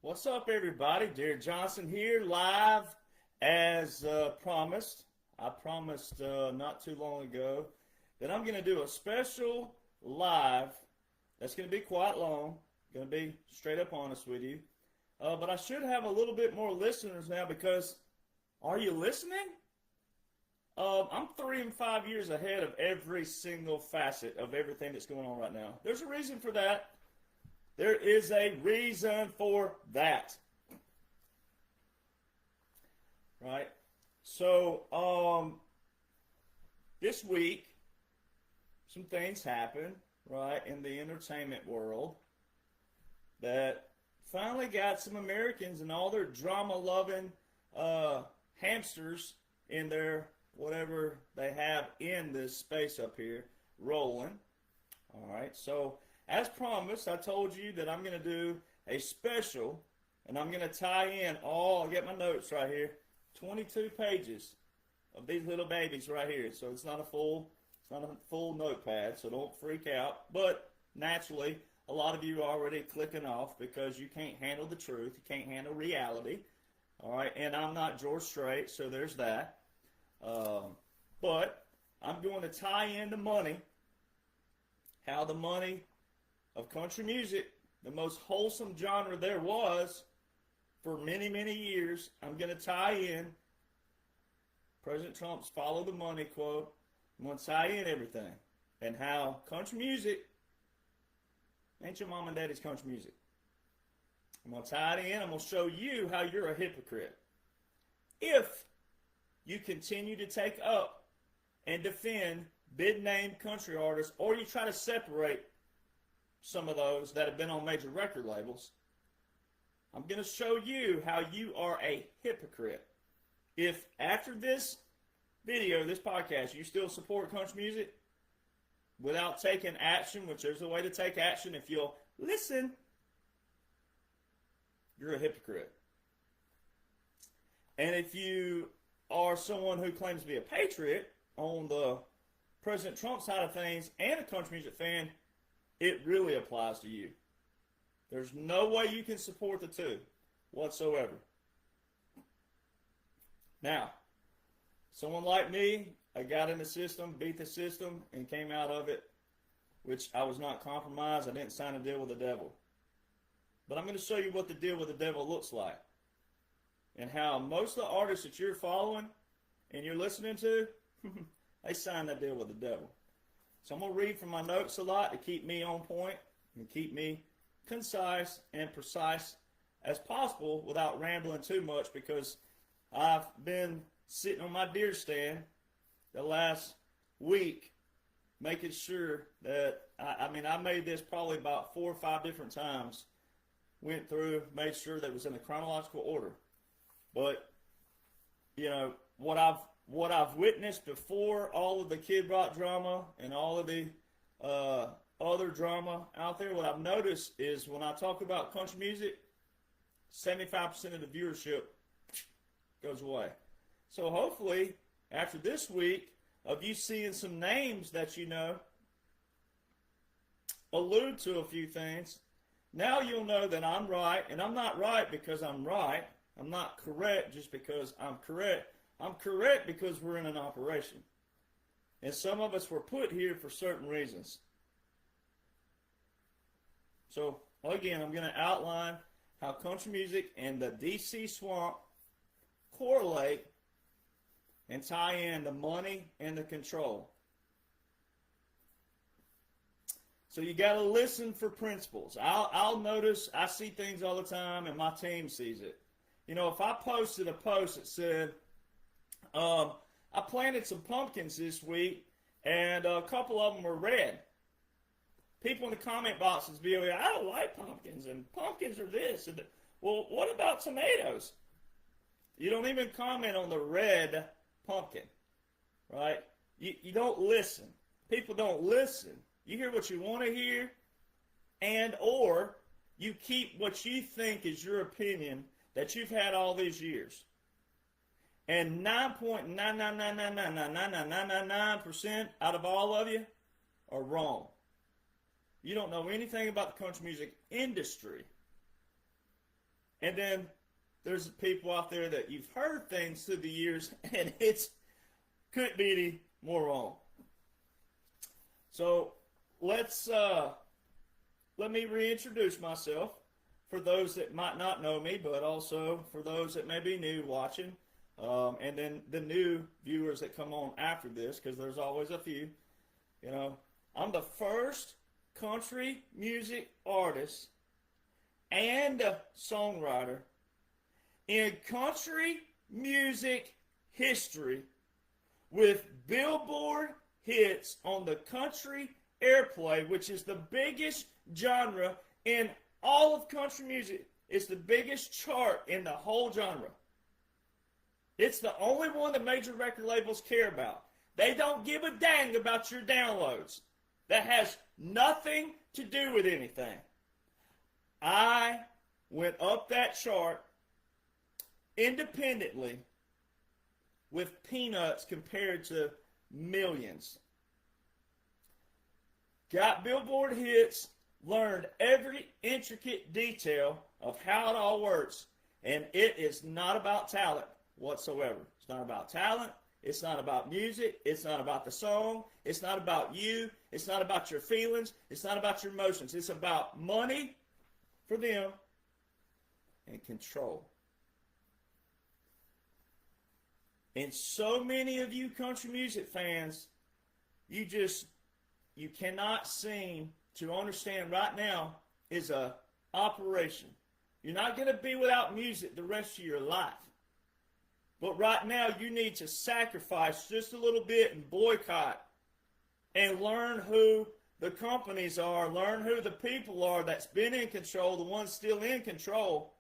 What's up, everybody? Dear Jonhson here, live as promised. I promised not too long ago that I'm going to do a special live that's going to be quite long. Going to be straight up honest with you. But I should have a little bit more listeners now because, are you listening? I'm 3 and 5 years ahead of every single facet of everything that's going on right now. There's a reason for that. There is a reason for that. Right? So, this week, some things happened, right, in the entertainment world that finally got some Americans and all their drama-loving hamsters in their whatever they have in this space up here rolling. All right, so as promised, I told you that I'm going to do a special, and I'm going to tie in all, I'll get my notes right here, 22 pages of these little babies right here. So it's not a full notepad, so don't freak out. But naturally, a lot of you are already clicking off because you can't handle the truth, you can't handle reality. All right, and I'm not George Strait, so there's that. But I'm going to tie in the money, how the money of country music, the most wholesome genre there was for many, many years. I'm going to tie in President Trump's follow the money quote. I'm going to tie in everything and how country music ain't your mom and daddy's country music. I'm going to tie it in. I'm going to show you how you're a hypocrite. If you continue to take up and defend big-name country artists, or you try to separate some of those that have been on major record labels, I'm going to show you how you are a hypocrite. If after this video, this podcast, you still support country music without taking action, which there's a way to take action if you'll listen, you're a hypocrite. And if you are someone who claims to be a patriot on the President Trump side of things and a country music fan, it really applies to you. There's no way you can support the two whatsoever. Now, someone like me, I got in the system, beat the system, and came out of it, which I was not compromised. I didn't sign a deal with the devil. But I'm going to show you what the deal with the devil looks like and how most of the artists that you're following and you're listening to, they signed that deal with the devil. So I'm going to read from my notes a lot to keep me on point and keep me concise and precise as possible without rambling too much, because I've been sitting on my deer stand the last week making sure that, I made this probably about 4 or 5 different times, went through, made sure that it was in the chronological order. But, you know, what I've witnessed before all of the Kid Rock drama and all of the other drama out there, what I've noticed is when I talk about country music, 75% of the viewership goes away. So hopefully, after this week of you seeing some names that you know allude to a few things, now you'll know that I'm right, and I'm not right because I'm right. I'm not correct just because I'm correct. I'm correct because we're in an operation. And some of us were put here for certain reasons. So, again, I'm going to outline how country music and the DC swamp correlate and tie in the money and the control. So you got to listen for principles. I'll notice, I see things all the time, and my team sees it. You know, if I posted a post that said, I planted some pumpkins this week, and a couple of them were red, people in the comment boxes be like, I don't like pumpkins, and pumpkins are this. And well, what about tomatoes? You don't even comment on the red pumpkin, right? You don't listen. People don't listen. You hear what you want to hear, and or you keep what you think is your opinion that you've had all these years. And 9.999999999% out of all of you are wrong. You don't know anything about the country music industry. And then there's people out there that you've heard things through the years, and it's couldn't be any more wrong. So let me reintroduce myself for those that might not know me, but also for those that may be new watching, and then the new viewers that come on after this, because there's always a few. You know, I'm the first country music artist and a songwriter in country music history with Billboard hits on the country airplay, which is the biggest genre in all of country music. It's the biggest chart in the whole genre. It's the only one that major record labels care about. They don't give a dang about your downloads. That has nothing to do with anything. I went up that chart independently with peanuts compared to millions. Got Billboard hits, learned every intricate detail of how it all works, and it is not about talent whatsoever. It's not about talent. It's not about music. It's not about the song. It's not about you. It's not about your feelings. It's not about your emotions. It's about money for them and control. And so many of you country music fans, you cannot seem to understand right now is a operation. You're not going to be without music the rest of your life. But right now you need to sacrifice just a little bit and boycott and learn who the companies are, learn who the people are that's been in control, the ones still in control,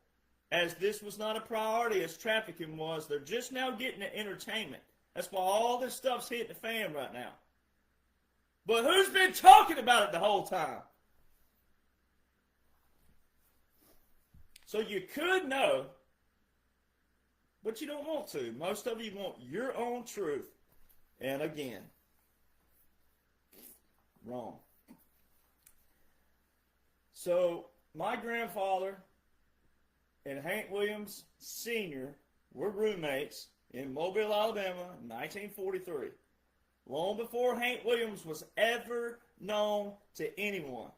as this was not a priority as trafficking was. They're just now getting the entertainment. That's why all this stuff's hitting the fan right now. But who's been talking about it the whole time? So you could know, but you don't want to. Most of you want your own truth. And again, wrong. So my grandfather and Hank Williams Sr. were roommates in Mobile, Alabama in 1943. Long before Hank Williams was ever known to anyone.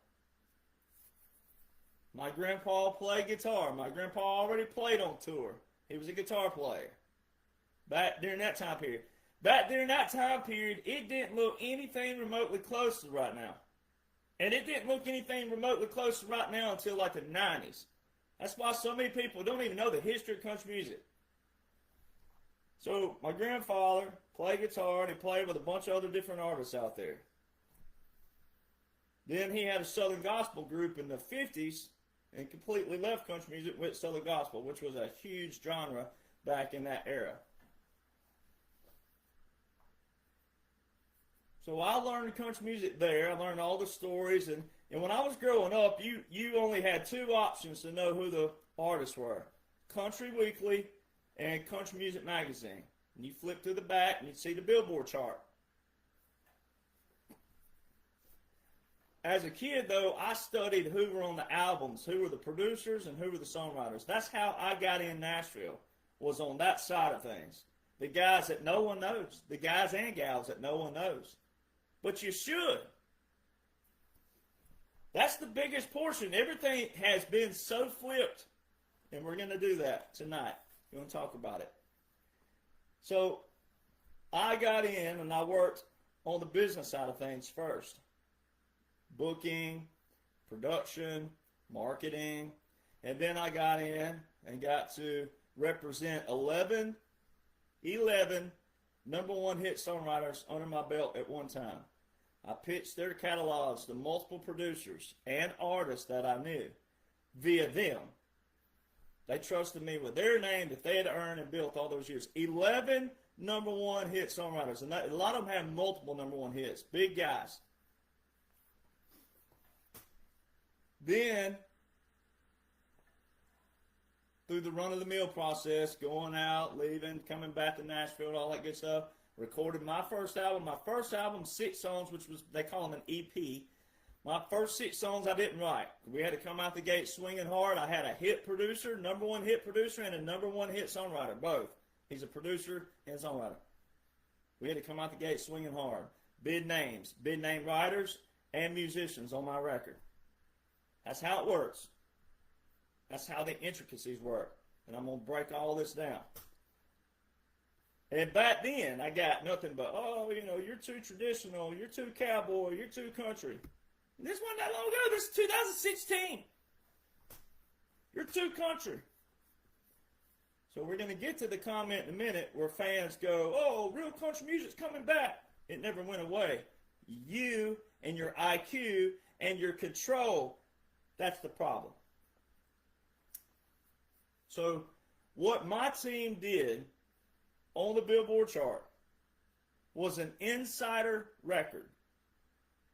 My grandpa played guitar. My grandpa already played on tour. He was a guitar player. Back during that time period. Back during that time period, it didn't look anything remotely close to right now. And it didn't look anything remotely close to right now until like the 90s. That's why so many people don't even know the history of country music. So my grandfather played guitar and he played with a bunch of other different artists out there. Then he had a Southern Gospel group in the 50s and completely left country music with Southern Gospel, which was a huge genre back in that era. So I learned country music there. I learned all the stories. And when I was growing up, you only had two options to know who the artists were. Country Weekly and Country Music Magazine. And you flip to the back and you'd see the Billboard chart. As a kid, though, I studied who were on the albums, who were the producers, and who were the songwriters. That's how I got in Nashville, was on that side of things. The guys that no one knows. The guys and gals that no one knows. But you should. That's the biggest portion. Everything has been so flipped. And we're going to do that tonight. We're going to talk about it. So, I got in and I worked on the business side of things first. Booking, production, marketing, and then I got in and got to represent 11 number one hit songwriters under my belt at one time. I pitched their catalogs to multiple producers and artists that I knew via them. They trusted me with their name that they had earned and built all those years. 11 number one hit songwriters, and a lot of them have multiple number one hits, big guys. Then, through the run-of-the-mill process, going out, leaving, coming back to Nashville, and all that good stuff, recorded my first album. My first album, 6 songs, which was, they call them an EP. My first 6 songs I didn't write. We had to come out the gate swinging hard. I had a hit producer, #1 hit producer, and a #1 hit songwriter, both. He's a producer and songwriter. We had to come out the gate swinging hard. Big names, big name writers, and musicians on my record. That's how it works. That's how the intricacies work. And I'm going to break all this down. And back then, I got nothing but, oh, you know, you're too traditional, you're too cowboy, you're too country. And this wasn't that long ago. This is 2016. You're too country. So we're going to get to the comment in a minute where fans go, oh, real country music's coming back. It never went away. You and your IQ and your control, that's the problem. So what my team did on the Billboard chart was an insider record.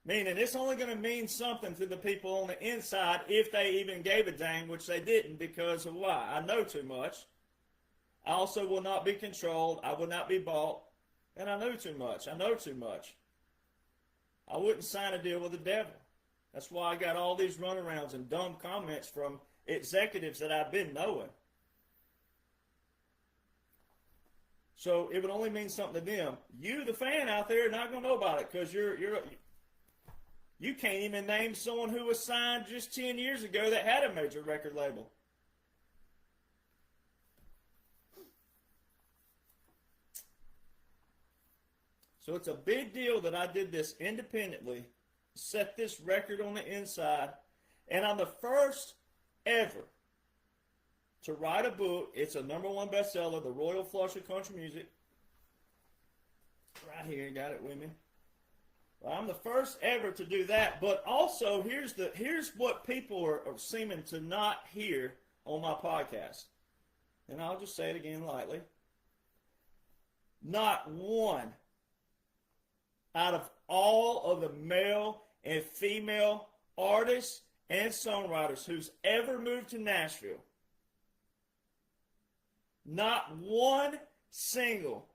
Meaning it's only going to mean something to the people on the inside if they even gave a dang, which they didn't because of why? I know too much. I also will not be controlled. I will not be bought. And I know too much. I know too much. I wouldn't sign a deal with the devil. That's why I got all these runarounds and dumb comments from executives that I've been knowing. So it would only mean something to them. You, the fan out there, are not going to know about it because you can't even name someone who was signed just 10 years ago that had a major record label. So it's a big deal that I did this independently, set this record on the inside, and I'm the first ever to write a book. It's a #1 bestseller, The Royal Flush of Country Music. Right here, got it with me. Well, I'm the first ever to do that, but also here's what people are seeming to not hear on my podcast. And I'll just say it again lightly. Not one out of all of the male and female artists and songwriters who's ever moved to Nashville, not one single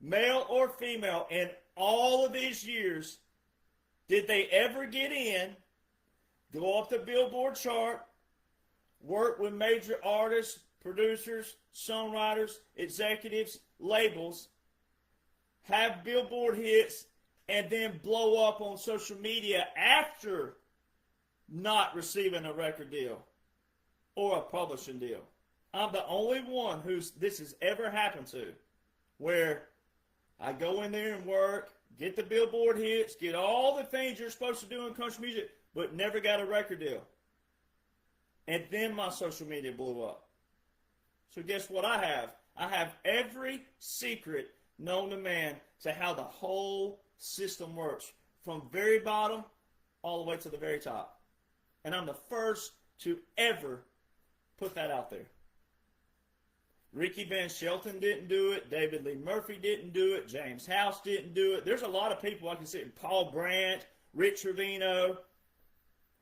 male or female in all of these years did they ever get in, go up the Billboard chart, work with major artists, producers, songwriters, executives, labels, have Billboard hits, and then blow up on social media after not receiving a record deal or a publishing deal. I'm the only one this has ever happened to, where I go in there and work, get the Billboard hits, get all the things you're supposed to do in country music, but never got a record deal. And then my social media blew up. So guess what I have? I have every secret known to man to how the whole system works, from very bottom all the way to the very top. And I'm the first to ever put that out there. Ricky Van Shelton didn't do it. David Lee Murphy didn't do it. James House didn't do it. There's a lot of people I can see. Paul Brandt, Rich Trevino,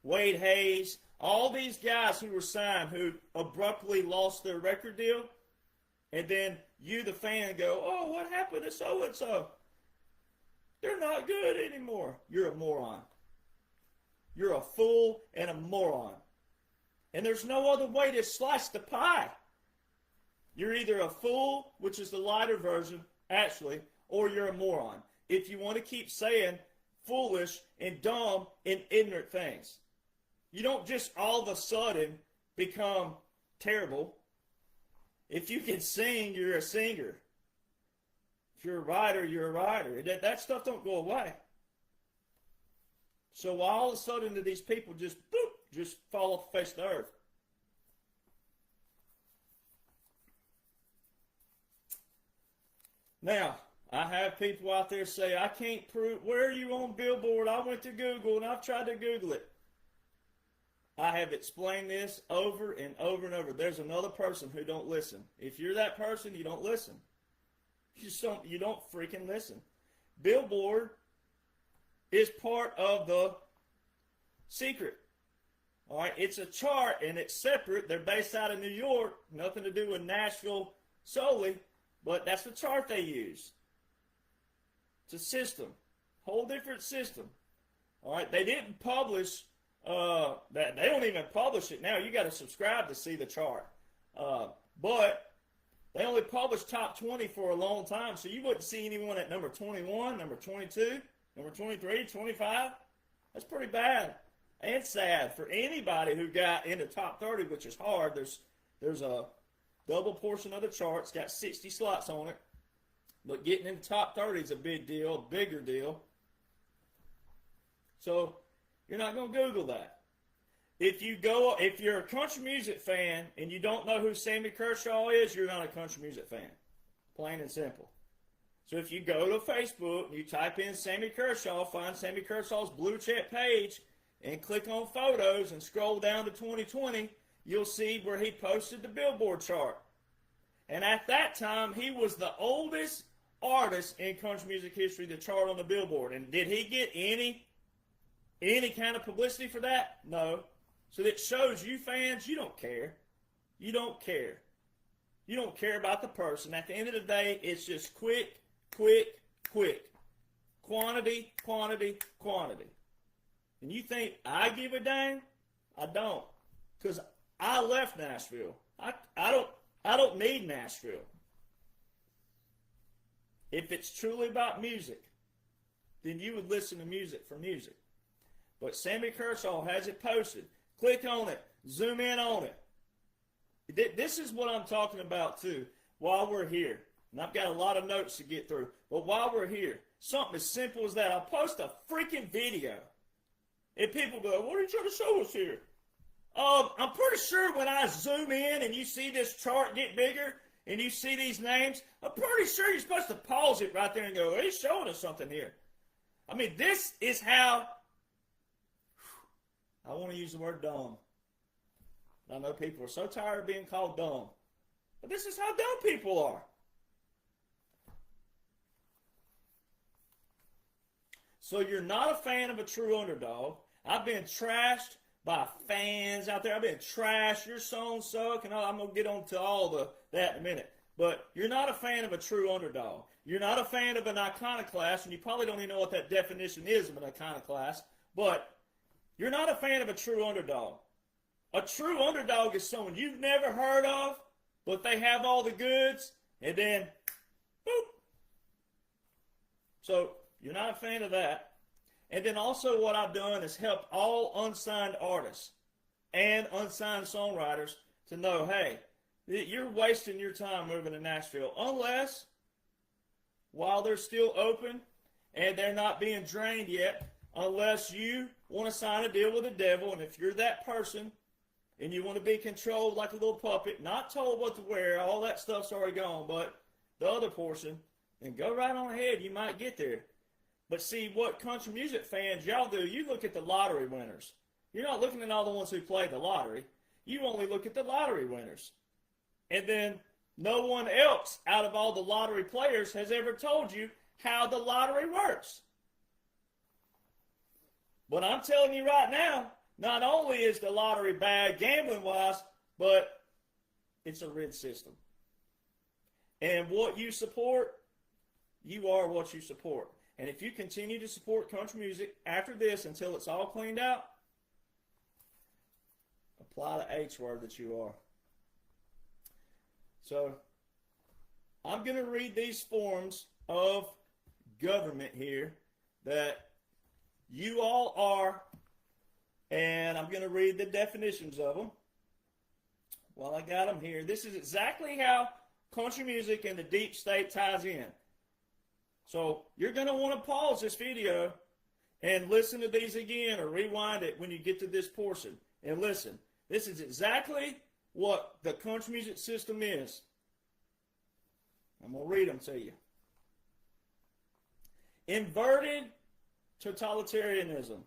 Wade Hayes, all these guys who were signed who abruptly lost their record deal. And then you, the fan, go, oh, what happened to so-and-so? They're not good anymore. You're a moron. You're a fool and a moron. And there's no other way to slice the pie. You're either a fool, which is the lighter version, actually, or you're a moron. If you want to keep saying foolish and dumb and ignorant things. You don't just all of a sudden become terrible. If you can sing, you're a singer. If you're a writer, you're a writer. That stuff don't go away. So all of a sudden do these people just, boop, just fall off the face of the earth? Now, I have people out there say, I can't prove, where are you on Billboard? I went to Google and I've tried to Google it. I have explained this over and over and over. There's another person who don't listen. If you're that person, you don't listen. You don't freaking listen. Billboard is part of the secret. All right, it's a chart and it's separate. They're based out of New York, nothing to do with Nashville solely, but that's the chart they use. It's a system, whole different system. All right, they didn't publish that. They don't even publish it now. You got to subscribe to see the chart. But they only published top 20 for a long time, so you wouldn't see anyone at number 21, number 22, number 23, 25. That's pretty bad and sad for anybody who got into top 30, which is hard. There's a double portion of the chart's got 60 slots on it, but getting in the top 30 is a big deal, a bigger deal. So you're not going to Google that. If you're a country music fan and you don't know who Sammy Kershaw is, you're not a country music fan. Plain and simple. So if you go to Facebook and you type in Sammy Kershaw, find Sammy Kershaw's blue check page, and click on photos and scroll down to 2020, you'll see where he posted the Billboard chart. And at that time, he was the oldest artist in country music history to chart on the Billboard. And did he get any kind of publicity for that? No. So that shows you fans, you don't care. You don't care. You don't care about the person. At the end of the day, it's just quick, quick, quick. Quantity, quantity, quantity. And you think I give a dang? I don't. Because I left Nashville. I don't need Nashville. If it's truly about music, then you would listen to music for music. But Sammy Kershaw has it posted. Click on it. Zoom in on it. This is what I'm talking about too while we're here. And I've got a lot of notes to get through. But while we're here, something as simple as that. I'll post a freaking video. And people go, what are you trying to show us here? I'm pretty sure when I zoom in and you see this chart get bigger and you see these names, I'm pretty sure you're supposed to pause it right there and go, he's showing us something here. I mean, this is how, I want to use the word dumb. I know people are so tired of being called dumb. But this is how dumb people are. So you're not a fan of a true underdog. I've been trashed by fans out there. I've been trashed. Your songs suck, and I'm going to get on to all that in a minute. But you're not a fan of a true underdog. You're not a fan of an iconoclast, and you probably don't even know what that definition is of an iconoclast. But you're not a fan of a true underdog. A true underdog is someone you've never heard of, but they have all the goods, and then, boop. So you're not a fan of that. And then also what I've done is help all unsigned artists and unsigned songwriters to know, hey, you're wasting your time moving to Nashville unless, while they're still open and they're not being drained yet, unless you want to sign a deal with the devil. And if you're that person and you want to be controlled like a little puppet, not told what to wear, all that stuff's already gone, but the other portion, then go right on ahead. You might get there. But see, what country music fans, y'all do, you look at the lottery winners. You're not looking at all the ones who play the lottery. You only look at the lottery winners. And then no one else out of all the lottery players has ever told you how the lottery works. But I'm telling you right now, not only is the lottery bad gambling-wise, but it's a rigged system. And what you support, you are what you support. And if you continue to support country music after this until it's all cleaned out, apply the H word that you are. So, I'm going to read these forms of government here that you all are, and I'm going to read the definitions of them while I got them here. This is exactly how country music and the deep state ties in. So you're going to want to pause this video and listen to these again or rewind it when you get to this portion. And listen, this is exactly what the country music system is. I'm going to read them to you. Inverted totalitarianism.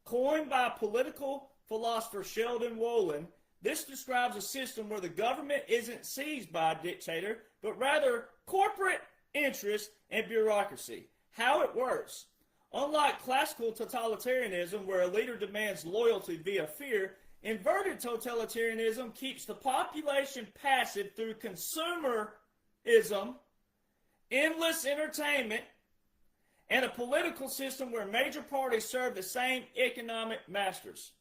Coined by political philosopher Sheldon Wolin, this describes a system where the government isn't seized by a dictator, but rather corporate interest and bureaucracy. How it works. Unlike classical totalitarianism, where a leader demands loyalty via fear, inverted totalitarianism keeps the population passive through consumerism, endless entertainment, and a political system where major parties serve the same economic masters.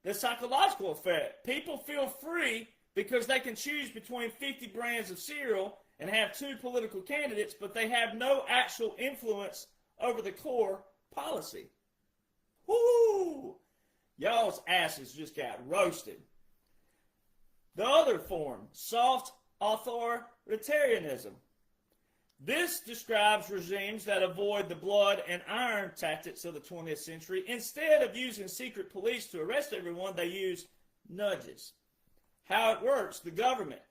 The psychological effect. People feel free because they can choose between 50 brands of cereal and have 2 political candidates, but they have no actual influence over the core policy. Woo! Y'all's asses just got roasted. The other form, soft authoritarianism. This describes regimes that avoid the blood and iron tactics of the 20th century. Instead of using secret police to arrest everyone, they use nudges. How it works, the government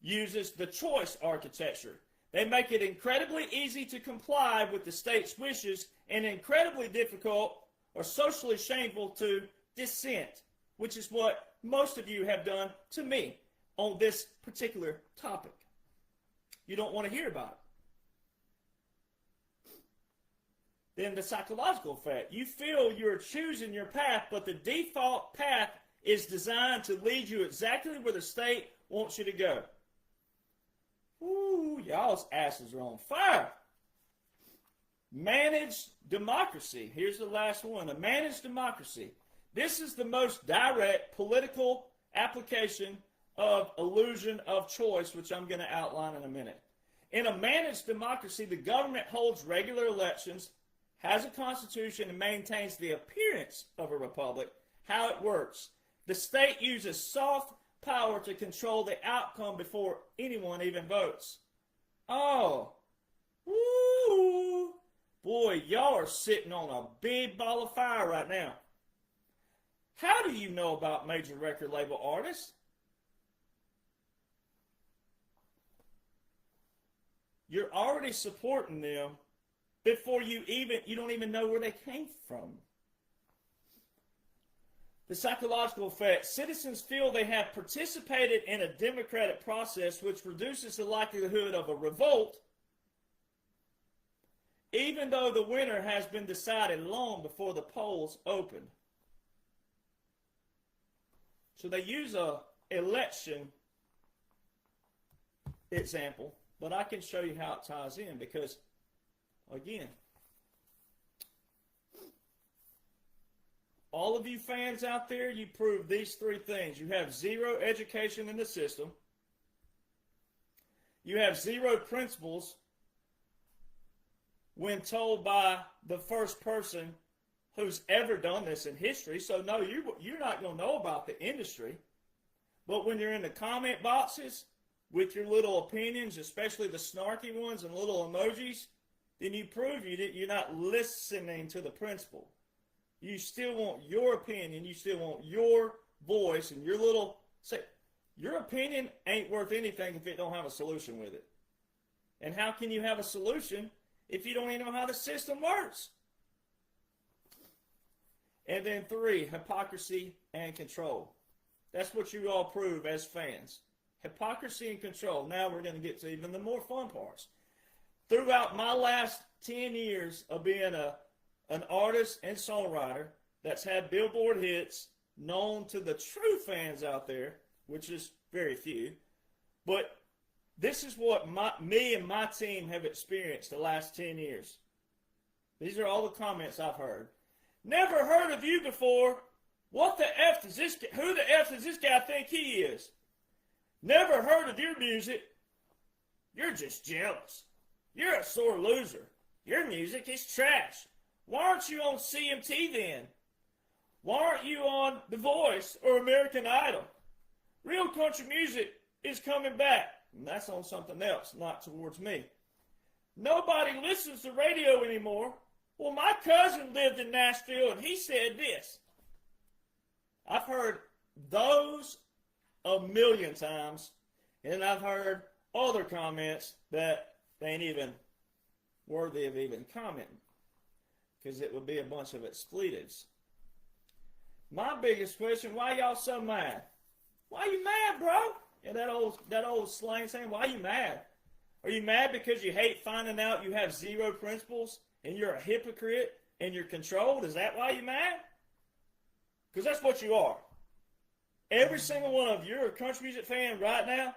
uses the choice architecture. They make it incredibly easy to comply with the state's wishes and incredibly difficult or socially shameful to dissent, which is what most of you have done to me on this particular topic. You don't want to hear about it. Then the psychological effect. You feel you're choosing your path, but the default path is designed to lead you exactly where the state wants you to go. Ooh, y'all's asses are on fire. Managed democracy. Here's the last one. A managed democracy. This is the most direct political application of illusion of choice, which I'm going to outline in a minute. In a managed democracy, the government holds regular elections, has a constitution, and maintains the appearance of a republic. How it works. The state uses soft power to control the outcome before anyone even votes. Oh. Woo. Boy, y'all are sitting on a big ball of fire right now. How do you know about major record label artists? You're already supporting them before you don't even know where they came from. The psychological effect. Citizens feel they have participated in a democratic process which reduces the likelihood of a revolt, even though the winner has been decided long before the polls opened. So they use a election example, but I can show you how it ties in because, again, all of you fans out there, you prove these 3 things. You have 0 education in the system. You have 0 principles when told by the first person who's ever done this in history. So no, you're not going to know about the industry. But when you're in the comment boxes with your little opinions, especially the snarky ones and little emojis, then you prove you're not listening to the principle. You still want your opinion. You still want your voice and your little... Your opinion ain't worth anything if it don't have a solution with it. And how can you have a solution if you don't even know how the system works? And then 3, hypocrisy and control. That's what you all prove as fans. Hypocrisy and control. Now we're going to get to even the more fun parts. Throughout my last 10 years of being an artist and songwriter that's had Billboard hits, known to the true fans out there, which is very few, but this is what me and my team have experienced the last 10 years. These are all the comments I've heard. Never heard of you before. What the F does this guy, who the F does this guy think he is? Never heard of your music. You're just jealous. You're a sore loser. Your music is trash. Why aren't you on CMT then? Why aren't you on The Voice or American Idol? Real country music is coming back. And that's on something else, not towards me. Nobody listens to radio anymore. Well, my cousin lived in Nashville and he said this. I've heard those a million times, and I've heard other comments that they ain't even worthy of even commenting, because it would be a bunch of expletives. My biggest question, why y'all so mad? Why you mad, bro? Yeah, that old slang saying, why you mad? Are you mad because you hate finding out you have 0 principles and you're a hypocrite and you're controlled? Is that why you mad? Because that's what you are. Every single one of you, you're a country music fan right now,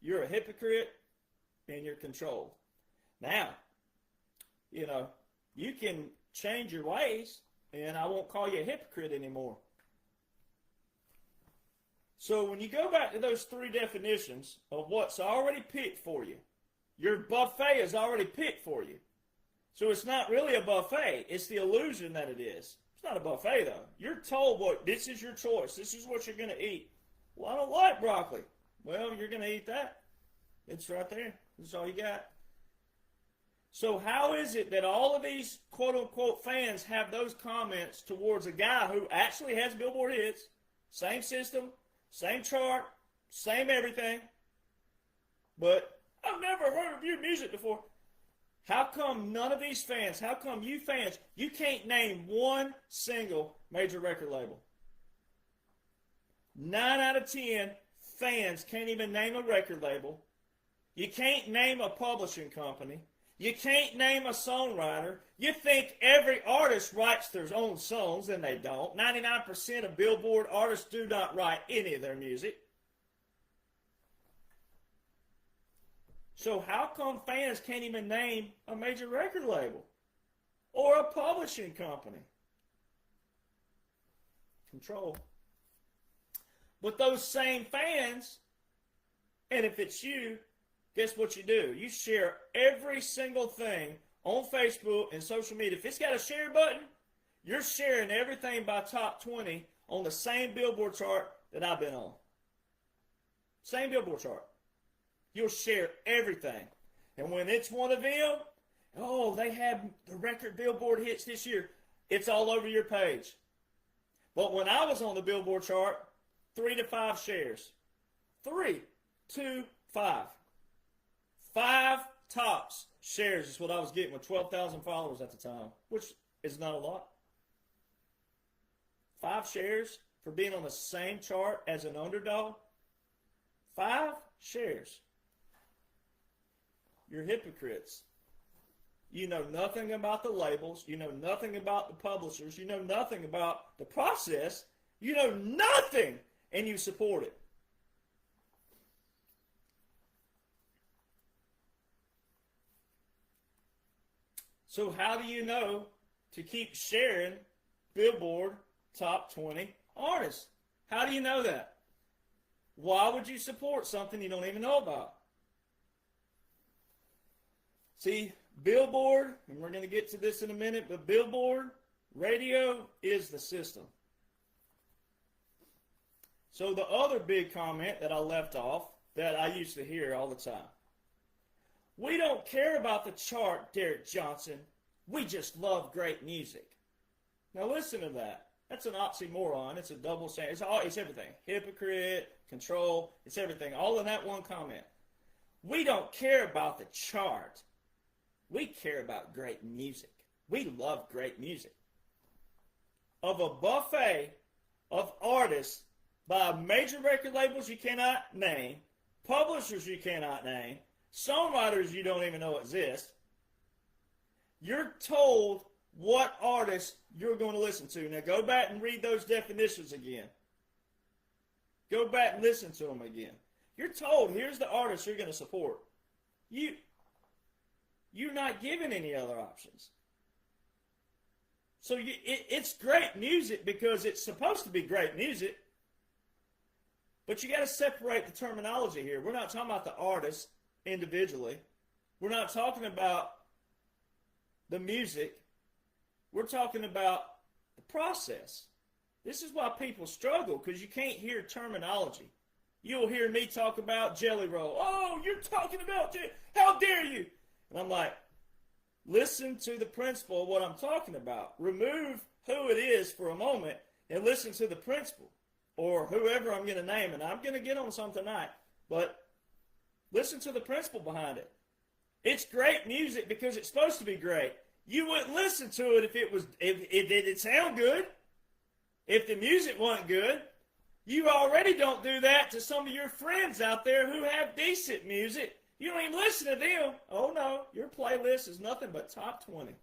you're a hypocrite and you're controlled. Now, You know, you can change your ways, and I won't call you a hypocrite anymore. So when you go back to those three definitions of what's already picked for you, your buffet is already picked for you. So it's not really a buffet. It's the illusion that it is. It's not a buffet, though. You're told this is your choice. This is what you're going to eat. Well, I don't like broccoli. Well, you're going to eat that. It's right there. That's all you got. So how is it that all of these quote-unquote fans have those comments towards a guy who actually has Billboard hits, same system, same chart, same everything, but I've never heard of your music before? How come none of these fans, how come you fans, you can't name one single major record label? 9 out of 10 fans can't even name a record label. You can't name a publishing company. You can't name a songwriter. You think every artist writes their own songs, and they don't. 99% of Billboard artists do not write any of their music. So how come fans can't even name a major record label or a publishing company? Control. But those same fans, and if it's you, guess what you do? You share every single thing on Facebook and social media. If it's got a share button, you're sharing everything by top 20 on the same Billboard chart that I've been on. Same Billboard chart. You'll share everything. And when it's one of them, oh, they have the record Billboard hits this year, it's all over your page. But when I was on the Billboard chart, 3 to 5 shares. 3, 2, 5. 5 tops shares is what I was getting with 12,000 followers at the time, which is not a lot. 5 shares for being on the same chart as an underdog. 5 shares. You're hypocrites. You know nothing about the labels. You know nothing about the publishers. You know nothing about the process. You know nothing, and you support it. So how do you know to keep sharing Billboard top 20 artists? How do you know that? Why would you support something you don't even know about? See, Billboard, and we're going to get to this in a minute, but Billboard radio is the system. So the other big comment that I left off that I used to hear all the time. We don't care about the chart, Derek Jonhson. We just love great music. Now listen to that. That's an oxymoron. It's a double standard. It's everything. Hypocrite, control, it's everything. All in that one comment. We don't care about the chart. We care about great music. We love great music. Of a buffet of artists by major record labels you cannot name, publishers you cannot name, songwriters you don't even know exist, you're told what artists you're going to listen to. Now go back and read those definitions again. Go back and listen to them again. You're told, here's the artist you're going to support. You're not given any other options. So it's great music because it's supposed to be great music. But you got to separate the terminology here. We're not talking about the artist individually. We're not talking about the music. We're talking about the process. This is why people struggle, because you can't hear terminology. You'll hear me talk about Jelly Roll. Oh, you're talking about, how dare you? And I'm like, listen to the principle of what I'm talking about. Remove who it is for a moment and listen to the principle, or whoever I'm going to name. And I'm going to get on some tonight, but listen to the principle behind it. It's great music because it's supposed to be great. You wouldn't listen to it if it didn't sound good. If the music wasn't good. You already don't do that to some of your friends out there who have decent music. You don't even listen to them. Oh no, your playlist is nothing but top 20.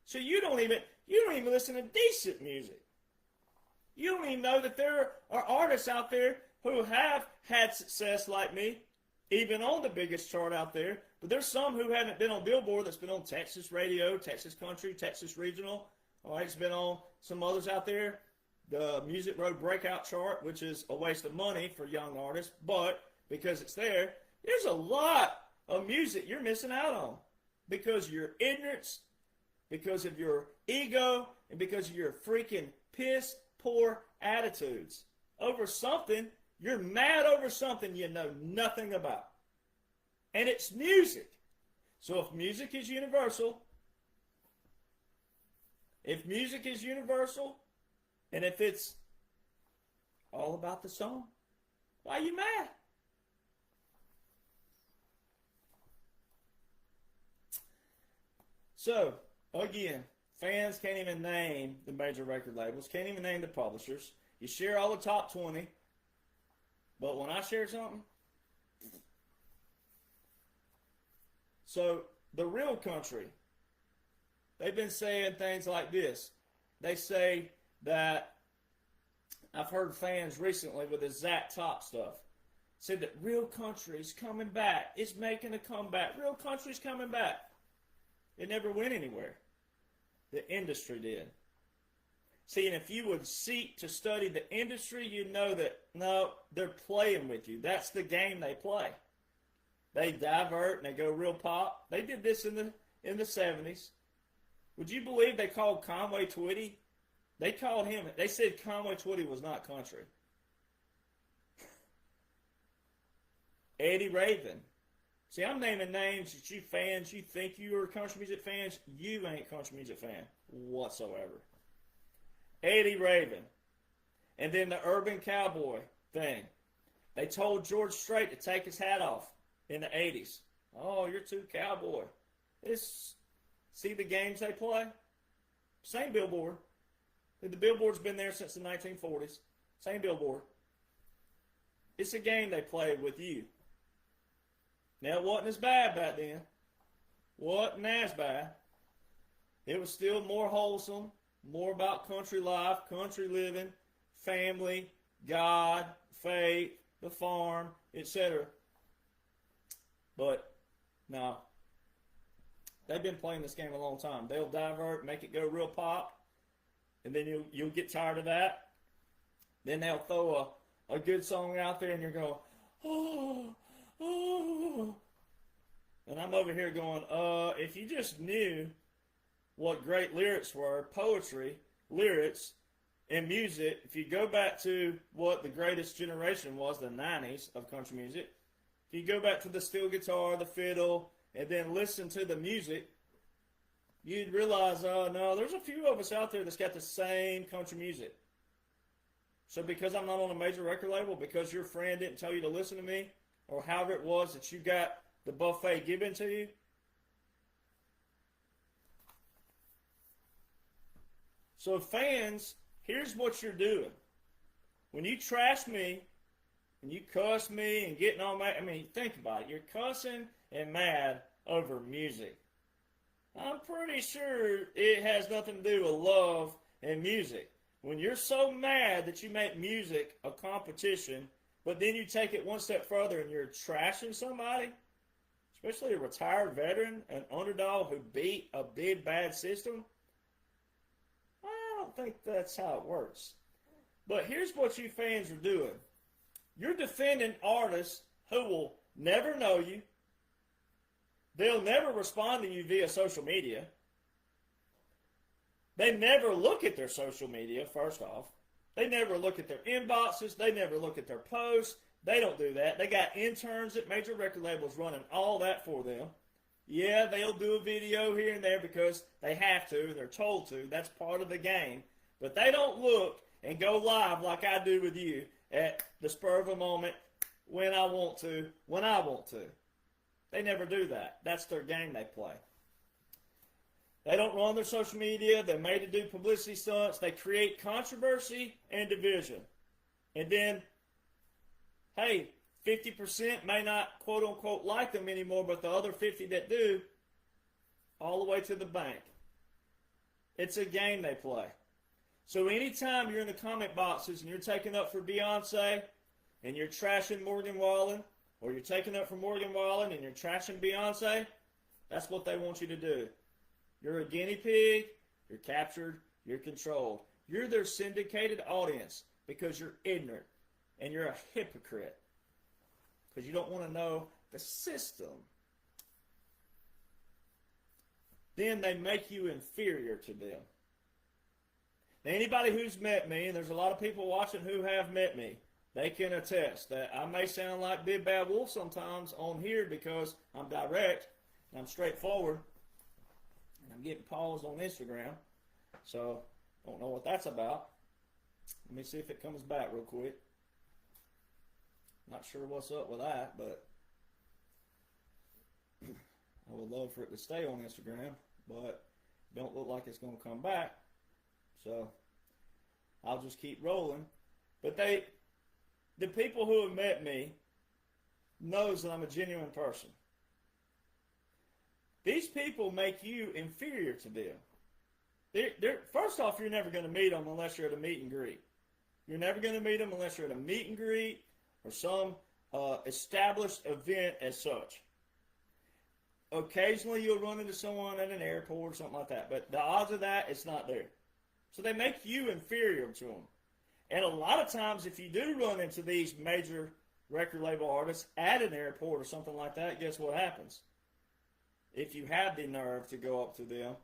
So you don't even listen to decent music. You don't even know that there are artists out there who have had success like me, even on the biggest chart out there, But there's some who haven't been on Billboard that's been on Texas radio, Texas country, Texas regional. All right, it's been on some others out there. The Music Road Breakout chart, which is a waste of money for young artists, but because it's there, there's a lot of music you're missing out on because of your ignorance, because of your ego, and because of your freaking piss poor attitudes over something. You're mad over something you know nothing about. And it's music. So if music is universal, and if it's all about the song, why are you mad? So, again, fans can't even name the major record labels, can't even name the publishers. You share all the top 20, but when I share something, so the real country, they've been saying things like this. They say that, I've heard fans recently with the Zach Top stuff, said that real country's coming back. It's making a comeback. Real country's coming back. It never went anywhere. The industry did. See, and if you would seek to study the industry, you know that, no, they're playing with you. That's the game they play. They divert and they go real pop. They did this in the 70s. Would you believe they called Conway Twitty? They called him, they said Conway Twitty was not country. Eddie Raven. See, I'm naming names that you fans, you think you are country music fans. You ain't country music fan whatsoever. Eddie Raven. And then the Urban Cowboy thing. They told George Strait to take his hat off in the 80s. Oh, you're too cowboy. See the games they play? Same billboard. The billboard's been there since the 1940s. Same billboard. It's a game they play with you. Now, it wasn't as bad back then. Wasn't as bad. It was still more wholesome, more about country life, country living, family, God, faith, the farm, etc. But, no. They've been playing this game a long time. They'll divert, make it go real pop, and then you'll get tired of that. Then they'll throw a good song out there, and you're going, oh, oh. And I'm over here going, if you just knew what great lyrics were, poetry, lyrics, and music, if you go back to what the greatest generation was, the 90s of country music, if you go back to the steel guitar, the fiddle, and then listen to the music, you'd realize, no, there's a few of us out there that's got the same country music. So because I'm not on a major record label, because your friend didn't tell you to listen to me, or however it was that you got the buffet given to you, so fans, here's what you're doing. When you trash me, and you cuss me and getting all mad, think about it. You're cussing and mad over music. I'm pretty sure it has nothing to do with love and music. When you're so mad that you make music a competition, but then you take it one step further and you're trashing somebody, especially a retired veteran, an underdog who beat a big bad system, I don't think that's how it works. But here's what you fans are doing. You're defending artists who will never know you. They'll never respond to you via social media. They never look at their social media, first off. They never look at their inboxes. They never look at their posts. They don't do that. They got interns at major record labels running all that for them. Yeah, they'll do a video here and there because they have to and they're told to. That's part of the game. But they don't look and go live like I do with you at the spur of a moment, when I want to, when I want to. They never do that. That's their game they play. They don't run their social media. They're made to do publicity stunts. They create controversy and division. And then, hey, 50% may not, quote unquote, like them anymore, but the other 50 that do, all the way to the bank. It's a game they play. So anytime you're in the comment boxes and you're taking up for Beyonce and you're trashing Morgan Wallen, or you're taking up for Morgan Wallen and you're trashing Beyonce, that's what they want you to do. You're a guinea pig, you're captured, you're controlled. You're their syndicated audience because you're ignorant and you're a hypocrite because you don't want to know the system. Then they make you inferior to them. Now, anybody who's met me, and there's a lot of people watching who have met me, they can attest that I may sound like Big Bad Wolf sometimes on here because I'm direct and I'm straightforward. And I'm getting paused on Instagram, so don't know what that's about. Let me see if it comes back real quick. Not sure what's up with that, but I would love for it to stay on Instagram, but it don't look like it's going to come back. So I'll just keep rolling. But the people who have met me knows that I'm a genuine person. These people make you inferior to them. First off, you're never going to meet them unless you're at a meet and greet. You're never going to meet them unless you're at a meet and greet or some established event as such. Occasionally you'll run into someone at an airport or something like that, but the odds of that, it's not there. So they make you inferior to them. And a lot of times if you do run into these major record label artists at an airport or something like that, guess what happens? If you have the nerve to go up to them,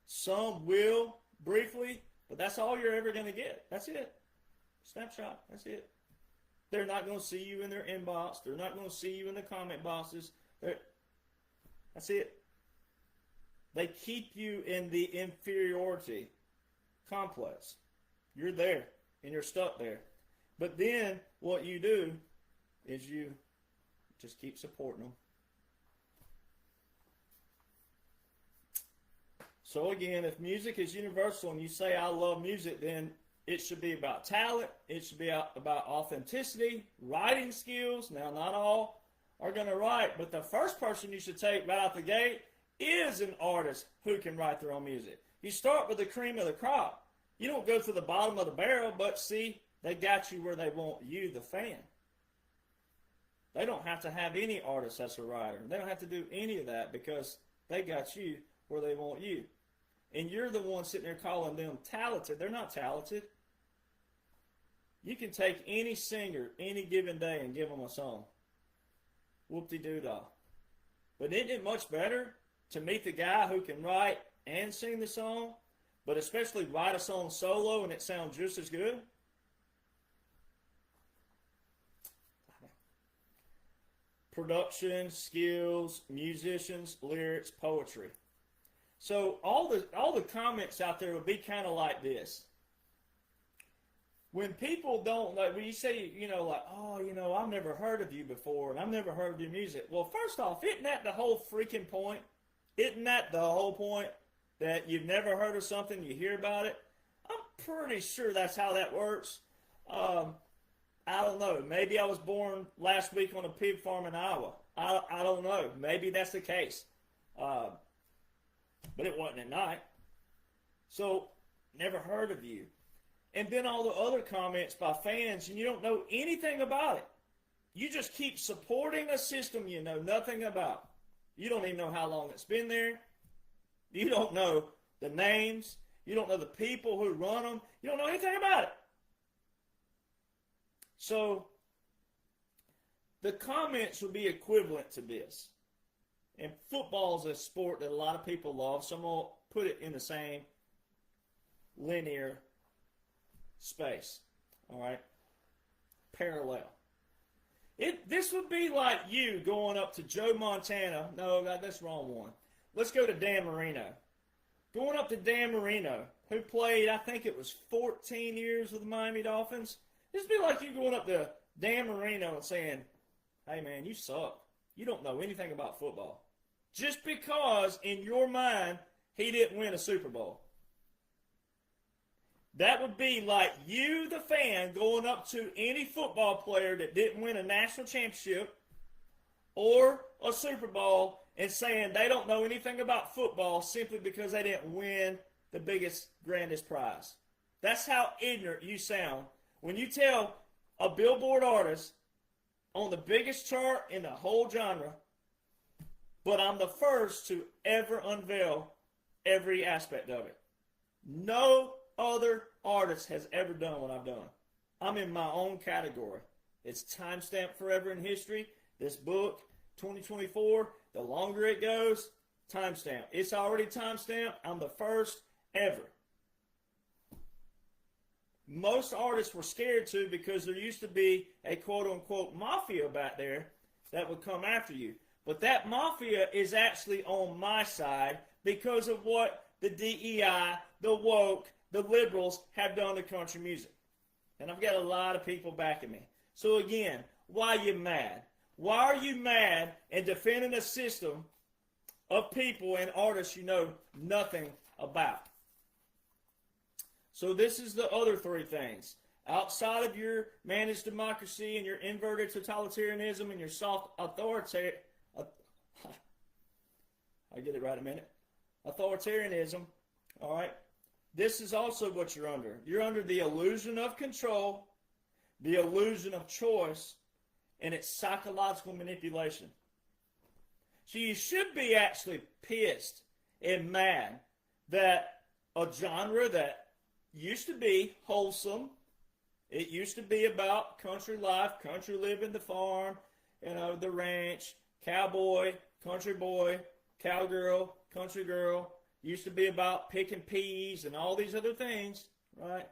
some will briefly, but that's all you're ever going to get. That's it. Snapshot. That's it. They're not going to see you in their inbox. They're not going to see you in the comment boxes. That's it. They keep you in the inferiority complex. You're there, and you're stuck there. But then what you do is you just keep supporting them. So again, if music is universal and you say I love music, then it should be about talent. It should be about authenticity, writing skills. Now, not all are going to write, but the first person you should take right out the gate is an artist who can write their own music. You start with the cream of the crop. You don't go to the bottom of the barrel, but see, they got you where they want you, the fan. They don't have to have any artist that's a writer. They don't have to do any of that because they got you where they want you. And you're the one sitting there calling them talented. They're not talented. You can take any singer any given day and give them a song. Whoop-de-doo-dah. But isn't it much better to meet the guy who can write and sing the song, but especially write a song solo and it sounds just as good? Production, skills, musicians, lyrics, poetry. So all the comments out there would be kind of like this. When people don't, like when you say, like, oh, I've never heard of you before and I've never heard of your music. Well, first off, isn't that the whole freaking point? Isn't that the whole point? That you've never heard of something, you hear about it? I'm pretty sure that's how that works. I don't know. Maybe I was born last week on a pig farm in Iowa. I don't know. Maybe that's the case. But it wasn't at night. So, never heard of you. And then all the other comments by fans, and you don't know anything about it. You just keep supporting a system you know nothing about. You don't even know how long it's been there. You don't know the names. You don't know the people who run them. You don't know anything about it. So, the comments would be equivalent to this. And football is a sport that a lot of people love, so I'm going to put it in the same linear space. All right? Parallel. This would be like you going up to Joe Montana. No, that's the wrong one. Let's go to Dan Marino. Going up to Dan Marino, who played, I think it was 14 years with the Miami Dolphins. This would be like you going up to Dan Marino and saying, hey, man, you suck. You don't know anything about football. Just because, in your mind, he didn't win a Super Bowl. That would be like you, the fan, going up to any football player that didn't win a national championship or a Super Bowl and saying they don't know anything about football simply because they didn't win the biggest, grandest prize. That's how ignorant you sound when you tell a Billboard artist on the biggest chart in the whole genre, but I'm the first to ever unveil every aspect of it. No other artist has ever done what I've done. I'm in my own category. It's timestamped forever in history. This book, 2024, the longer it goes, timestamp. It's already timestamped. I'm the first ever. Most artists were scared to because there used to be a quote-unquote mafia back there that would come after you. But that mafia is actually on my side because of what the DEI, the woke, the liberals have done to country music. And I've got a lot of people backing me. So again, why are you mad? Why are you mad and defending a system of people and artists you know nothing about? So this is the other three things. Outside of your managed democracy and your inverted totalitarianism and your soft authoritarian, I get it right in a minute. Authoritarianism, all right? This is also what you're under. You're under the illusion of control, the illusion of choice, and it's psychological manipulation. So you should be actually pissed and mad that a genre that used to be wholesome, it used to be about country life, country living, the farm, the ranch, cowboy, country boy, cowgirl, country girl, used to be about picking peas and all these other things, right?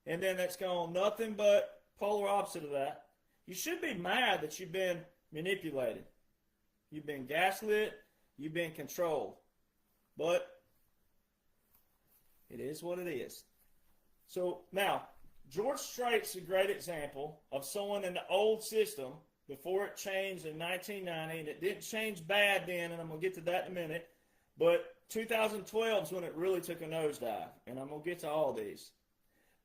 And then that's gone nothing but polar opposite of that. You should be mad that you've been manipulated. You've been gaslit. You've been controlled. But it is what it is. So now, George Strait's a great example of someone in the old system before it changed in 1990, and it didn't change bad then, and I'm going to get to that in a minute. But 2012 is when it really took a nosedive, and I'm going to get to all these.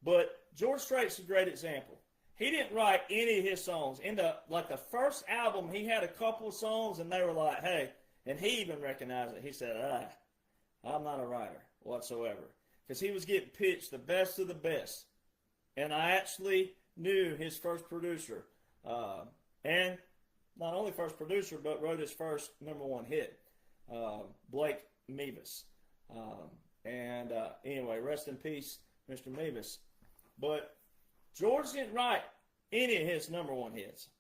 But George Strait's a great example. He didn't write any of his songs. In the first album, he had a couple of songs, and they were like, hey, and he even recognized it. He said, I'm not a writer whatsoever. Because he was getting pitched the best of the best. And I actually knew his first producer. And not only first producer, but wrote his first #1 hit, Blake Mevis. Anyway, rest in peace, Mr. Mevis. But George didn't write any of his #1 hits.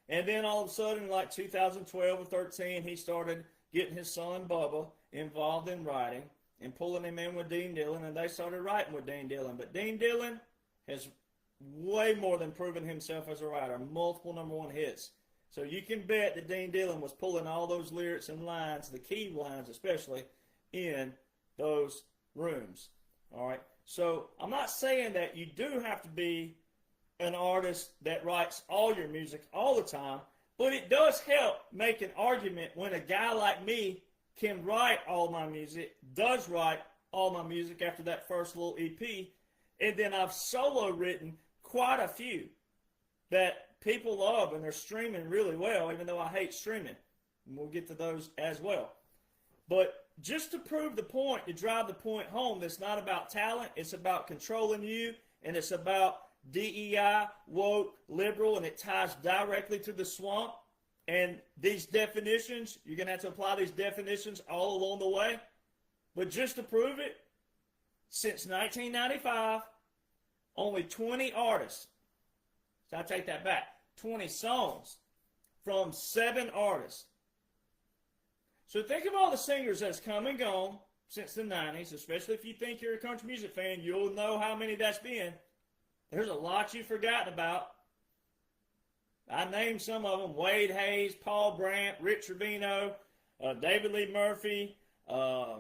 And then all of a sudden, like 2012 or 13, he started getting his son Bubba involved in writing and pulling him in with Dean Dillon, and they started writing with Dean Dillon. But Dean Dillon has way more than proven himself as a writer, multiple #1 hits. So you can bet that Dean Dillon was pulling all those lyrics and lines, the key lines especially, in those rooms. All right. So I'm not saying that you do have to be an artist that writes all your music all the time, but it does help make an argument when a guy like me can write all my music, does write all my music after that first little EP, and then I've solo written quite a few that people love and they're streaming really well, even though I hate streaming. And we'll get to those as well. But just to prove the point, to drive the point home, it's not about talent, it's about controlling you, and it's about DEI, woke, liberal, and it ties directly to the swamp. And these definitions, you're going to have to apply these definitions all along the way. But just to prove it, since 1995, only 20 artists, so I take that back, 20 songs from 7 artists. So think of all the singers that's come and gone since the 90s, especially if you think you're a country music fan, you'll know how many that's been. There's a lot you've forgotten about. I named some of them: Wade Hayes, Paul Brandt, Rich Rubino, David Lee Murphy. I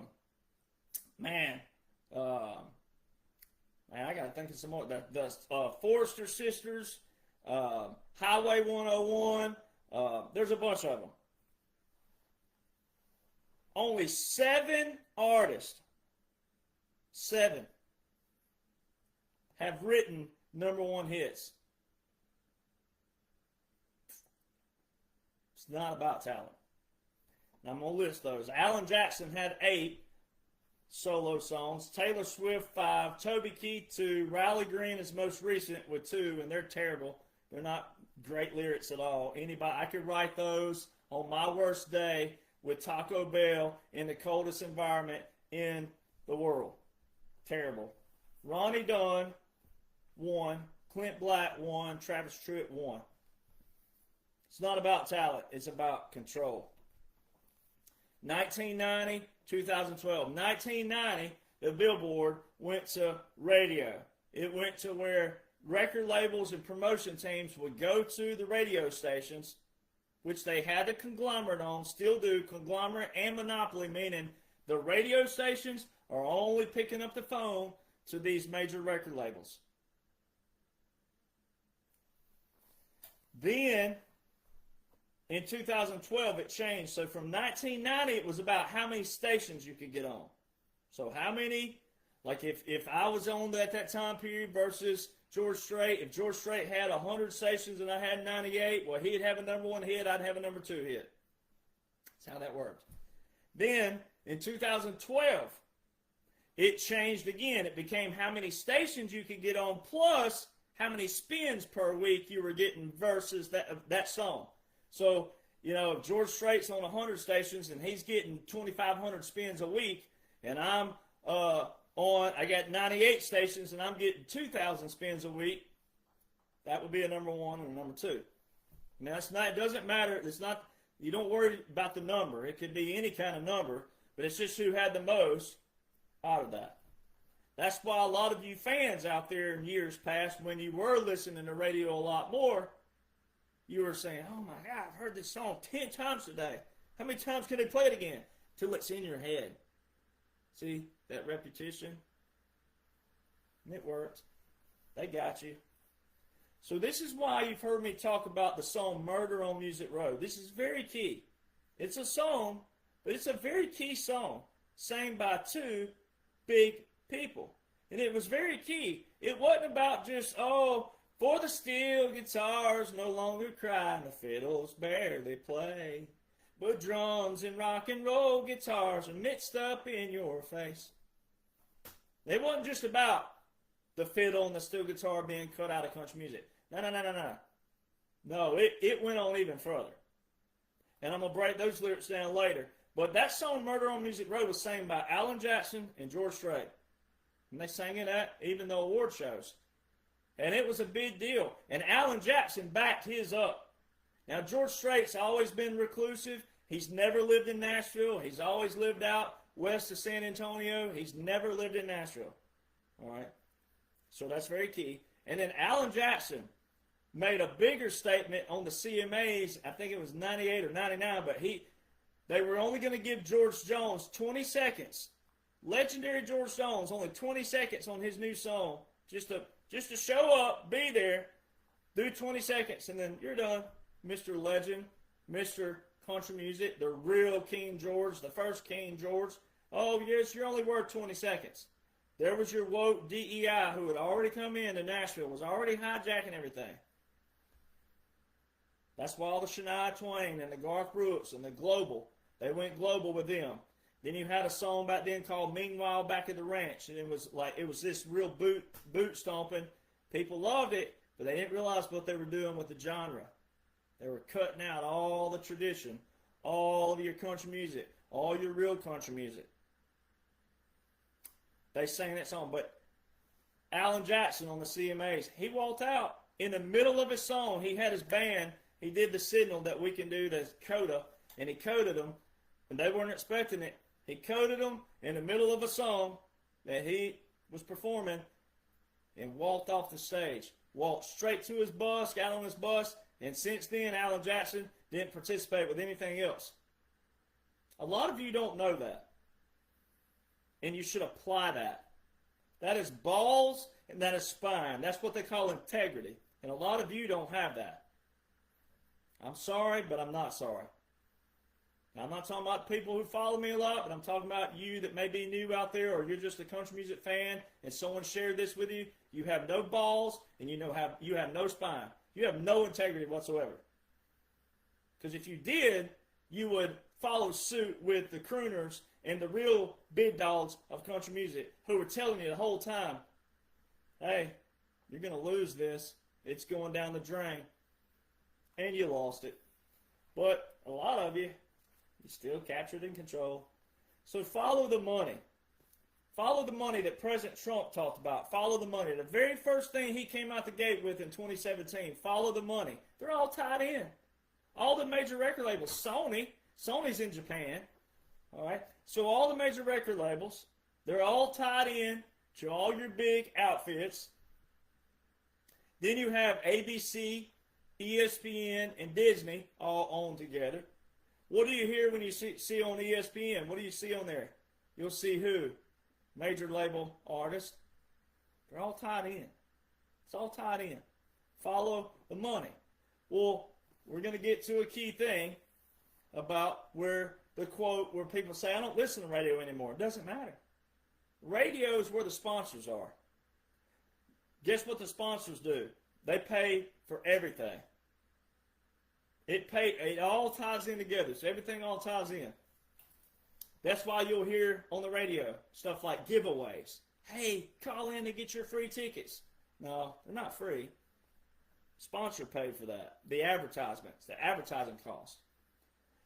got to think of some more. The Forrester Sisters, Highway 101. There's a bunch of them. Only 7 artists, 7, have written #1 hits. It's not about talent. Now I'm going to list those. Alan Jackson had 8 solo songs. Taylor Swift 5. Toby Keith 2. Riley Green is most recent with 2, and they're terrible. They're not great lyrics at all. Anybody, I could write those on my worst day with Taco Bell in the coldest environment in the world. Terrible. Ronnie Dunn won. Clint Black won. Travis Tritt won. It's not about talent. It's about control. 1990, 2012. 1990, the Billboard went to radio. It went to where record labels and promotion teams would go to the radio stations, which they had a conglomerate on, still do, conglomerate and monopoly, meaning the radio stations are only picking up the phone to these major record labels. Then, in 2012, it changed. So from 1990, it was about how many stations you could get on. So how many, like if I was on at that time period versus George Strait, if George Strait had 100 stations and I had 98, well, he'd have a number one hit, I'd have a number two hit. That's how that worked. Then, in 2012, it changed again. It became how many stations you could get on plus how many spins per week you were getting versus that song. So, you know, if George Strait's on 100 stations and he's getting 2,500 spins a week, and I'm I got 98 stations and I'm getting 2,000 spins a week, that would be a number one and a number two. Now, it doesn't matter. It's not, you don't worry about the number. It could be any kind of number, but it's just who had the most out of that. That's why a lot of you fans out there in years past, when you were listening to radio a lot more, you were saying, oh my God, I've heard this song 10 times today. How many times can they play it again? Till it's in your head. See, that repetition? It worked. They got you. So this is why you've heard me talk about the song Murder on Music Road. This is very key. It's a song, but it's a very key song, sang by two big people. And it was very key. It wasn't about just, for the steel guitars no longer cry and the fiddles barely play, but drums and rock and roll guitars are mixed up in your face. It wasn't just about the fiddle and the steel guitar being cut out of country music. No. No, it went on even further. And I'm going to break those lyrics down later. But that song, Murder on Music Road, was sang by Alan Jackson and George Strait. And they sang it at even the award shows. And it was a big deal. And Alan Jackson backed his up. Now, George Strait's always been reclusive. He's never lived in Nashville. He's always lived out west of San Antonio. He's never lived in Nashville. All right? So that's very key. And then Alan Jackson made a bigger statement on the CMAs. I think it was 98 or 99, but they were only going to give George Jones 20 seconds. Legendary George Jones, only 20 seconds on his new song, just to show up, be there, do 20 seconds, and then you're done. Mr. Legend, Mr. Country Music, the real King George, the first King George. Oh, yes, you're only worth 20 seconds. There was your woke DEI who had already come into Nashville, was already hijacking everything. That's why all the Shania Twain and the Garth Brooks and the Global, they went global with them. Then you had a song back then called Meanwhile Back at the Ranch, and it was this real boot stomping. People loved it, but they didn't realize what they were doing with the genre. They were cutting out all the tradition, all of your country music, all your real country music. They sang that song, but Alan Jackson on the CMAs, he walked out in the middle of his song. He had his band. He did the signal that we can do, the coda, and he coded them, and they weren't expecting it. He coded them in the middle of a song that he was performing and walked off the stage. Walked straight to his bus, got on his bus, and since then, Alan Jackson didn't participate with anything else. A lot of you don't know that. And you should apply that. That is balls and that is spine. That's what they call integrity. And a lot of you don't have that. I'm sorry, but I'm not sorry. Now, I'm not talking about people who follow me a lot, but I'm talking about you that may be new out there, or you're just a country music fan and someone shared this with you. You have no balls and you have no spine. You have no integrity whatsoever. Because if you did, you would follow suit with the crooners and the real big dogs of country music who were telling you the whole time, hey, you're going to lose this. It's going down the drain. and you lost it. But a lot of you still captured and control. So follow the money. Follow the money that President Trump talked about. Follow the money. The very first thing he came out the gate with in 2017, follow the money. They're all tied in. All the major record labels. Sony's in Japan. All right. So all the major record labels, they're all tied in to all your big outfits. Then you have ABC, ESPN, and Disney all owned together. What do you hear when you see on ESPN? What do you see on there? You'll see who? Major label artists. They're all tied in. It's all tied in. Follow the money. Well, we're going to get to a key thing about where the quote where people say, I don't listen to radio anymore. It doesn't matter. Radio is where the sponsors are. Guess what the sponsors do? They pay for everything. It all ties in together. So everything all ties in. That's why you'll hear on the radio stuff like giveaways. Hey, call in to get your free tickets. No, they're not free. Sponsor paid for that. The advertisements, the advertising cost.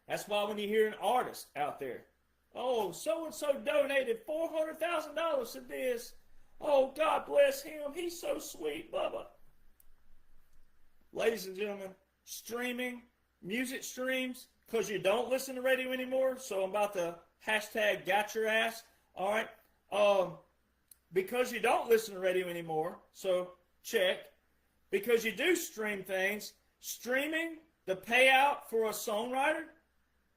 That's why when you hear an artist out there, oh, so-and-so donated $400,000 to this. Oh, God bless him. He's so sweet, blah, blah. Ladies and gentlemen, streaming, music streams, because you don't listen to radio anymore, so I'm about to hashtag got your ass, all right? Because you don't listen to radio anymore, so check. Because you do stream things, streaming, the payout for a songwriter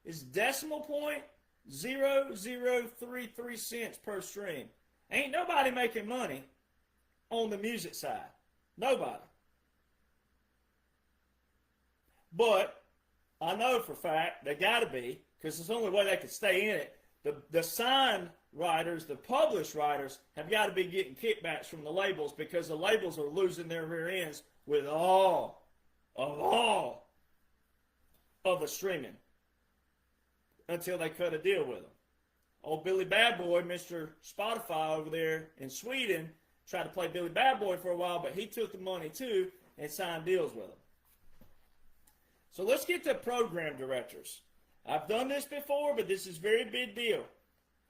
is decimal point 0.0033 cents per stream. Ain't nobody making money on the music side. Nobody. But I know for a fact they got to be, because it's the only way they can stay in it. The signed writers, the published writers, have got to be getting kickbacks from the labels because the labels are losing their rear ends with all of the streaming until they cut a deal with them. Old Billy Bad Boy, Mr. Spotify over there in Sweden, tried to play Billy Bad Boy for a while, but he took the money too and signed deals with them. So let's get to program directors. I've done this before, but this is a very big deal.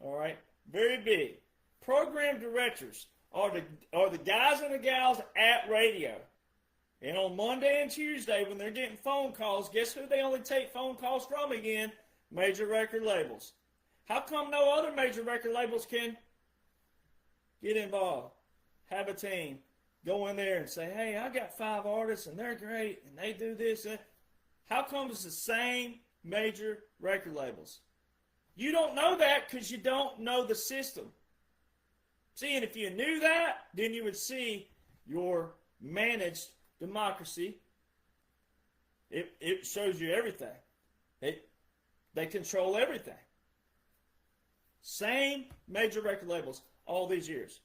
All right? Very big. Program directors are the guys and the gals at radio. And on Monday and Tuesday, when they're getting phone calls, guess who they only take phone calls from again? Major record labels. How come no other major record labels can get involved, have a team, go in there and say, hey, I got 5 artists and they're great and they do this? How come it's the same major record labels? You don't know that because you don't know the system. See, and if you knew that, then you would see your managed democracy. It shows you everything. They control everything. Same major record labels all these years.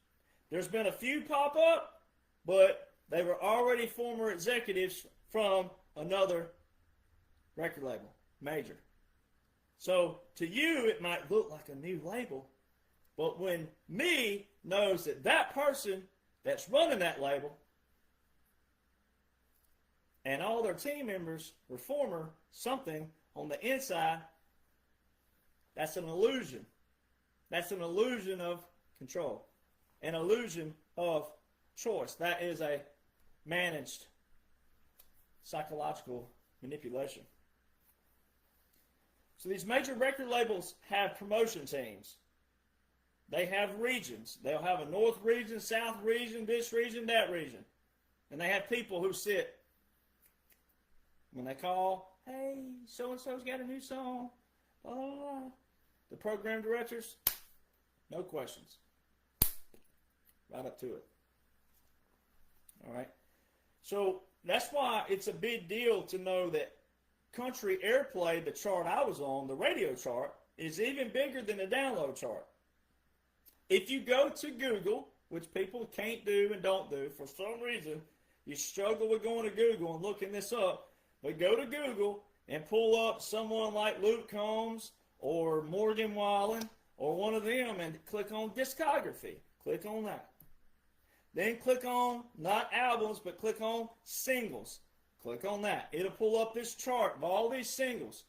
There's been a few pop up, but they were already former executives from another record label, major. So to you, it might look like a new label, but when me knows that that person that's running that label and all their team members were former something on the inside, that's an illusion. That's an illusion of control, an illusion of choice. That is a managed psychological manipulation. So these major record labels have promotion teams. They have regions. They'll have a north region, south region, this region, that region. And they have people who sit when they call, hey, so-and-so's got a new song, blah, blah, blah. The program directors, no questions. Right up to it. All right. So that's why it's a big deal to know that country airplay, the chart I was on, the radio chart, is even bigger than the download chart. If you go to Google, which people can't do and don't do, for some reason, you struggle with going to Google and looking this up, but go to Google and pull up someone like Luke Combs or Morgan Wallen or one of them and click on discography. Click on that. Then click on, not albums, but click on singles. Click on that. It'll pull up this chart of all these singles.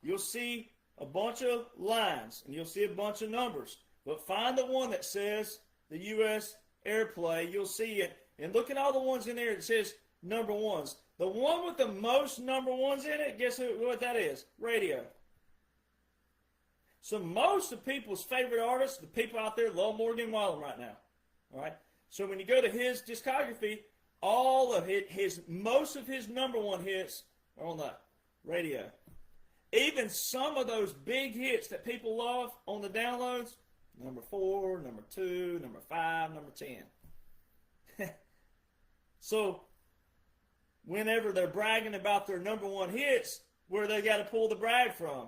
You'll see a bunch of lines and you'll see a bunch of numbers. But find the one that says the U.S. airplay. You'll see it. And look at all the ones in there that says number ones. The one with the most number ones in it, guess what that is? Radio. So most of people's favorite artists, the people out there, love Morgan Wallen right now. All right. So when you go to his discography, all of most of his number one hits are on the radio. Even some of those big hits that people love on the downloads, number 4, number 2, number 5, number 10. So whenever they're bragging about their number one hits, where they got to pull the brag from?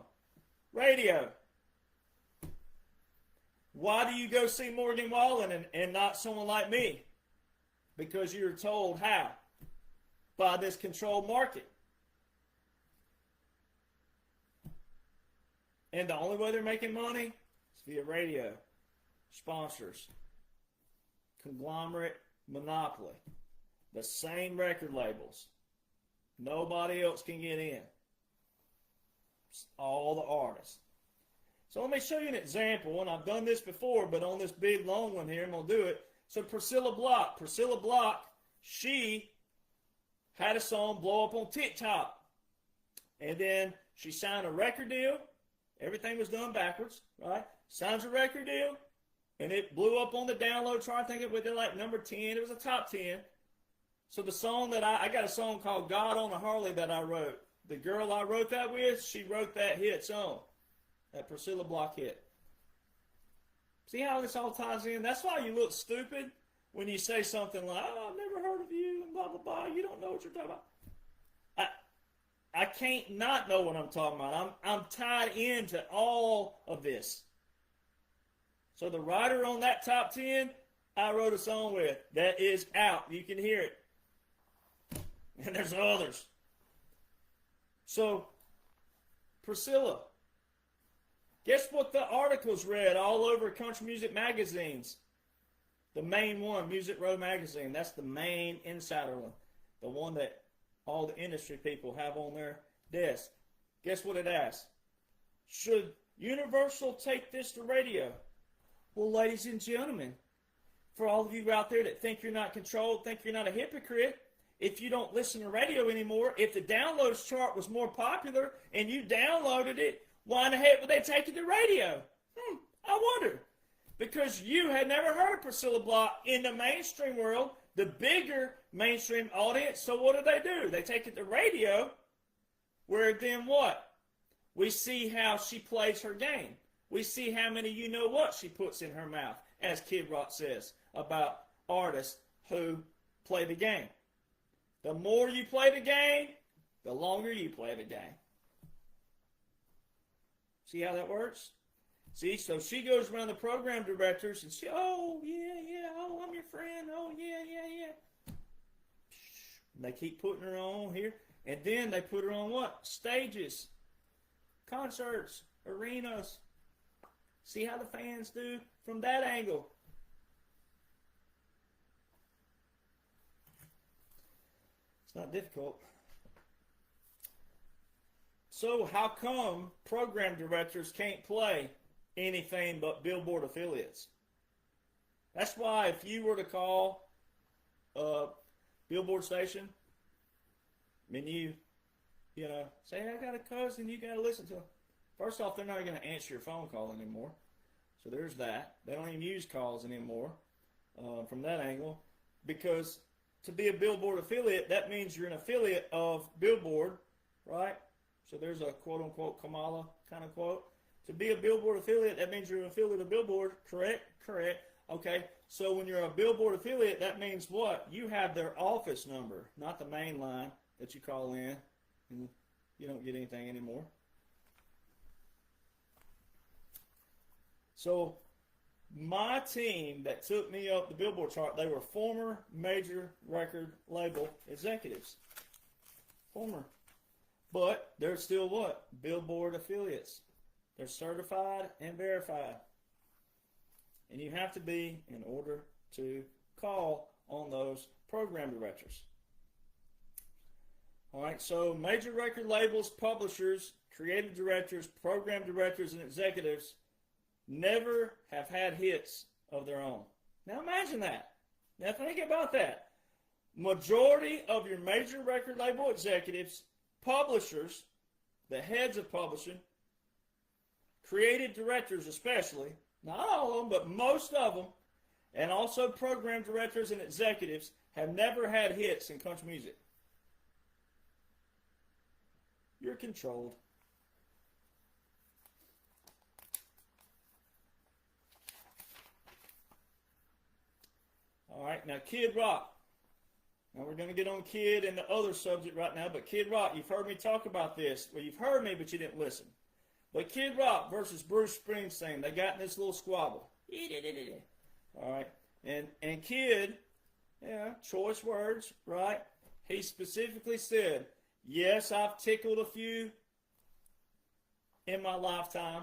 Radio. Why do you go see Morgan Wallen and not someone like me? Because you're told how? By this controlled market. And the only way they're making money is via radio, sponsors, conglomerate, monopoly, the same record labels. Nobody else can get in. It's all the artists. So let me show you an example, and I've done this before, but on this big long one here, I'm going to do it. So Priscilla Block, she had a song blow up on TikTok. And then she signed a record deal. Everything was done backwards, right? Signs a record deal, and it blew up on the download chart. I think it was like number 10. It was a top 10. So the song that I got a song called God on a Harley that I wrote. The girl I wrote that with, she wrote that hit song. That Priscilla Block hit. See how this all ties in? That's why you look stupid when you say something like, oh, I've never heard of you, and blah, blah, blah. You don't know what you're talking about. I can't not know what I'm talking about. I'm tied into all of this. So the writer on that top 10, I wrote a song with. That is out. You can hear it. And there's others. So, Priscilla. Guess what the articles read all over country music magazines? The main one, Music Row magazine. That's the main insider one. The one that all the industry people have on their desk. Guess what it asks? Should Universal take this to radio? Well, ladies and gentlemen, for all of you out there that think you're not controlled, think you're not a hypocrite, if you don't listen to radio anymore, if the downloads chart was more popular and you downloaded it, why in the heck would they take it to radio? I wonder. Because you had never heard of Priscilla Block in the mainstream world, the bigger mainstream audience. So what do? They take it to radio, where then what? We see how she plays her game. We see how many you know what she puts in her mouth, as Kid Rock says, about artists who play the game. The more you play the game, the longer you play the game. See how that works? See, so she goes around the program directors and she, oh, yeah, oh, I'm your friend, oh, yeah. And they keep putting her on here. And then they put her on what? Stages, concerts, arenas. See how the fans do from that angle. It's not difficult. So how come program directors can't play anything but Billboard affiliates? That's why if you were to call a Billboard station and you say, I got a cousin, you got to listen to him. First off, they're not going to answer your phone call anymore. So there's that. They don't even use calls anymore from that angle. Because to be a Billboard affiliate, that means you're an affiliate of Billboard, right? So there's a quote-unquote Kamala kind of quote. To be a Billboard affiliate, that means you're an affiliate of Billboard. Correct? Correct. Okay, so when you're a Billboard affiliate, that means what? You have their office number, not the main line that you call in, and you don't get anything anymore. So my team that took me up the Billboard chart, they were former major record label executives. Former. But they're still what? Billboard affiliates. They're certified and verified. And you have to be in order to call on those program directors. All right, so major record labels, publishers, creative directors, program directors, and executives never have had hits of their own. Now imagine that. Now think about that. Majority of your major record label executives, publishers, the heads of publishing, creative directors especially, not all of them, but most of them, and also program directors and executives have never had hits in country music. You're controlled. All right, now Kid Rock. Now we're going to get on Kid and the other subject right now, but Kid Rock, you've heard me talk about this. Well, you've heard me, but you didn't listen. But Kid Rock versus Bruce Springsteen, they got in this little squabble. All right, and Kid, yeah, choice words, right? He specifically said, yes, I've tickled a few in my lifetime.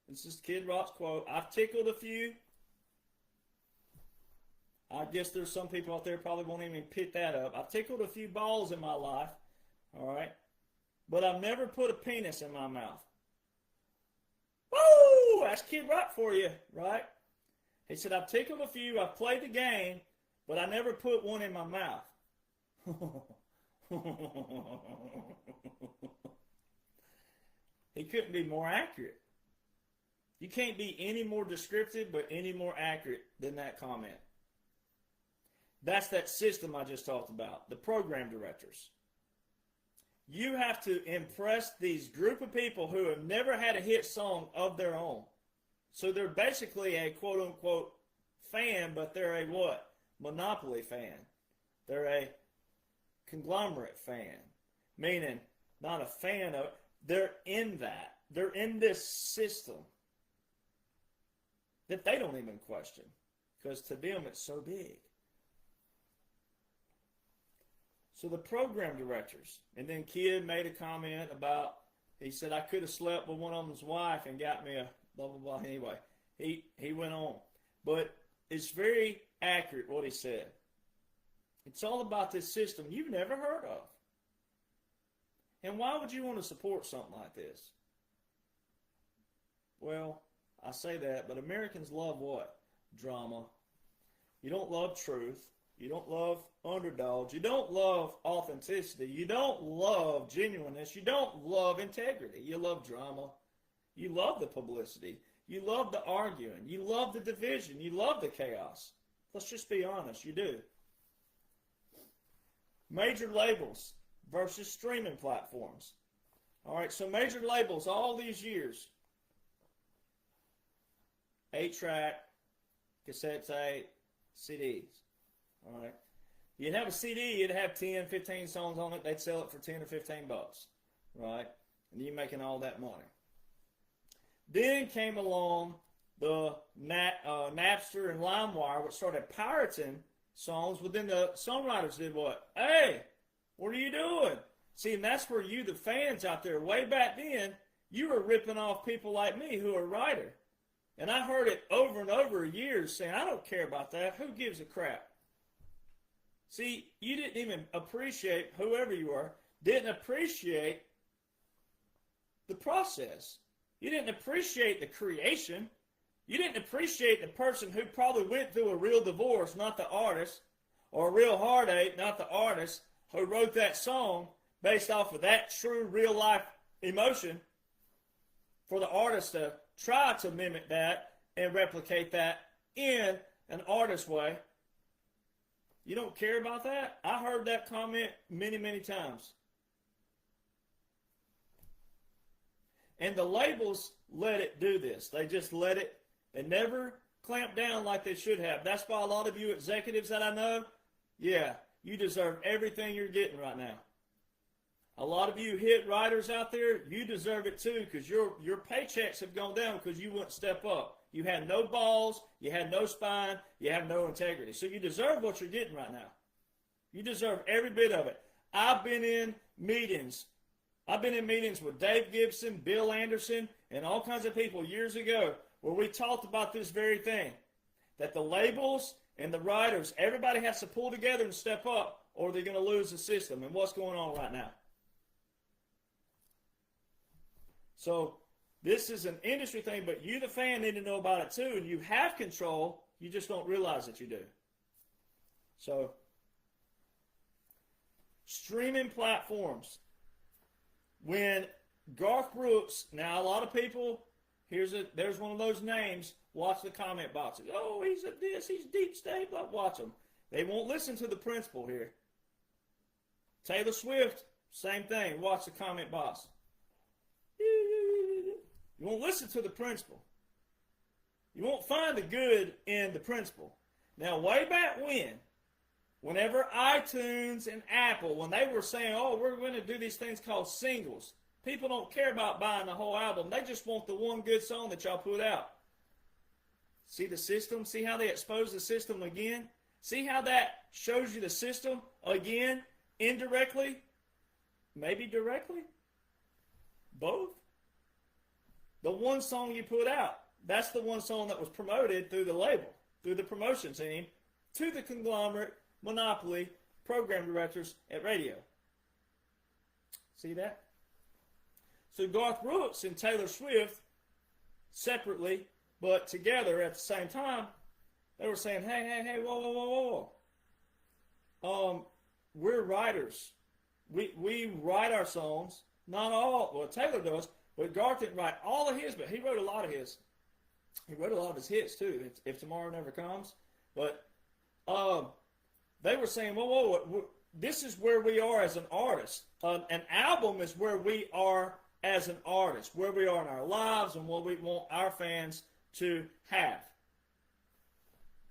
This is Kid Rock's quote. I've tickled a few. I guess there's some people out there probably won't even pick that up. I've tickled a few balls in my life, all right? But I've never put a penis in my mouth. Woo! That's Kid Rock for you, right? He said, I've tickled a few, I've played the game, but I never put one in my mouth. He couldn't be more accurate. You can't be any more descriptive, but any more accurate than that comment. That's that system I just talked about, the program directors. You have to impress these group of people who have never had a hit song of their own. So they're basically a quote-unquote fan, but they're a what? Monopoly fan. They're a conglomerate fan, meaning not a fan of, they're in that. They're in this system that they don't even question because to them it's so big. So the program directors, and then Kid made a comment about, he said, I could have slept with one of them's wife and got me a blah, blah, blah. Anyway, he went on. But it's very accurate what he said. It's all about this system you've never heard of. And why would you want to support something like this? Well, I say that, but Americans love what? Drama. You don't love truth. You don't love underdogs. You don't love authenticity. You don't love genuineness. You don't love integrity. You love drama. You love the publicity. You love the arguing. You love the division. You love the chaos. Let's just be honest. You do. Major labels versus streaming platforms. All right, so major labels all these years. 8-track, cassette tape, CDs. All right. You'd have a CD, you'd have 10, 15 songs on it. They'd sell it for 10 or 15 bucks. Right? And you're making all that money. Then came along the Napster and LimeWire, which started pirating songs. But then the songwriters did what? Hey, what are you doing? See, and that's where you, the fans out there, way back then, you were ripping off people like me who are writer. And I heard it over and over years saying, I don't care about that. Who gives a crap? See, you didn't even appreciate, whoever you are, didn't appreciate the process. You didn't appreciate the creation. You didn't appreciate the person who probably went through a real divorce, not the artist, or a real heartache, not the artist, who wrote that song based off of that true real life emotion for the artist to try to mimic that and replicate that in an artist way. You don't care about that? I heard that comment many, many times. And the labels let it do this. They just let it. They never clamp down like they should have. That's why a lot of you executives that I know, yeah, you deserve everything you're getting right now. A lot of you hit writers out there, you deserve it too because your paychecks have gone down because you wouldn't step up. You had no balls, you had no spine, you have no integrity. So you deserve what you're getting right now. You deserve every bit of it. I've been in meetings. I've been in meetings with Dave Gibson, Bill Anderson, and all kinds of people years ago where we talked about this very thing. That the labels and the writers, everybody has to pull together and step up or they're going to lose the system. And what's going on right now? So this is an industry thing, but you, the fan, need to know about it too. And you have control. You just don't realize that you do. So streaming platforms. When Garth Brooks, now a lot of people, there's one of those names, watch the comment boxes. Oh, he's a this, he's deep state, blah, watch them. They won't listen to the principle here. Taylor Swift, same thing, watch the comment box. You won't listen to the principle. You won't find the good in the principle. Now, way back whenever iTunes and Apple, when they were saying, oh, we're going to do these things called singles, people don't care about buying the whole album. They just want the one good song that y'all put out. See the system? See how they expose the system again? See how that shows you the system again, indirectly, maybe directly? Both? The one song you put out, that's the one song that was promoted through the label, through the promotion team, to the conglomerate, monopoly, program directors at radio. See that? So Garth Brooks and Taylor Swift, separately, but together at the same time, they were saying, hey, whoa. We're writers. We write our songs. Not all, well, Taylor does, but Garth didn't write all of his, but he wrote a lot of his. He wrote a lot of his hits, too, if Tomorrow Never Comes. But they were saying, whoa, this is where we are as an artist. An album is where we are as an artist, where we are in our lives and what we want our fans to have.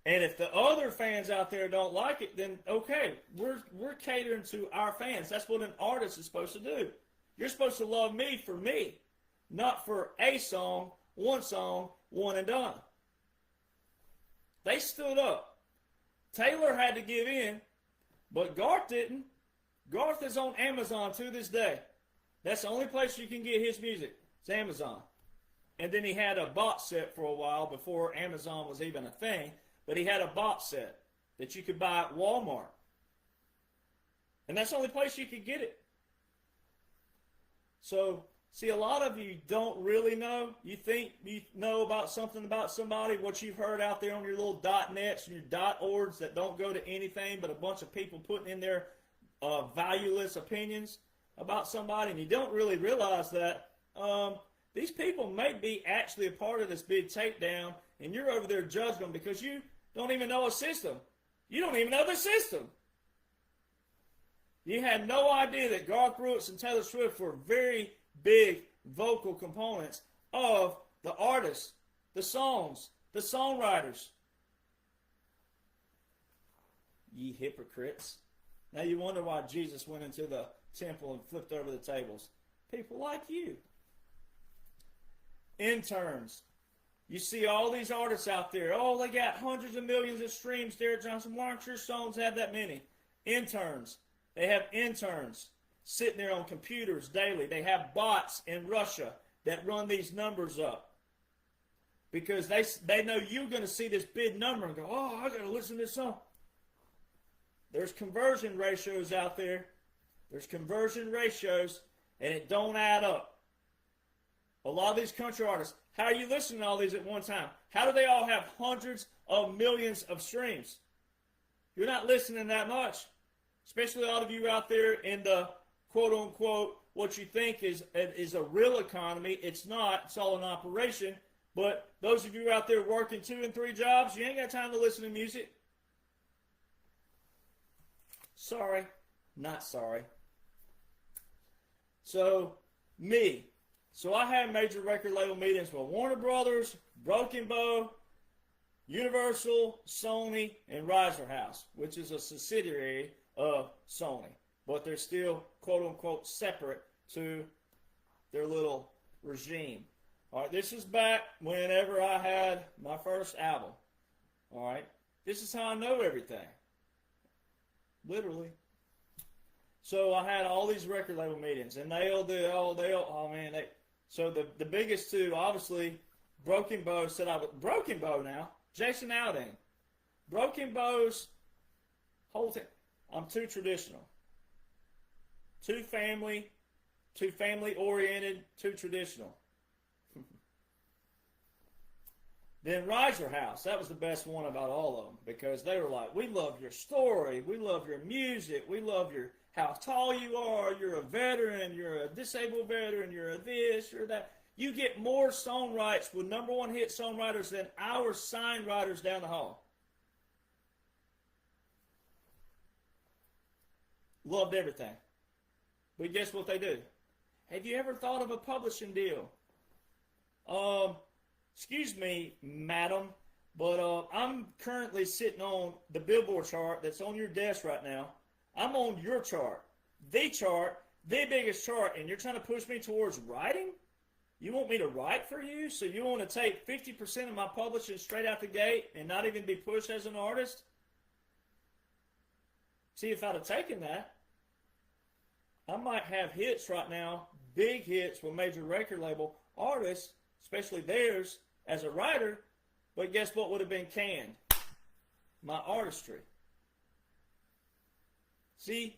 And if the other fans out there don't like it, then okay, we're catering to our fans. That's what an artist is supposed to do. You're supposed to love me for me, not for a song, one and done. They stood up. Taylor had to give in, but Garth didn't. Garth is on Amazon to this day. That's the only place you can get his music. It's Amazon. And then he had a box set for a while before Amazon was even a thing. But he had a box set that you could buy at Walmart. And that's the only place you could get it. So, see, a lot of you don't really know. You think you know about something about somebody, what you've heard out there on your little .nets and your .orgs that don't go to anything but a bunch of people putting in their valueless opinions about somebody. And you don't really realize that these people may be actually a part of this big takedown, and you're over there judging them because you don't even know a system. You don't even know the system. You had no idea that Garth Brooks and Taylor Swift were very big vocal components of the artists, the songs, the songwriters. Ye hypocrites. Now you wonder why Jesus went into the temple and flipped over the tables. People like you. Interns. You see all these artists out there. Oh, they got hundreds of millions of streams. Derek Jonhson, why aren't your songs have that many? Interns. They have interns sitting there on computers daily. They have bots in Russia that run these numbers up. Because they know you're going to see this big number and go, oh, I got to listen to this song. There's conversion ratios out there. There's conversion ratios, and it don't add up. A lot of these country artists, how are you listening to all these at one time? How do they all have hundreds of millions of streams? You're not listening that much. Especially a lot of you out there in the quote-unquote what you think is a real economy. It's not. It's all an operation. But those of you out there working 2 and 3 jobs, you ain't got time to listen to music. Sorry. Not sorry. So, me. So I had major record label meetings with Warner Brothers, Broken Bow, Universal, Sony, and Riser House, which is a subsidiary of Sony. But they're still, quote-unquote, separate to their little regime. All right, this is back whenever I had my first album. All right, this is how I know everything. Literally. So I had all these record label meetings, and so the biggest two, obviously, Broken Bow said I would, Broken Bow now, Jason Aldean. Broken Bow's whole thing, I'm too traditional. Too family oriented, too traditional. Then Riser House, that was the best one about all of them, because they were like, we love your story, we love your music, we love your how tall you are, you're a veteran, you're a disabled veteran, you're a this, you're that. You get more songwrites with #1 hit songwriters than our signed writers down the hall. Loved everything. But guess what they do? Have you ever thought of a publishing deal? Excuse me, madam, but I'm currently sitting on the Billboard chart that's on your desk right now. I'm on your chart, the biggest chart, and you're trying to push me towards writing? You want me to write for you? So you want to take 50% of my publishing straight out the gate and not even be pushed as an artist? See, if I'd have taken that, I might have hits right now, big hits with major record label artists, especially theirs, as a writer, but guess what would have been canned? My artistry. See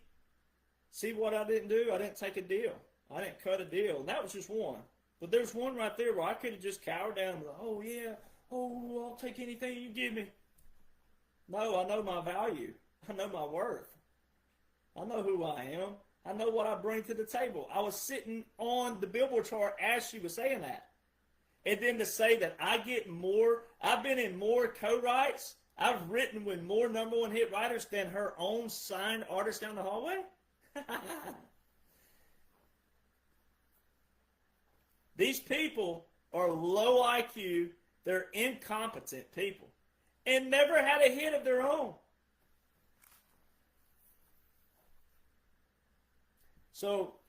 what I didn't do? I didn't take a deal. I didn't cut a deal. And that was just one. But there's one right there where I could have just cowered down and be like, oh yeah, oh, I'll take anything you give me. No, I know my value. I know my worth. I know who I am. I know what I bring to the table. I was sitting on the Billboard chart as she was saying that. And then to say that I get more, I've been in more co-writes, I've written with more #1 hit writers than her own signed artist down the hallway? These people are low IQ, they're incompetent people, and never had a hit of their own. So,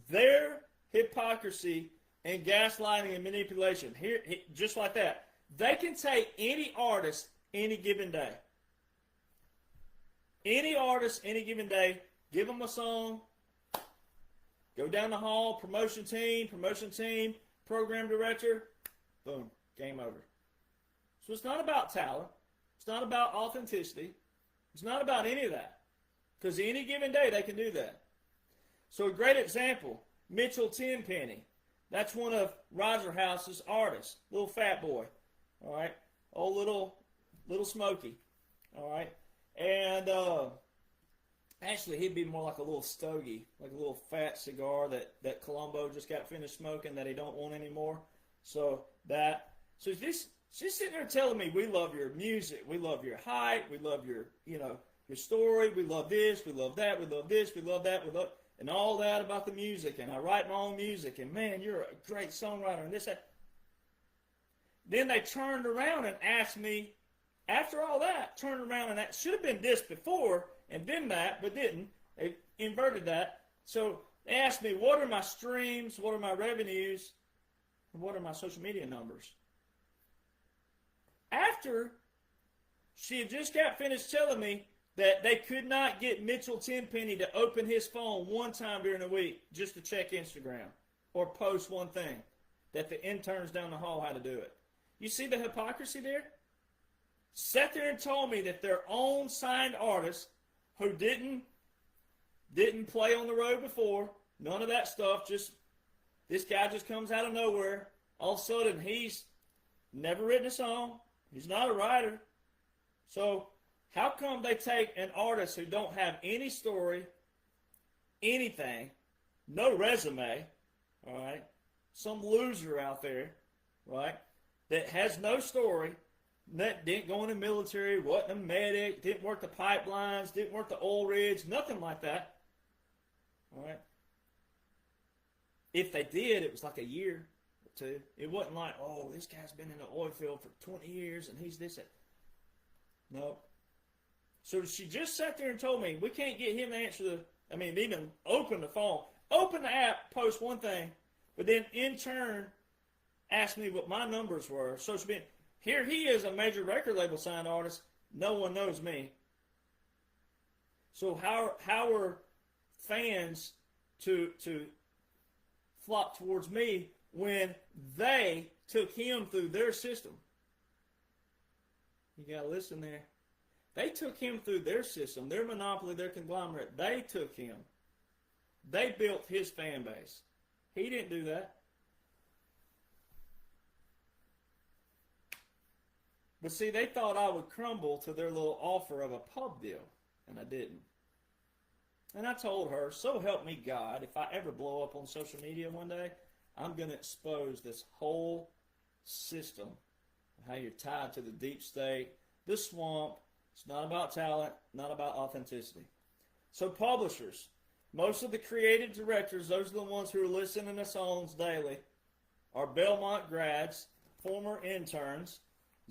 their hypocrisy and gaslighting and manipulation, here, just like that, they can take any artist any given day. Any artist any given day, give them a song, go down the hall, promotion team, program director, boom, game over. So it's not about talent. It's not about authenticity. It's not about any of that. Because any given day they can do that. So a great example, Mitchell Tenpenny. That's one of Riser House's artists, little fat boy, all right, old little Smokey, all right, and actually he'd be more like a little stogie, like a little fat cigar that Columbo just got finished smoking that he don't want anymore. So she's sitting there telling me, we love your music, we love your height, we love your story, we love this, we love that, we love this, we love that, we love. And all that about the music, and I write my own music, and man, you're a great songwriter, and this, that. Then they turned around and asked me, after all that, turned around and that should have been this before, and then that, but didn't. They inverted that. So they asked me, what are my streams, what are my revenues, and what are my social media numbers? After she had just got finished telling me that they could not get Mitchell Tenpenny to open his phone one time during the week just to check Instagram or post one thing, that the interns down the hall had to do it. You see the hypocrisy there? Sat there and told me that their own signed artists who didn't play on the road before, none of that stuff, just this guy just comes out of nowhere. All of a sudden, he's never written a song. He's not a writer. So how come they take an artist who don't have any story, anything, no resume, all right, some loser out there, right, that has no story, that didn't go in the military, wasn't a medic, didn't work the pipelines, didn't work the oil rigs, nothing like that, all right? If they did, it was like a year or two. It wasn't like, oh, this guy's been in the oil field for 20 years and he's this. No. So she just sat there and told me, we can't get him to answer even open the phone, open the app, post one thing, but then in turn asked me what my numbers were. So here he is, a major record label signed artist. No one knows me. So how are fans to flock towards me when they took him through their system? You got to listen there. They took him through their system, their monopoly, their conglomerate. They took him. They built his fan base. He didn't do that. But see, they thought I would crumble to their little offer of a pub deal, and I didn't. And I told her, so help me God, if I ever blow up on social media one day, I'm going to expose this whole system, how you're tied to the deep state, the swamp. It's not about talent, not about authenticity. So publishers, most of the creative directors, those are the ones who are listening to songs daily, are Belmont grads, former interns,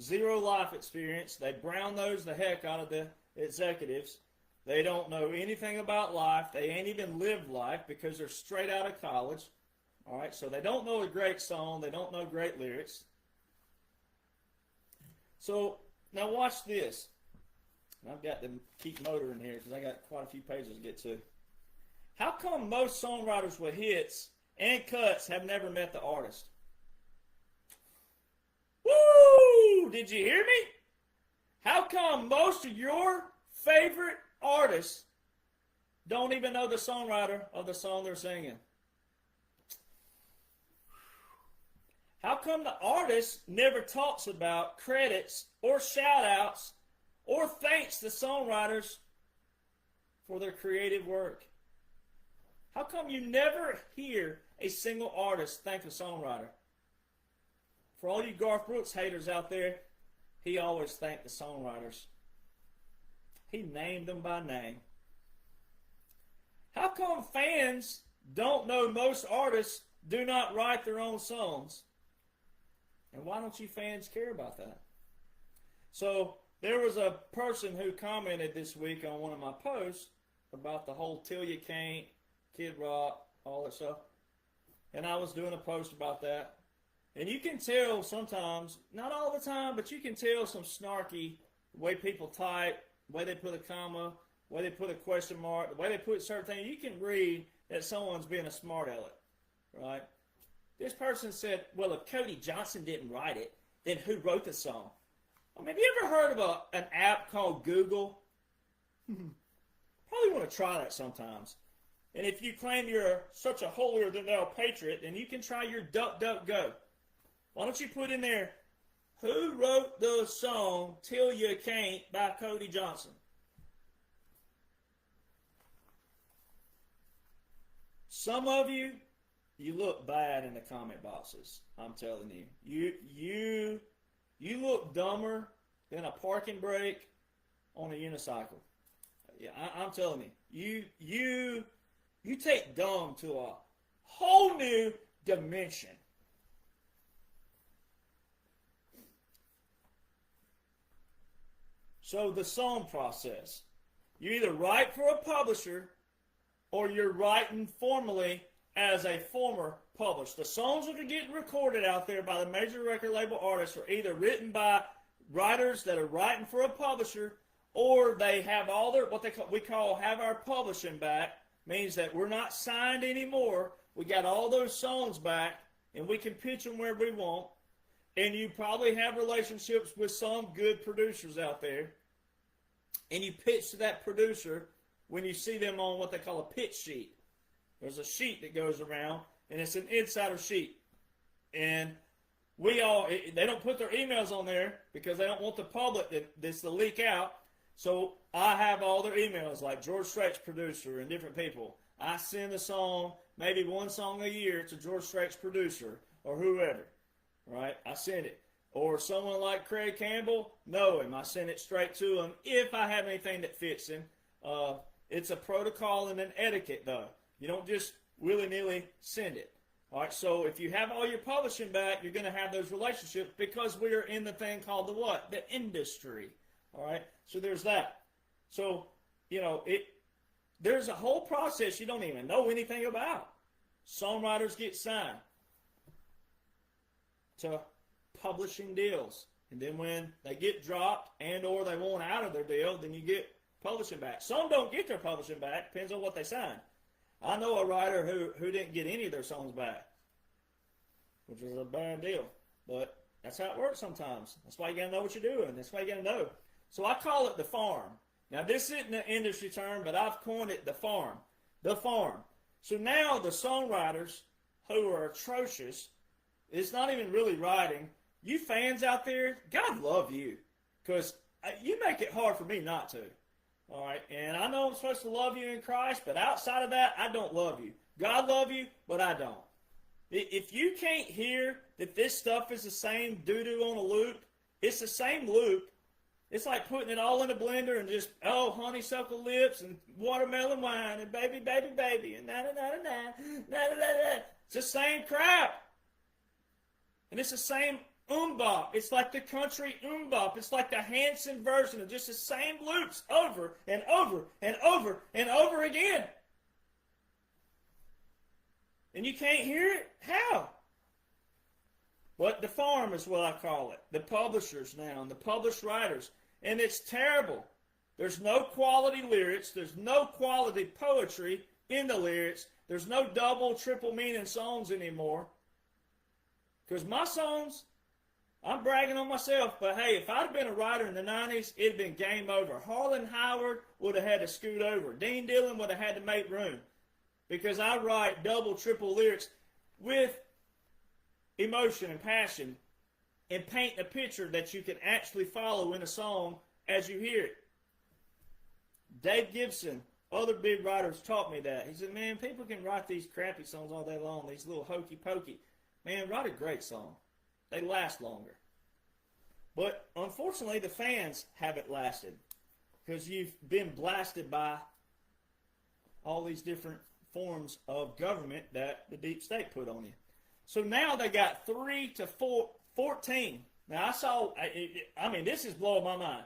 zero life experience. They brown nose the heck out of the executives. They don't know anything about life. They ain't even lived life because they're straight out of college. All right, so they don't know a great song. They don't know great lyrics. So now watch this. I've got to keep motoring here because I got quite a few pages to get to. How come most songwriters with hits and cuts have never met the artist? Woo! Did you hear me? How come most of your favorite artists don't even know the songwriter of the song they're singing? How come the artist never talks about credits or shout-outs or thanks the songwriters for their creative work? How come you never hear a single artist thank a songwriter? For all you Garth Brooks haters out there, he always thanked the songwriters. He named them by name. How come fans don't know most artists do not write their own songs? And why don't you fans care about that? So there was a person who commented this week on one of my posts about the whole Till You Can't, Kid Rock, all that stuff. And I was doing a post about that. And you can tell sometimes, not all the time, but you can tell some snarky, the way people type, the way they put a comma, the way they put a question mark, the way they put certain things. You can read that someone's being a smart aleck, right? This person said, well, if Cody Jonhson didn't write it, then who wrote the song? Have you ever heard of an app called Google? Probably want to try that sometimes. And if you claim you're such a holier-than-thou patriot, then you can try your DuckDuckGo. Why don't you put in there, who wrote the song Till You Can't by Cody Jonhson? Some of you, you look bad in the comment boxes. I'm telling you. You look dumber than a parking brake on a unicycle. Yeah, I'm telling you. You take dumb to a whole new dimension. So the song process. You either write for a publisher or you're writing formally as a former publisher. The songs that are getting recorded out there by the major record label artists are either written by writers that are writing for a publisher, or they have all their, we call have our publishing back, means that we're not signed anymore. We got all those songs back, and we can pitch them where we want. And you probably have relationships with some good producers out there. And you pitch to that producer when you see them on what they call a pitch sheet. There's a sheet that goes around, and it's an insider sheet. And they don't put their emails on there because they don't want the public this to leak out. So I have all their emails, like George Strait's producer and different people. I send a song, maybe one song a year to George Strait's producer or whoever, right? I send it. Or someone like Craig Campbell, know him. I send it straight to him if I have anything that fits him. It's a protocol and an etiquette, though. You don't just willy-nilly send it. All right, so if you have all your publishing back, you're going to have those relationships because we are in the thing called the what? The industry. All right, so there's that. So, there's a whole process you don't even know anything about. Songwriters get signed to publishing deals. And then when they get dropped and or they want out of their deal, then you get publishing back. Some don't get their publishing back. Depends on what they sign. I know a writer who didn't get any of their songs back, which was a bad deal. But that's how it works sometimes. That's why you got to know what you're doing. That's why you got to know. So I call it the farm. Now, this isn't an industry term, but I've coined it the farm. The farm. So now the songwriters who are atrocious, it's not even really writing. You fans out there, God love you. Because you make it hard for me not to. All right? And I know I'm supposed to love you in Christ, but outside of that, I don't love you. God love you, but I don't. If you can't hear that this stuff is the same doo-doo on a loop, it's the same loop. It's like putting it all in a blender and just, honeysuckle lips and watermelon wine and baby, baby, baby and na-na-na-na-na, It's the same crap. And it's the same bop. It's like the country bop. It's like the Hanson version of just the same loops over and over and over and over again. And you can't hear it? How? But the farm is what I call it. The publishers now and the published writers. And it's terrible. There's no quality lyrics. There's no quality poetry in the lyrics. There's no double, triple meaning songs anymore. Because my songs, I'm bragging on myself, but hey, if I'd have been a writer in the 90s, it'd have been game over. Harlan Howard would have had to scoot over. Dean Dillon would have had to make room. Because I write double, triple lyrics with emotion and passion and paint a picture that you can actually follow in a song as you hear it. Dave Gibson, other big writers, taught me that. He said, man, people can write these crappy songs all day long, these little hokey pokey. Man, write a great song. They last longer. But unfortunately, the fans haven't lasted because you've been blasted by all these different forms of government that the deep state put on you. So now they got 3 to 14. Now this is blowing my mind.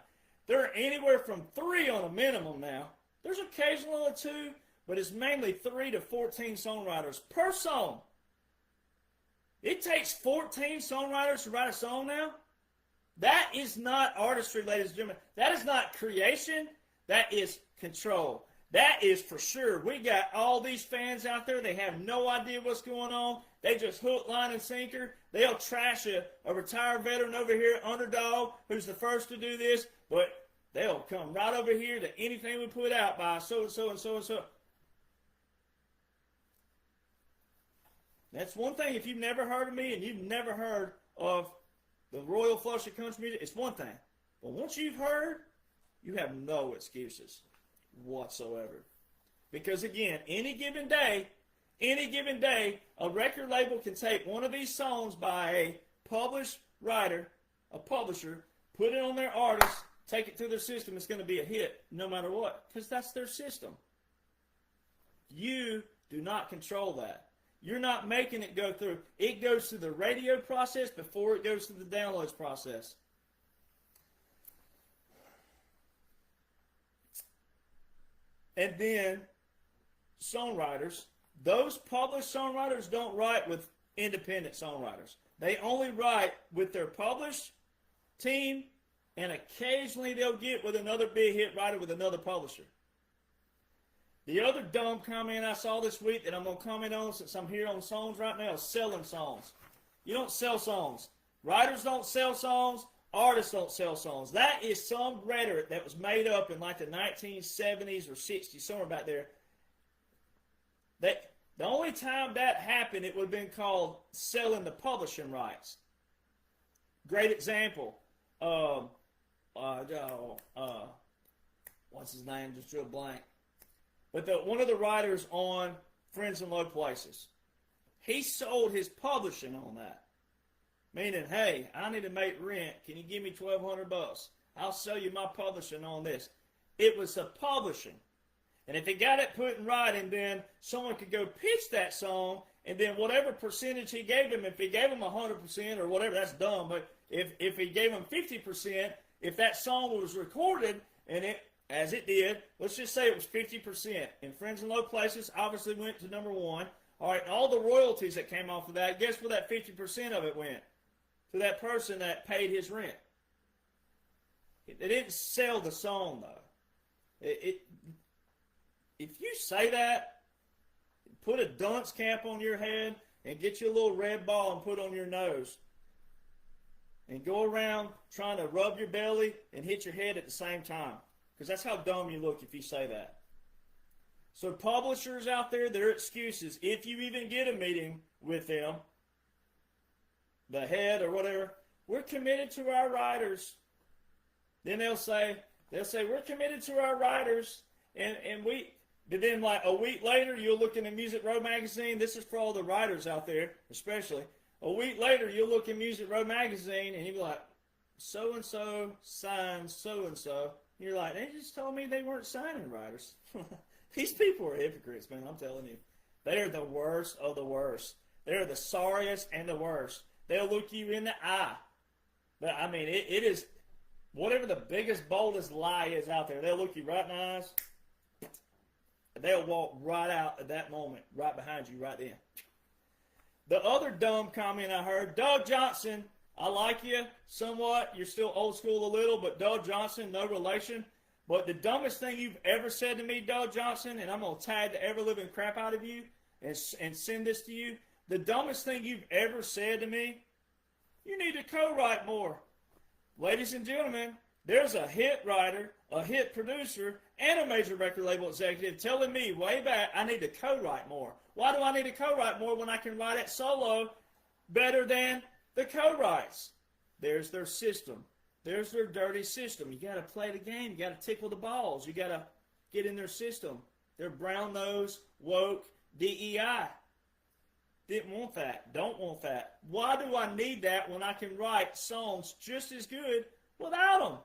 There are anywhere from 3 on a minimum now. There's occasionally 2, but it's mainly 3 to 14 songwriters per song. It takes 14 songwriters to write a song now? That is not artistry, ladies and gentlemen. That is not creation. That is control. That is for sure. We got all these fans out there. They have no idea what's going on. They just hook, line, and sinker. They'll trash a retired veteran over here, underdog, who's the first to do this. But they'll come right over here to anything we put out by so-and-so and so-and-so. That's one thing. If you've never heard of me and you've never heard of the Royal Flush of Country Music, it's one thing. But once you've heard, you have no excuses whatsoever. Because again, any given day, a record label can take one of these songs by a published writer, a publisher, put it on their artist, take it through their system, it's going to be a hit no matter what. Because that's their system. You do not control that. You're not making it go through. It goes through the radio process before it goes through the downloads process. And then songwriters, those published songwriters don't write with independent songwriters. They only write with their published team, and occasionally they'll get with another big hit writer with another publisher. The other dumb comment I saw this week that I'm going to comment on since I'm here on songs right now is selling songs. You don't sell songs. Writers don't sell songs. Artists don't sell songs. That is some rhetoric that was made up in like the 1970s or 60s, somewhere back there. The only time that happened, it would have been called selling the publishing rights. Great example. What's his name? Just drew a blank. But one of the writers on Friends in Low Places, he sold his publishing on that. Meaning, hey, I need to make rent. Can you give me $1,200? I'll sell you my publishing on this. It was the publishing. And if he got it put in writing, then someone could go pitch that song, and then whatever percentage he gave them, if he gave them 100% or whatever, that's dumb. But if he gave them 50%, if that song was recorded, and as it did, let's just say it was 50%. And Friends in Low Places obviously went to number 1. All right, and all the royalties that came off of that, guess where that 50% of it went? To that person that paid his rent. They didn't sell the song, though. If you say that, put a dunce cap on your head and get you a little red ball and put on your nose. and go around trying to rub your belly and hit your head at the same time. Because that's how dumb you look if you say that. So publishers out there, their excuses, if you even get a meeting with them, the head or whatever, we're committed to our writers. Then they'll say, we're committed to our writers, but then like a week later, you'll look in the Music Row magazine. This is for all the writers out there, especially. A week later, you'll look in Music Row magazine, and you'll be like, so-and-so signed so-and-so. You're like, they just told me they weren't signing writers. These people are hypocrites, man, I'm telling you. They are the worst of the worst. They are the sorriest and the worst. They'll look you in the eye. But, I mean, it is, whatever the biggest, boldest lie is out there, they'll look you right in the eyes. They'll walk right out at that moment, right behind you, right then. The other dumb comment I heard, Doug Jonhson, I like you somewhat. You're still old school a little, but Doug Jonhson, no relation. But the dumbest thing you've ever said to me, Doug Jonhson, and I'm going to tag the ever-living crap out of you and send this to you. The dumbest thing you've ever said to me, you need to co-write more. Ladies and gentlemen, there's a hit writer, a hit producer, and a major record label executive telling me way back I need to co-write more. Why do I need to co-write more when I can write it solo better than the co-writes? There's their system. There's their dirty system. You got to play the game. You got to tickle the balls. You got to get in their system. They're brown-nosed, woke, DEI. Didn't want that. Don't want that. Why do I need that when I can write songs just as good without them?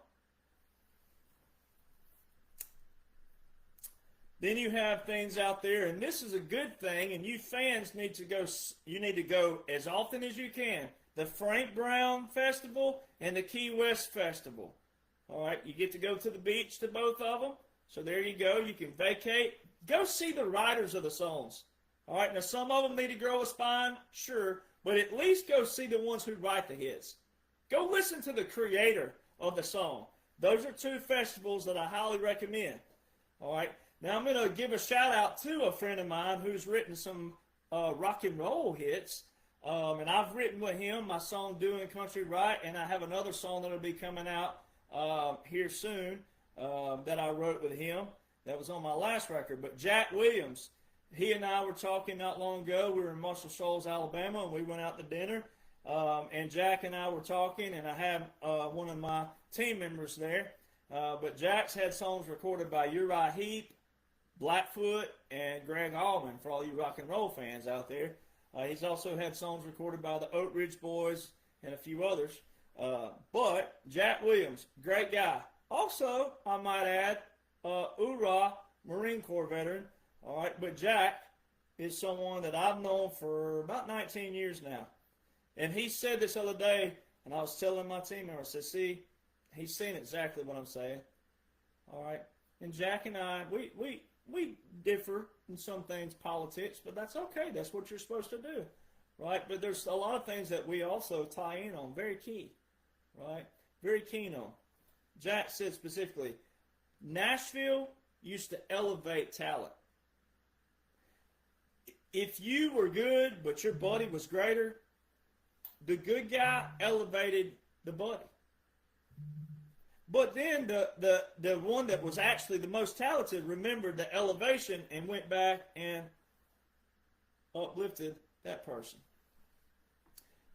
Then you have things out there, and this is a good thing, and you fans need to go, you need to go as often as you can. The Frank Brown Festival and the Key West Festival. All right, you get to go to the beach to both of them. So there you go. You can vacate. Go see the writers of the songs. All right, now some of them need to grow a spine, sure, but at least go see the ones who write the hits. Go listen to the creator of the song. Those are two festivals that I highly recommend. All right, now I'm going to give a shout out to a friend of mine who's written some rock and roll hits. And I've written with him my song Doing Country Right, and I have another song that will be coming out here soon that I wrote with him. That was on my last record. But Jack Williams, he and I were talking not long ago. We were in Marshall Shoals, Alabama, and we went out to dinner. And Jack and I were talking, and I have one of my team members there. But Jack's had songs recorded by Uriah Heep, Blackfoot, and Greg Allman, for all you rock and roll fans out there. He's also had songs recorded by the Oak Ridge Boys and a few others. But Jack Williams, great guy. Also, I might add, Ura, Marine Corps veteran. All right, but Jack is someone that I've known for about 19 years now. And he said this other day, and I was telling my team member, I said, see, he's saying exactly what I'm saying. All right, and Jack and I, we differ in some things, politics, but that's okay. That's what you're supposed to do, right? But there's a lot of things that we also tie in on, very key, right? Very keen on. Jack said specifically, Nashville used to elevate talent. If you were good, but your buddy was greater, the good guy elevated the buddy. But then the one that was actually the most talented remembered the elevation and went back and uplifted that person.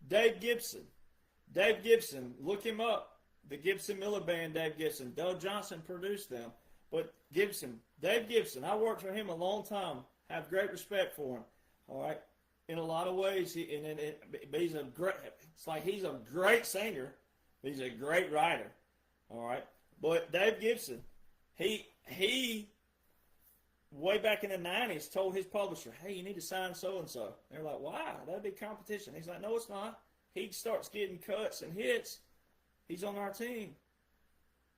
Dave Gibson. Dave Gibson, look him up. The Gibson Miller Band, Dave Gibson. Doug Jonhson produced them. But Gibson, Dave Gibson, I worked for him a long time. Have great respect for him. All right. In a lot of ways, he's a great. It's like he's a great singer. He's a great writer. All right. But Dave Gibson, he way back in the 90s told his publisher, hey, you need to sign so-and-so. They're like, why? That'd be competition. He's like, no, it's not. He starts getting cuts and hits. He's on our team.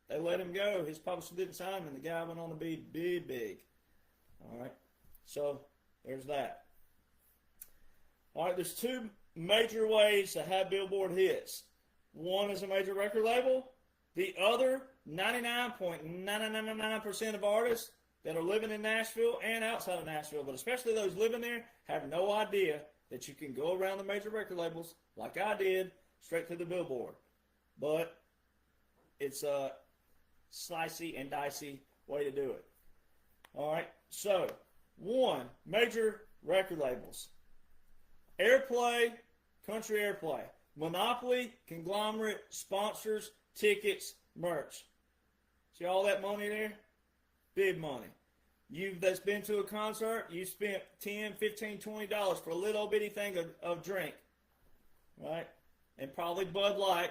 They let him go. His publisher didn't sign him, and the guy went on to be big. All right. So there's that. All right, there's two major ways to have Billboard hits. One is a major record label. The other, 99.999% of artists that are living in Nashville and outside of Nashville, but especially those living there, have no idea that you can go around the major record labels like I did, straight to the Billboard. but it's a slicey and dicey way to do it. All right, so one, major record labels. Airplay, country airplay. Monopoly, conglomerate, sponsors, tickets, merch. See all that money there? Big money. You've that's been to a concert, you spent $10, $15, $20 for a little bitty thing of drink. Right? And probably Bud Light.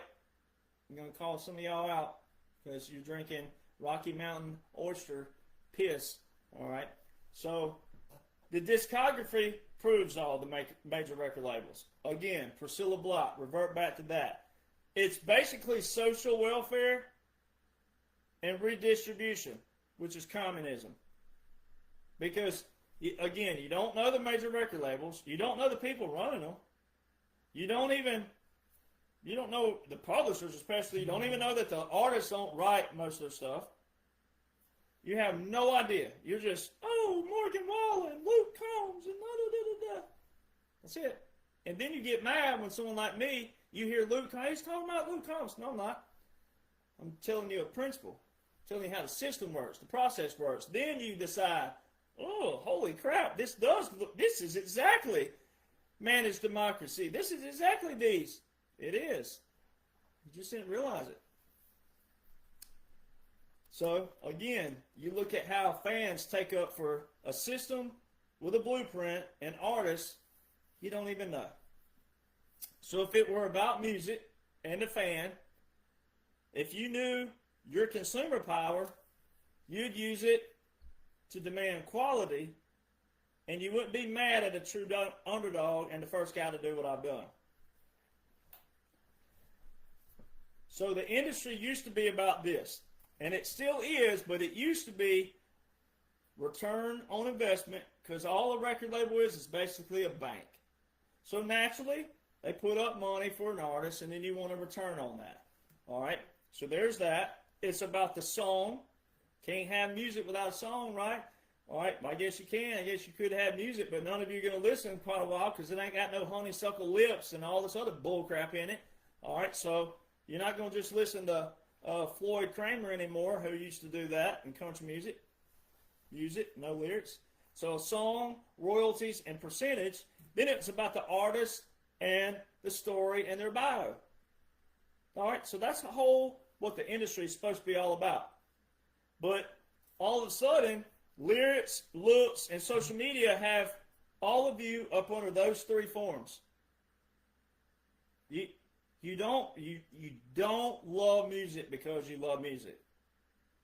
I'm going to call some of y'all out because you're drinking Rocky Mountain Oyster piss. All right? So the discography proves all the major record labels. Again, Priscilla Block, revert back to that. It's basically social welfare and redistribution, which is communism. Because, again, you don't know the major record labels. You don't know the people running them. You don't know the publishers, especially. You don't even know that the artists don't write most of their stuff. You have no idea. You're just, oh, Morgan Wallen, Luke Combs, and da-da-da-da-da. That's it. And then you get mad when someone like me, you hear Luke Combs. He's talking about Luke Combs. No, I'm not. I'm telling you a principle. I'm telling you how the system works, the process works. Then you decide, oh, holy crap, this is exactly managed democracy. This is exactly these. It is. You just didn't realize it. So, again, you look at how fans take up for a system with a blueprint and artists you don't even know. So if it were about music and the fan, if you knew your consumer power, you'd use it to demand quality, and you wouldn't be mad at a true underdog and the first guy to do what I've done. So the industry used to be about this. And it still is, but it used to be return on investment, because all a record label is basically a bank. So naturally, they put up money for an artist, and then you want a return on that. All right? So there's that. It's about the song. Can't have music without a song, right? All right, I guess you can. I guess you could have music, but none of you are going to listen quite a while because it ain't got no honeysuckle lips and all this other bull crap in it. All right, so you're not going to just listen to Floyd Kramer anymore, who used to do that in country music. Music, no lyrics. So a song, royalties, and percentage. Then it's about the artist and the story and their bio. All right, so that's the whole what the industry is supposed to be all about. But all of a sudden, lyrics, looks, and social media have all of you up under those three forms. You don't love music because you love music.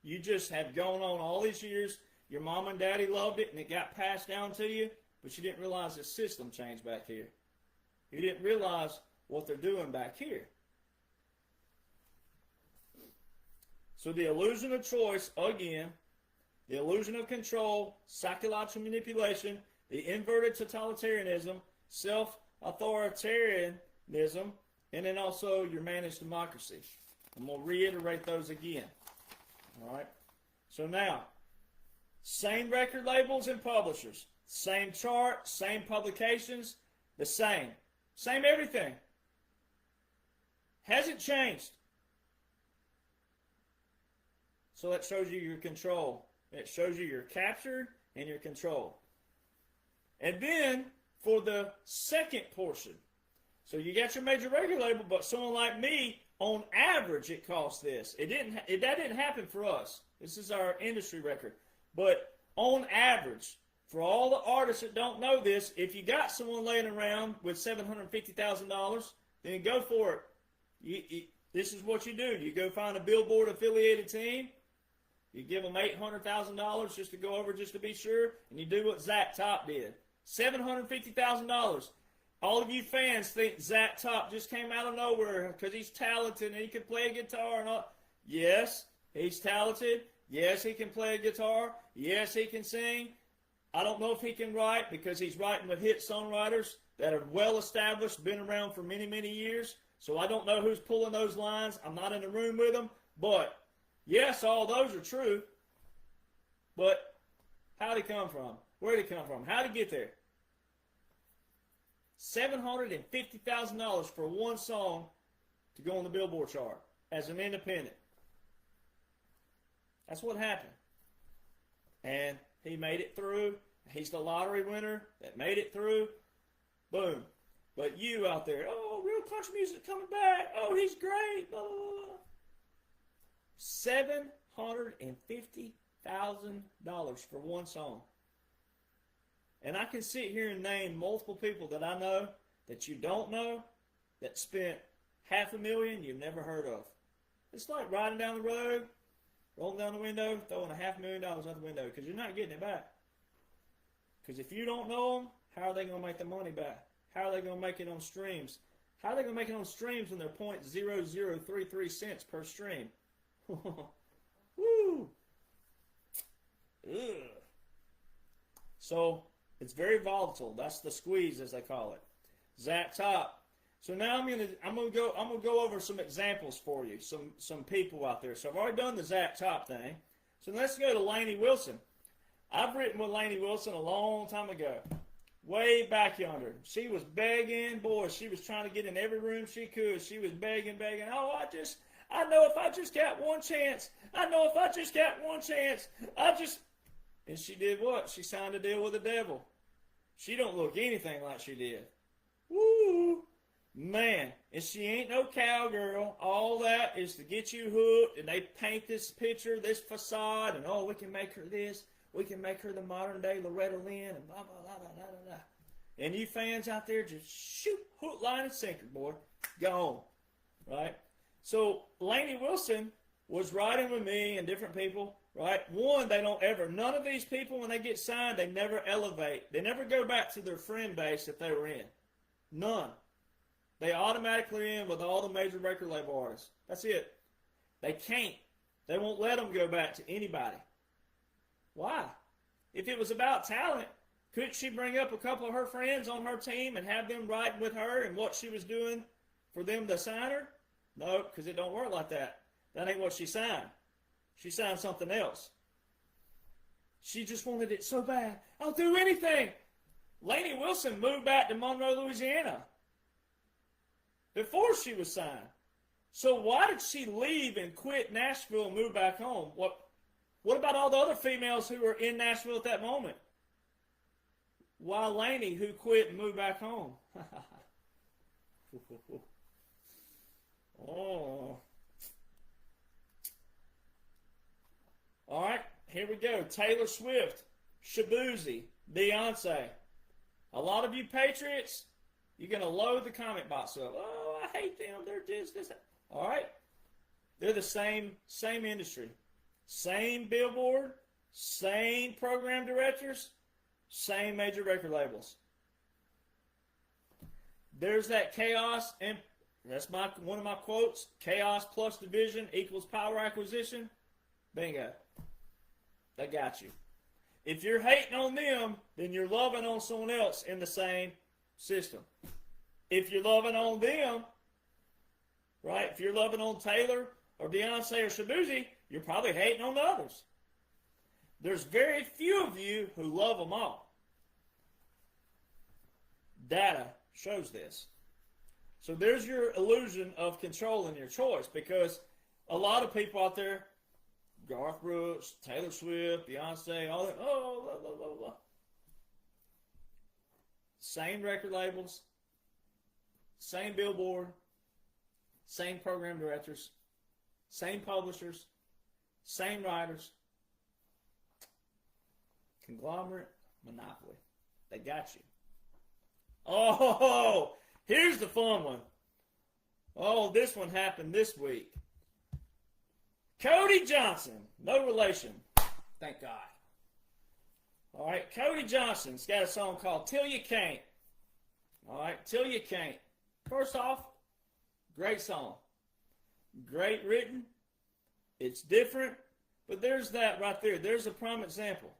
You just have gone on all these years. Your mom and daddy loved it, and it got passed down to you, but you didn't realize the system changed back here. You didn't realize what they're doing back here. So the illusion of choice, again, the illusion of control, psychological manipulation, the inverted totalitarianism, self-authoritarianism, and then also your managed democracy. I'm going to reiterate those again. All right? So now, same record labels and publishers, same chart, same publications, the same. Same everything. Hasn't changed. So that shows you your control. It shows you your capture and your control. And then, for the second portion, so you got your major record label, but someone like me, on average, it costs this. That didn't happen for us. This is our industry record. But on average, for all the artists that don't know this, if you got someone laying around with $750,000, then go for it. This is what you do. You go find a Billboard affiliated team. You give them $800,000 just to go over, just to be sure, and you do what Zach Top did. $750,000. All of you fans think Zach Top just came out of nowhere because he's talented and he can play a guitar and all. Yes, he's talented. Yes, he can play a guitar. Yes, he can sing. I don't know if he can write because he's writing with hit songwriters that are well established, been around for many, many years. So I don't know who's pulling those lines. I'm not in the room with them. But yes, all those are true. But how did he come from? Where did he come from? How did he get there? $750,000 for one song to go on the Billboard chart. as an independent. That's what happened. And he made it through. He's the lottery winner that made it through. Boom. But you out there, oh, real country music coming back. Oh, he's great. Blah, blah, blah. $750,000 for one song. And I can sit here and name multiple people that I know that you don't know that spent $500,000 you've never heard of. It's like riding down the road, rolling down the window, throwing $500,000 out the window because you're not getting it back. Because if you don't know them, how are they going to make the money back? How are they going to make it on streams? How are they going to make it on streams when they're 0.0033 cents per stream? Woo! Ugh. So it's very volatile. That's the squeeze, as they call it. Zach Top. So now I'm gonna go over some examples for you. Some people out there. So I've already done the Zach Top thing. So let's go to Lainey Wilson. I've written with Lainey Wilson a long time ago. Way back yonder. She was begging, boy, she was trying to get in every room she could. She was begging. Oh, I know if I just got one chance. And she did what? She signed a deal with the devil. She don't look anything like she did. Woo! Man, and she ain't no cowgirl. All that is to get you hooked, and they paint this picture, this facade, and oh, we can make her this. We can make her the modern day Loretta Lynn, and blah, blah, blah, blah, blah, blah. And you fans out there, just shoot, hook, line, and sinker, boy. Go on. Right? So, Lainey Wilson was riding with me and different people, right? One, none of these people, when they get signed, they never elevate. They never go back to their friend base that they were in. None. They automatically in with all the major record label artists. That's it. They can't. They won't let them go back to anybody. Why? If it was about talent, couldn't she bring up a couple of her friends on her team and have them riding with her and what she was doing for them to sign her? No, because it don't work like that. That ain't what she signed. She signed something else. She just wanted it so bad. I'll do anything. Lainey Wilson moved back to Monroe, Louisiana before she was signed. So why did she leave and quit Nashville and move back home? What about all the other females who were in Nashville at that moment? Why Lainey, who quit and moved back home? Oh. All right, here we go. Taylor Swift, Shabuzi, Beyonce. A lot of you patriots, you're going to load the comment box up. Oh, I hate them. They're this. All right. They're the same industry. Same billboard, same program directors, same major record labels. There's that chaos, and that's one of my quotes. Chaos plus division equals power acquisition. Bingo. They got you. If you're hating on them, then you're loving on someone else in the same system. If you're loving on them, right? If you're loving on Taylor or Beyonce or Shabuzi, you're probably hating on the others. There's very few of you who love them all. Data shows this. So there's your illusion of controlling your choice, because a lot of people out there, Garth Brooks, Taylor Swift, Beyonce, all that, oh, blah, blah, blah, blah. Same record labels, same billboard, same program directors, same publishers, same writers. Conglomerate, monopoly. They got you. Oh, here's the fun one. Oh, this one happened this week. Cody Jonhson, no relation. Thank God. All right, Cody Johnson's got a song called Till You Can't. All right, Till You Can't. First off, great song. Great written. It's different, but there's that right there. There's a prime example.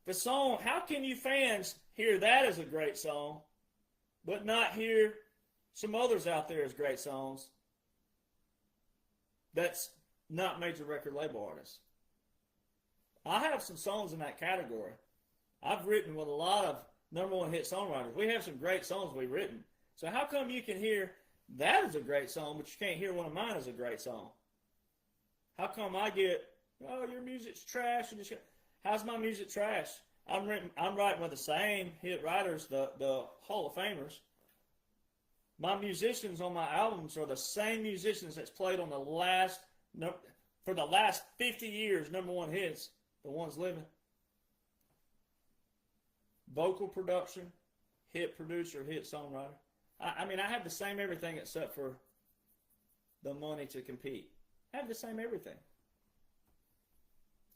The song, how can you fans hear that as a great song, but not hear some others out there as great songs? That's not major record label artists. I have some songs in that category. I've written with a lot of number one hit songwriters. We have some great songs we've written. So how come you can hear that is a great song, but you can't hear one of mine is a great song. How come I get, oh, your music's trash? And how's my music trash? I'm writing with the same hit writers, the Hall of Famers. My musicians on my albums are the same musicians that's played on for the last 50 years, #1 hits, the ones living. Vocal production, hit producer, hit songwriter. I mean, I have the same everything except for the money to compete. I have the same everything.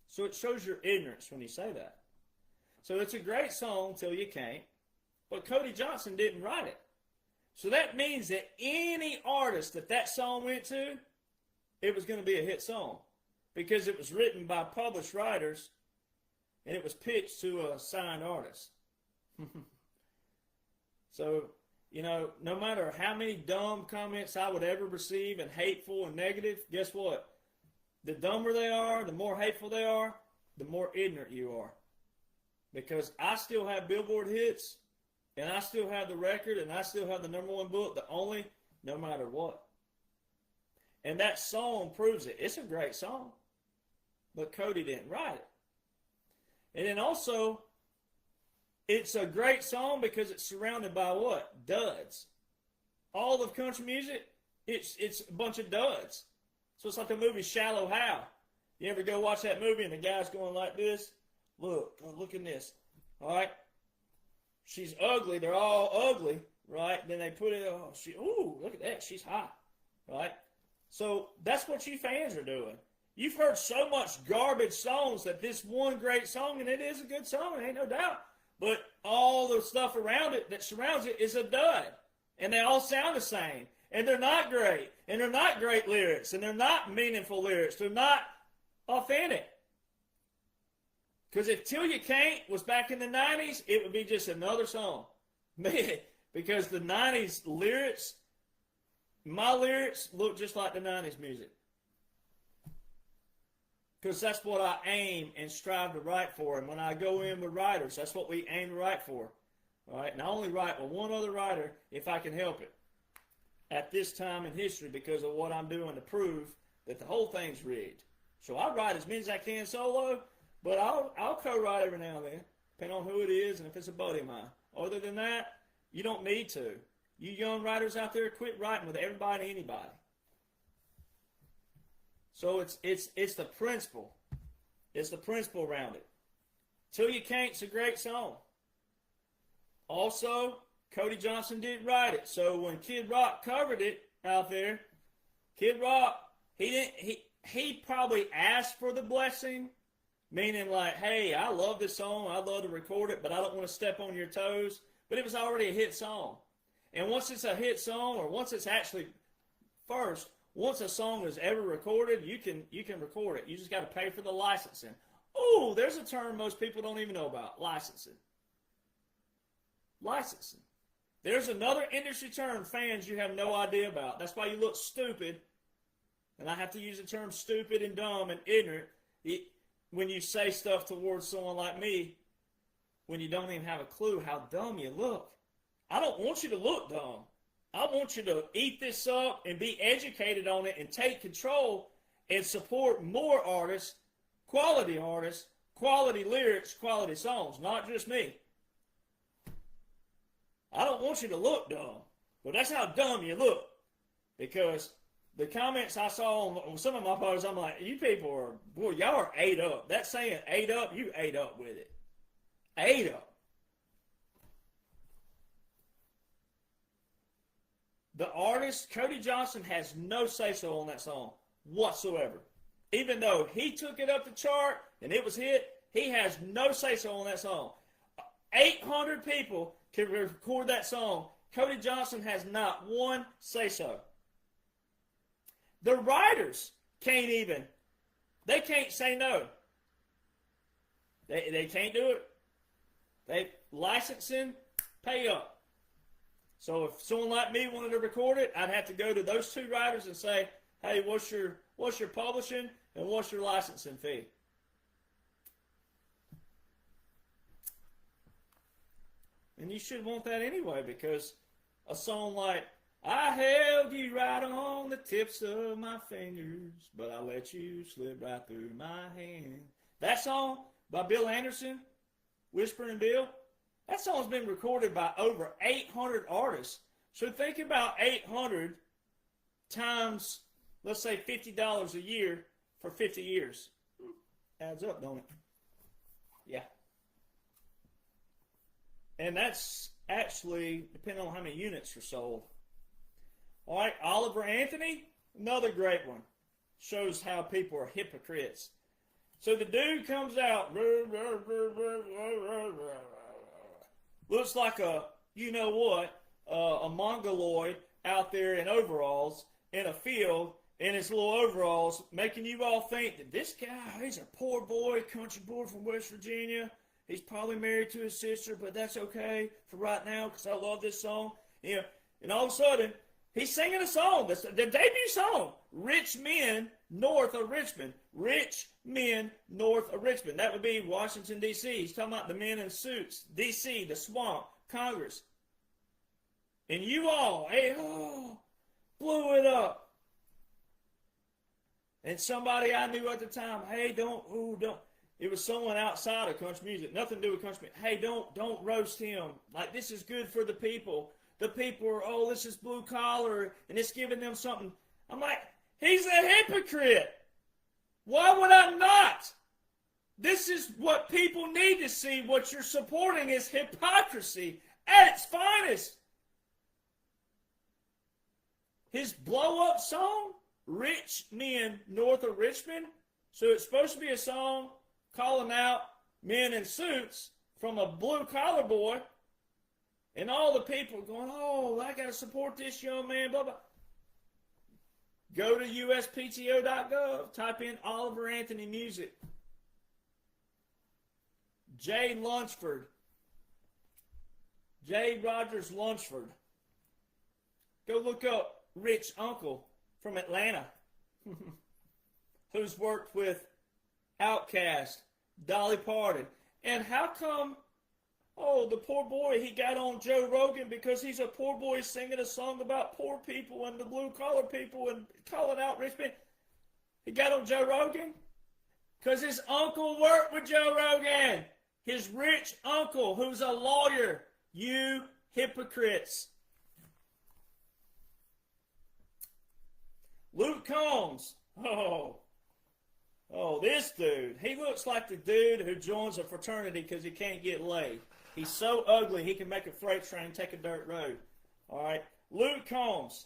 So it shows your ignorance when you say that. So it's a great song till you can't, but Cody Jonhson didn't write it. So that means that any artist that song went to, it was going to be a hit song because it was written by published writers and it was pitched to a signed artist. So, you know, no matter how many dumb comments I would ever receive and hateful and negative, guess what? The dumber they are, the more hateful they are, the more ignorant you are. Because I still have Billboard hits, and I still have the record, and I still have the #1 book, no matter what. And that song proves it. It's a great song, but Cody didn't write it. And then also, it's a great song because it's surrounded by what? Duds. All of country music, it's a bunch of duds. So it's like the movie Shallow Hal. You ever go watch that movie and the guy's going like this? Look at this. All right? She's ugly. They're all ugly, right? Then they put it, look at that. She's hot, right? So that's what you fans are doing. You've heard so much garbage songs that this one great song, and it is a good song, ain't no doubt. But all the stuff around it that surrounds it is a dud. And they all sound the same. And they're not great. And they're not great lyrics. And they're not meaningful lyrics. They're not authentic. Because if Till You Can't was back in the 90s, it would be just another song. Because the 90s lyrics, my lyrics look just like the 90s music. Because that's what I aim and strive to write for. And when I go in with writers, that's what we aim to write for. All right? And I only write with one other writer if I can help it at this time in history because of what I'm doing to prove that the whole thing's rigged. So I write as many as I can solo, but I'll co-write every now and then, depending on who it is and if it's a buddy of mine. Other than that, you don't need to. You young writers out there, quit writing with everybody and anybody. So it's the principle. It's the principle around it. Till You Can't's a great song. Also, Cody Jonhson didn't write it. So when Kid Rock covered it out there, Kid Rock, he probably asked for the blessing, meaning like, hey, I love this song, I'd love to record it, but I don't want to step on your toes. But it was already a hit song. And once it's a hit song, or once it's actually once a song is ever recorded, you can record it. You just got to pay for the licensing. Oh, there's a term most people don't even know about, licensing. Licensing. There's another industry term, fans, you have no idea about. That's why you look stupid. And I have to use the term stupid and dumb and ignorant when you say stuff towards someone like me when you don't even have a clue how dumb you look. I don't want you to look dumb. I want you to eat this up and be educated on it and take control and support more artists, quality lyrics, quality songs, not just me. I don't want you to look dumb, but that's how dumb you look. Because the comments I saw on some of my posts, I'm like, you people are, boy, y'all are ate up. That saying, ate up, you ate up with it. Ate up. The artist, Cody Jonhson, has no say-so on that song whatsoever. Even though he took it up the chart and it was hit, he has no say-so on that song. 800 people can record that song. Cody Jonhson has not one say-so. The writers they can't say no. They can't do it. They licensing, pay up. So if someone like me wanted to record it, I'd have to go to those two writers and say, hey, what's your publishing and what's your licensing fee? And you should want that anyway, because a song like I held you right on the tips of my fingers, but I let you slip right through my hand. That song by Bill Anderson, Whispering Bill, that song's been recorded by over 800 artists. So think about 800 times, let's say $50 a year for 50 years. Adds up, don't it? Yeah. And that's actually depending on how many units are sold. All right, Oliver Anthony, another great one. Shows how people are hypocrites. So the dude comes out, looks like a, you know what, a mongoloid out there in overalls in a field in his little overalls, making you all think that this guy, he's a poor boy, country boy from West Virginia. He's probably married to his sister, but that's okay for right now because I love this song. You know, and all of a sudden, he's singing a song, the debut song, Rich Men North of Richmond. Rich Men North of Richmond. That would be Washington, D.C. He's talking about the men in suits, D.C., the swamp, Congress. And you all, hey, blew it up. And somebody I knew at the time, hey, don't. It was someone outside of country music, nothing to do with country music. Hey, don't roast him. Like, this is good for the people. The people are, oh, this is blue collar, and it's giving them something. I'm like, he's a hypocrite. Why would I not? This is what people need to see. What you're supporting is hypocrisy at its finest. His blow-up song, Rich Men North of Richmond. So it's supposed to be a song calling out men in suits from a blue-collar boy. And all the people going, oh, I got to support this young man, blah, blah. Go to uspto.gov, type in Oliver Anthony music. J. Rogers Lunsford. Go look up Rich Uncle from Atlanta, who's worked with Outkast, Dolly Parton. And how come, oh, the poor boy, he got on Joe Rogan because he's a poor boy singing a song about poor people and the blue-collar people and calling out rich men. He got on Joe Rogan because his uncle worked with Joe Rogan. His rich uncle, who's a lawyer. You hypocrites. Luke Combs. Oh, this dude. He looks like the dude who joins a fraternity because he can't get laid. He's so ugly he can make a freight train take a dirt road. All right. Luke Combs.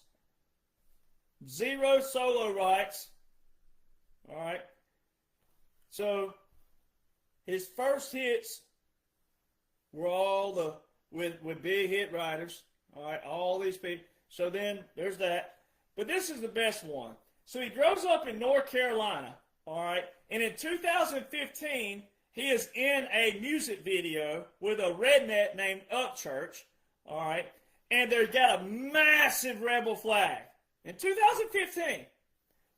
0 solo rights. All right. So his first hits were all with big hit writers. All right. All these people. So then there's that. But this is the best one. So he grows up in North Carolina. All right. And in 2015, he is in a music video with a redneck named Upchurch, all right, and they've got a massive rebel flag. In 2015,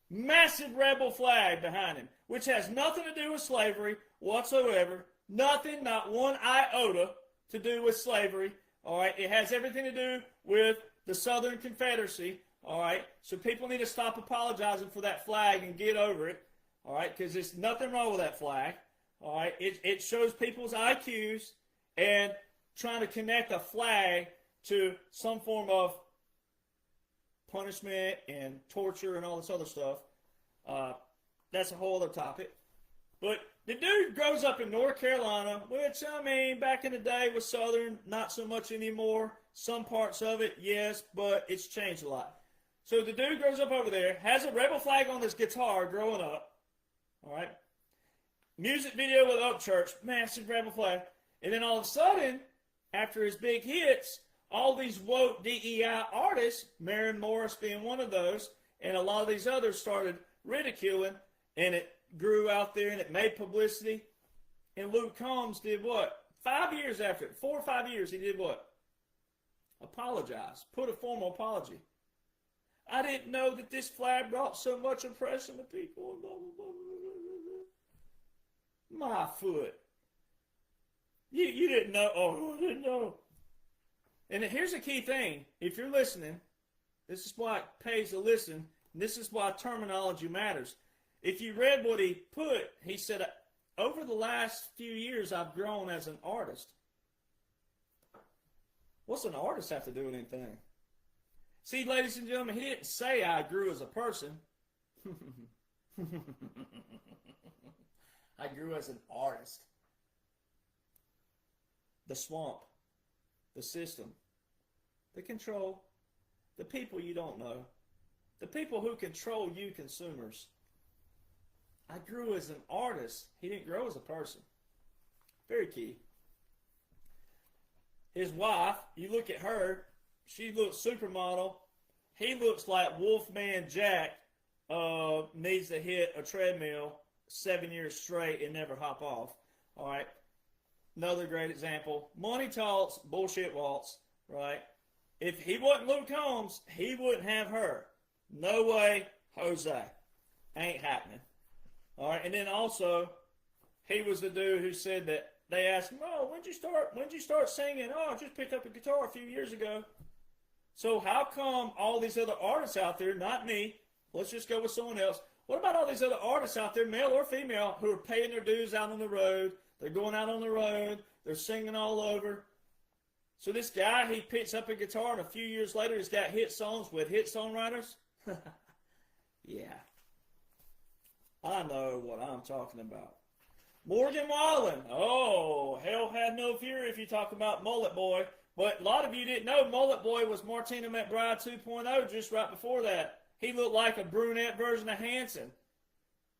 massive rebel flag behind him, which has nothing to do with slavery whatsoever, nothing, not one iota to do with slavery, all right. It has everything to do with the Southern Confederacy, all right. So people need to stop apologizing for that flag and get over it, all right, because there's nothing wrong with that flag. All right, it shows people's IQs and trying to connect a flag to some form of punishment and torture and all this other stuff. That's a whole other topic. But the dude grows up in North Carolina, which, I mean, back in the day was Southern, not so much anymore. Some parts of it, yes, but it's changed a lot. So the dude grows up over there, has a rebel flag on his guitar growing up, all right? Music video with Upchurch, massive rebel flag. And then all of a sudden, after his big hits, all these woke DEI artists, Maren Morris being one of those, and a lot of these others started ridiculing, and it grew out there, and it made publicity. And Luke Combs did what? 5 years after it, 4 or 5 years, he did what? Apologize. Put a formal apology. I didn't know that this flag brought so much oppression to people. Blah, blah, blah, blah. My foot. You didn't know. Oh, I didn't know. And here's a key thing. If you're listening, This is why it pays to listen. This is why terminology matters. If you read what he put, he said, over the last few years, I've grown as an artist. What's an artist have to do with anything? See, ladies and gentlemen, he didn't say I grew as a person. I grew as an artist. The swamp, the system, the control, the people you don't know, the people who control you consumers. I grew as an artist. He didn't grow as a person. Very key. His wife, you look at her, she looks supermodel. He looks like Wolfman Jack needs to hit a treadmill 7 years straight and never hop off. All right. Another great example. Money talks, bullshit waltz. Right. If he wasn't Luke Combs, he wouldn't have her. No way, Jose. Ain't happening. All right. And then also, he was the dude who said that they asked him, "Oh, when'd you start singing?" "Oh, I just picked up a guitar a few years ago." So how come all these other artists out there, not me, let's just go with someone else. What about all these other artists out there, male or female, who are paying their dues out on the road? They're going out on the road. They're singing all over. So this guy, he picks up a guitar, and a few years later, he's got hit songs with hit songwriters? Yeah. I know what I'm talking about. Morgan Wallen. Oh, hell had no fury if you talk about Mullet Boy. But a lot of you didn't know Mullet Boy was Martina McBride 2.0 just right before that. He looked like a brunette version of Hanson.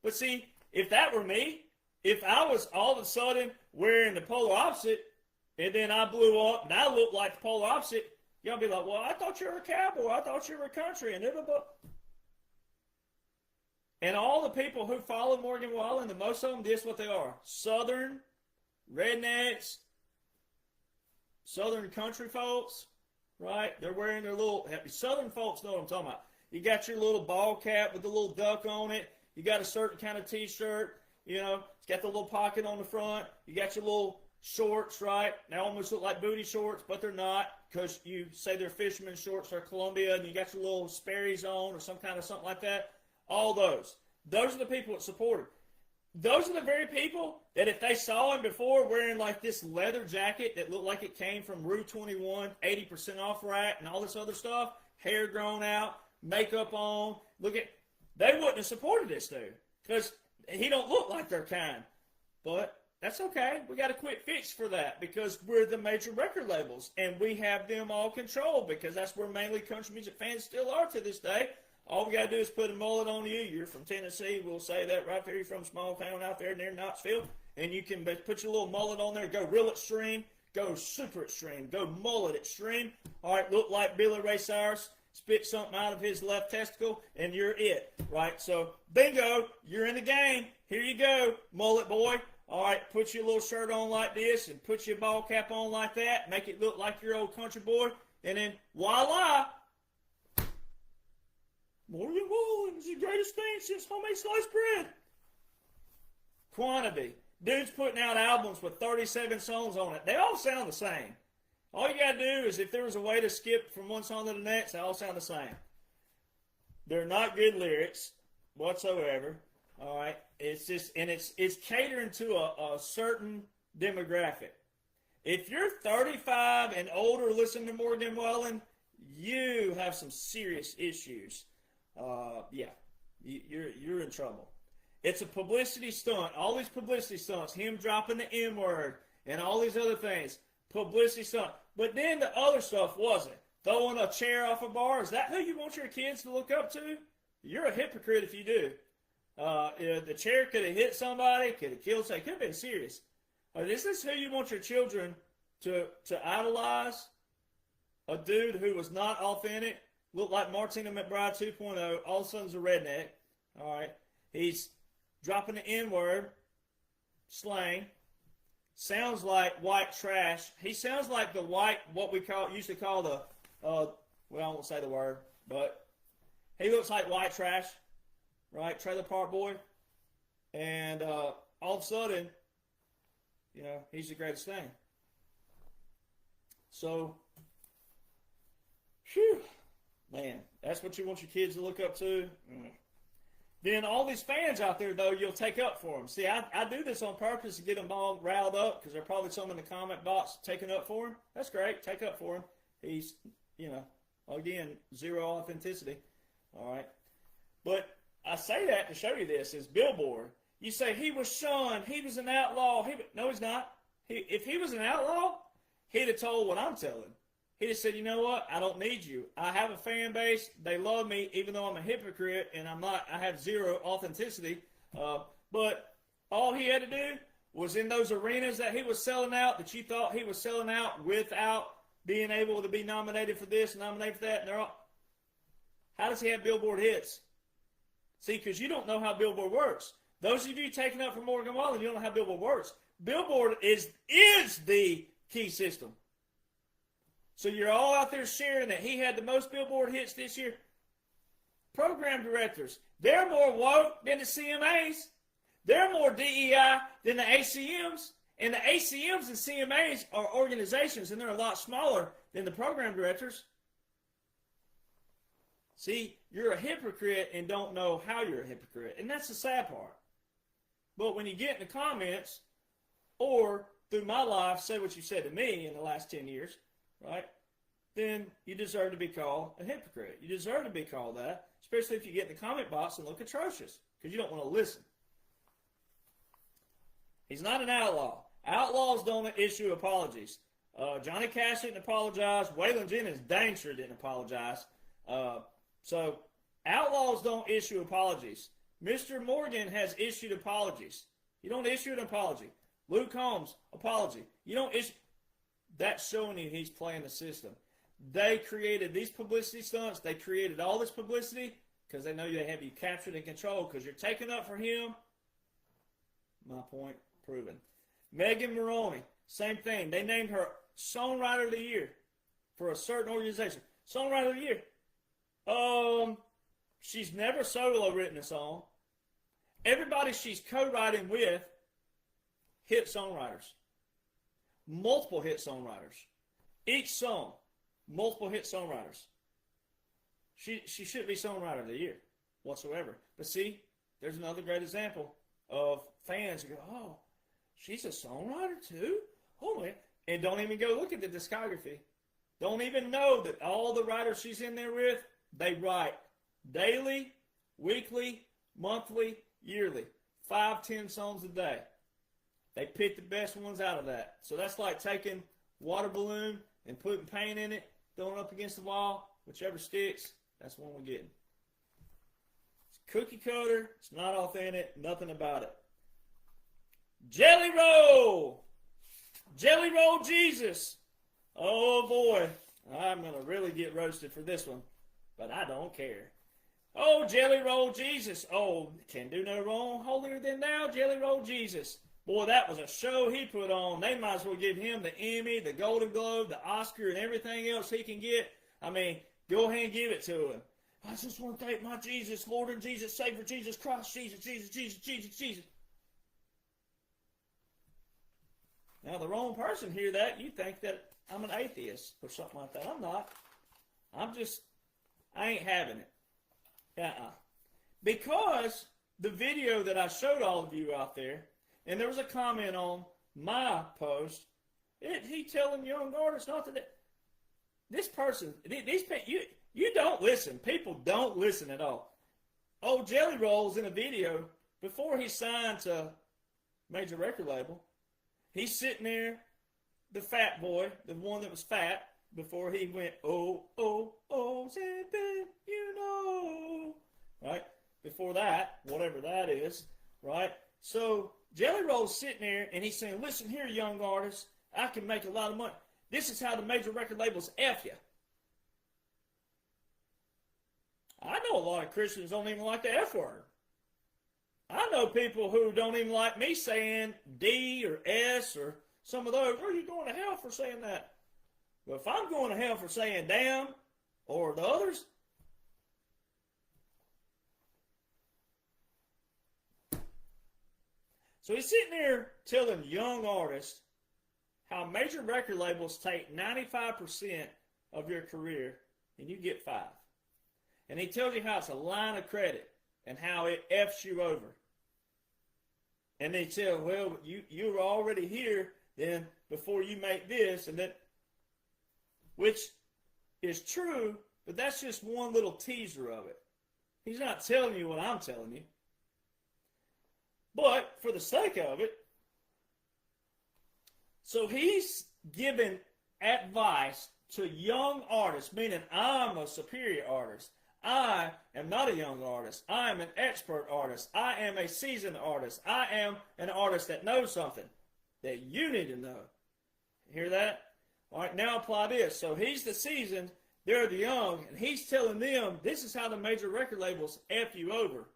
But see, if that were me, if I was all of a sudden wearing the polar opposite, and then I blew up and I looked like the polar opposite, y'all be like, "Well, I thought you were a cowboy. I thought you were a country." And all the people who follow Morgan Wallen, the most of them, this is what they are. Southern rednecks, Southern country folks, right? They're wearing their little, Southern folks know what I'm talking about. You got your little ball cap with the little duck on it. You got a certain kind of t-shirt, you know, it's got the little pocket on the front. You got your little shorts, right? They almost look like booty shorts, but they're not, because you say they're fisherman shorts or Columbia, and you got your little Sperry's on or some kind of something like that. All those. Those are the people that support him. Those are the very people that if they saw him before wearing like this leather jacket that looked like it came from Rue 21, 80% off rack, and all this other stuff, hair grown out, makeup on, they wouldn't have supported this dude because he don't look like their kind. But that's okay. We got a quick fix for that because we're the major record labels and we have them all controlled because that's where mainly country music fans still are to this day. All we got to do is put a mullet on you. You're from Tennessee. We'll say that right there. You're from a small town out there near Knoxville. And you can put your little mullet on there. Go real extreme. Go super extreme. Go mullet extreme. All right, look like Billy Ray Cyrus. Spit something out of his left testicle, and you're it. Right? So, bingo. You're in the game. Here you go, mullet boy. All right, put your little shirt on like this and put your ball cap on like that. Make it look like your old country boy. And then, voila. Morgan Wallen is the greatest thing since homemade sliced bread. Quantity. Dude's putting out albums with 37 songs on it. They all sound the same. All you got to do is if there was a way to skip from one song to the next, they all sound the same. They're not good lyrics whatsoever. All right. It's just, and it's catering to a certain demographic. If you're 35 and older listening to Morgan Wallen, you have some serious issues. You're in trouble. It's a publicity stunt. All these publicity stunts, him dropping the N-word and all these other things, publicity stunt. But then the other stuff wasn't. Throwing a chair off a bar, is that who you want your kids to look up to? You're a hypocrite if you do. The chair could have hit somebody, could have killed somebody, could have been serious. Is this who you want your children to idolize? A dude who was not authentic? Looked like Martina McBride 2.0. All of a sudden's a redneck. All right. He's dropping the N-word. Slang. Sounds like white trash. He sounds like the white, what we used to call the, well, I won't say the word, but he looks like white trash. Right? Trailer Park Boy. And all of a sudden, you know, he's the greatest thing. So, whew. Man, That's what you want your kids to look up to? Then all these fans out there, though, you'll take up for them. See, I do this on purpose to get them all riled up because there's probably some in the comment box taking up for him. That's great. Take up for him. He's, again, zero authenticity. All right. But I say that to show you this is Billboard. You say he was shunned. He was an outlaw. No, he's not. If he was an outlaw, he'd have told what I'm telling. He'd have said, you know what? I don't need you. I have a fan base. They love me, even though I'm a hypocrite and I'm not. I have zero authenticity. But all he had to do was in those arenas that he was selling out, that you thought he was selling out without being able to be nominated for this and nominated for that. And they're all, how does he have Billboard hits? See, because you don't know how Billboard works. Those of you taking up for Morgan Wallen, you don't know how Billboard works. Billboard is the key system. So you're all out there sharing that he had the most Billboard hits this year. Program directors, they're more woke than the CMAs. They're more DEI than the ACMs. And the ACMs and CMAs are organizations, and they're a lot smaller than the program directors. See, you're a hypocrite and don't know how you're a hypocrite. And that's the sad part. But when you get in the comments, or through my life, say what you said to me in the last 10 years, right? Then you deserve to be called a hypocrite. You deserve to be called that, especially if you get in the comment box and look atrocious, because you don't want to listen. He's not an outlaw. Outlaws don't issue apologies. Johnny Cash didn't apologize. Waylon Jennings dang sure didn't apologize. So outlaws don't issue apologies. Mr. Morgan has issued apologies. You don't issue an apology. Luke Combs, apology. You don't issue. That's showing you he's playing the system. They created these publicity stunts. They created all this publicity because they know they have you captured and controlled because you're taking up for him. My point proven. Megan Maroney, same thing. They named her Songwriter of the Year for a certain organization. Songwriter of the Year. She's never solo written a song. Everybody she's co-writing with, hit songwriters. Multiple hit songwriters. Each song, multiple hit songwriters. She shouldn't be Songwriter of the Year whatsoever. But see, there's another great example of fans who go, oh, she's a songwriter too? Oh, man. And don't even go look at the discography. Don't even know that all the writers she's in there with, they write daily, weekly, monthly, yearly. 5-10 songs a day. They pick the best ones out of that. So that's like taking water balloon and putting paint in it, throwing it up against the wall. Whichever sticks, that's the one we're getting. It's cookie cutter. It's not authentic. Nothing about it. Jelly Roll. Jelly Roll Jesus. Oh, boy. I'm going to really get roasted for this one. But I don't care. Oh, Jelly Roll Jesus. Oh, can do no wrong. Holier than thou, Jelly Roll Jesus. Boy, that was a show he put on. They might as well give him the Emmy, the Golden Globe, the Oscar, and everything else he can get. I mean, go ahead and give it to him. I just want to thank my Jesus, Lord and Jesus, Savior, Jesus Christ, Jesus, Jesus, Jesus, Jesus, Jesus. Now, the wrong person hear that, you think that I'm an atheist or something like that. I'm not. I ain't having it. Because the video that I showed all of you out there, and there was a comment on my post, he telling young artists not to. This person, you don't listen. People don't listen at all. Oh, Jelly Roll's in a video before he signed to major record label. He's sitting there, the fat boy, the one that was fat, before he went, oh, oh, oh, Zippin, you know. Right? Before that, whatever that is, right? So Jelly Roll's sitting there, and he's saying, listen here, young artists, I can make a lot of money. This is how the major record labels F you. I know a lot of Christians don't even like the F word. I know people who don't even like me saying D or S or some of those. Are you going to hell for saying that? Well, if I'm going to hell for saying damn or the others, so he's sitting there telling young artists how major record labels take 95% of your career and you get 5%. And he tells you how it's a line of credit and how it F's you over. And they tell, well, you were already here then before you make this, and that, which is true, but that's just one little teaser of it. He's not telling you what I'm telling you. But for the sake of it, so he's giving advice to young artists, meaning I'm a superior artist. I am not a young artist. I am an expert artist. I am a seasoned artist. I am an artist that knows something that you need to know. Hear that? All right, now apply this. So he's the seasoned, they're the young, and he's telling them this is how the major record labels F you over.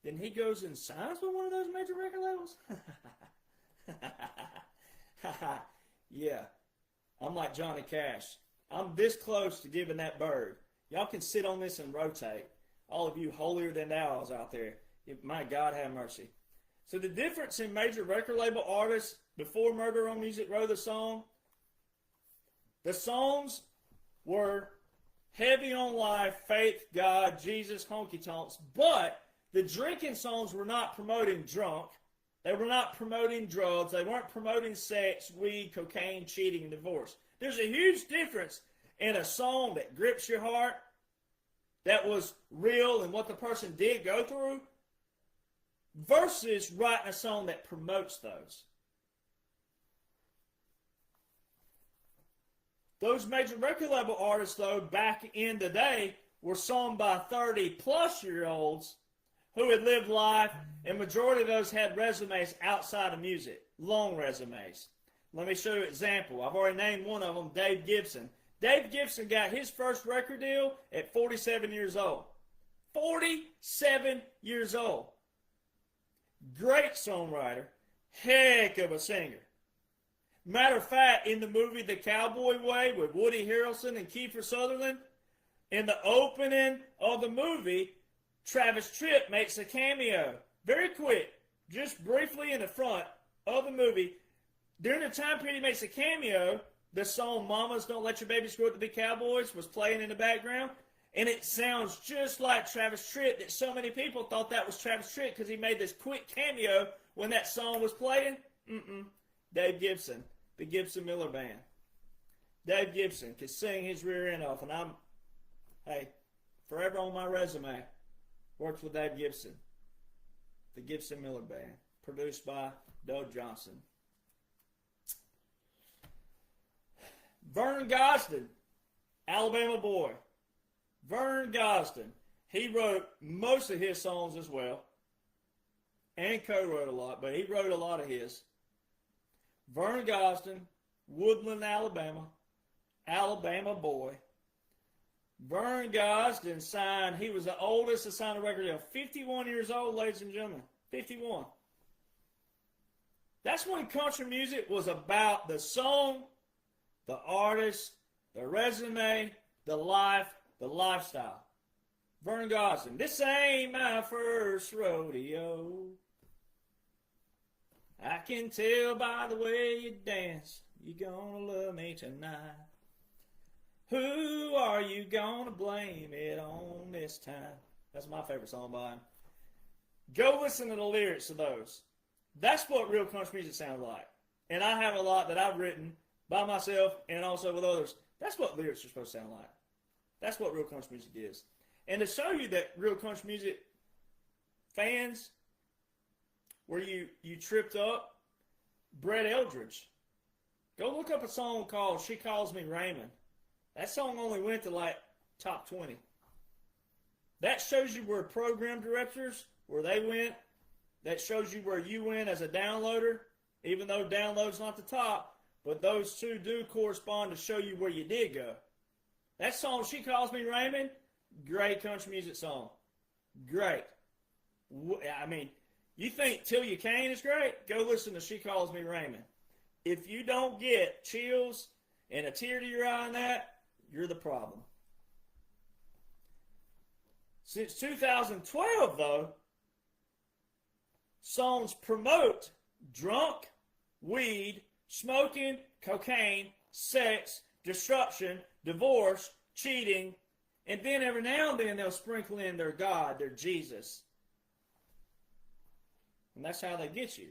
Then he goes and signs with one of those major record labels? Yeah, I'm like Johnny Cash. I'm this close to giving that bird. Y'all can sit on this and rotate. All of you holier than owls out there. My God have mercy. So the difference in major record label artists before Murder on Music Row, the songs were heavy on life, faith, God, Jesus, honky tonks, but the drinking songs were not promoting drunk. They were not promoting drugs. They weren't promoting sex, weed, cocaine, cheating, and divorce. There's a huge difference in a song that grips your heart, that was real and what the person did go through, versus writing a song that promotes those. Those major record label artists, though, back in the day, were sung by 30-plus-year-olds who had lived life, and majority of those had resumes outside of music, long resumes. Let me show you an example. I've already named one of them, Dave Gibson. Dave Gibson got his first record deal at 47 years old. 47 years old. Great songwriter. Heck of a singer. Matter of fact, in the movie The Cowboy Way with Woody Harrelson and Kiefer Sutherland, in the opening of the movie, Travis Tritt makes a cameo. Very quick, just briefly in the front of the movie. During the time period he makes a cameo, the song Mamas Don't Let Your Babies Grow Up to Be Cowboys was playing in the background. And it sounds just like Travis Tritt, that so many people thought that was Travis Tritt because he made this quick cameo when that song was playing. Dave Gibson, the Gibson Miller Band. Dave Gibson could sing his rear end off, and I'm, hey, forever on my resume, worked with Dave Gibson, the Gibson Miller Band, produced by Doug Jonhson. Vern Gosdin, Alabama boy. Vern Gosdin, he wrote most of his songs as well, and co-wrote a lot, but he wrote a lot of his. Vern Gosdin, Woodland, Alabama, Alabama boy. Vern Gosdin signed, he was the oldest to sign a record deal, 51 years old, ladies and gentlemen, 51. That's when country music was about the song, the artist, the resume, the life, the lifestyle. Vern Gosdin, this ain't my first rodeo. I can tell by the way you dance, you gonna love me tonight. Who are you gonna blame it on this time? That's my favorite song by him. Go listen to the lyrics of those. That's what real country music sounds like. And I have a lot that I've written by myself and also with others. That's what lyrics are supposed to sound like. That's what real country music is. And to show you that real country music fans, where you tripped up, Brett Eldridge. Go look up a song called She Calls Me Raymond. That song only went to like top 20. That shows you where program directors, where they went. That shows you where you went as a downloader, even though download's not the top. But those two do correspond to show you where you did go. That song, She Calls Me Raymond, great country music song. Great. I mean, you think Till You Cane is great? Go listen to She Calls Me Raymond. If you don't get chills and a tear to your eye on that, you're the problem. Since 2012, though, songs promote drunk, weed, smoking, cocaine, sex, destruction, divorce, cheating, and then every now and then they'll sprinkle in their God, their Jesus. And that's how they get you.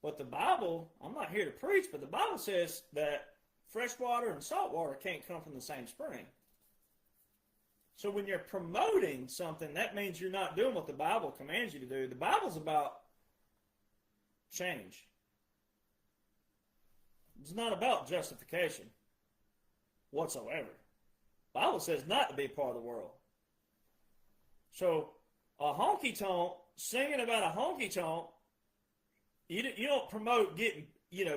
But the Bible, I'm not here to preach, but the Bible says that fresh water and salt water can't come from the same spring. So when you're promoting something, that means you're not doing what the Bible commands you to do. The Bible's about change. It's not about justification whatsoever. The Bible says not to be part of the world. So a honky-tonk, singing about a honky-tonk, you don't promote getting,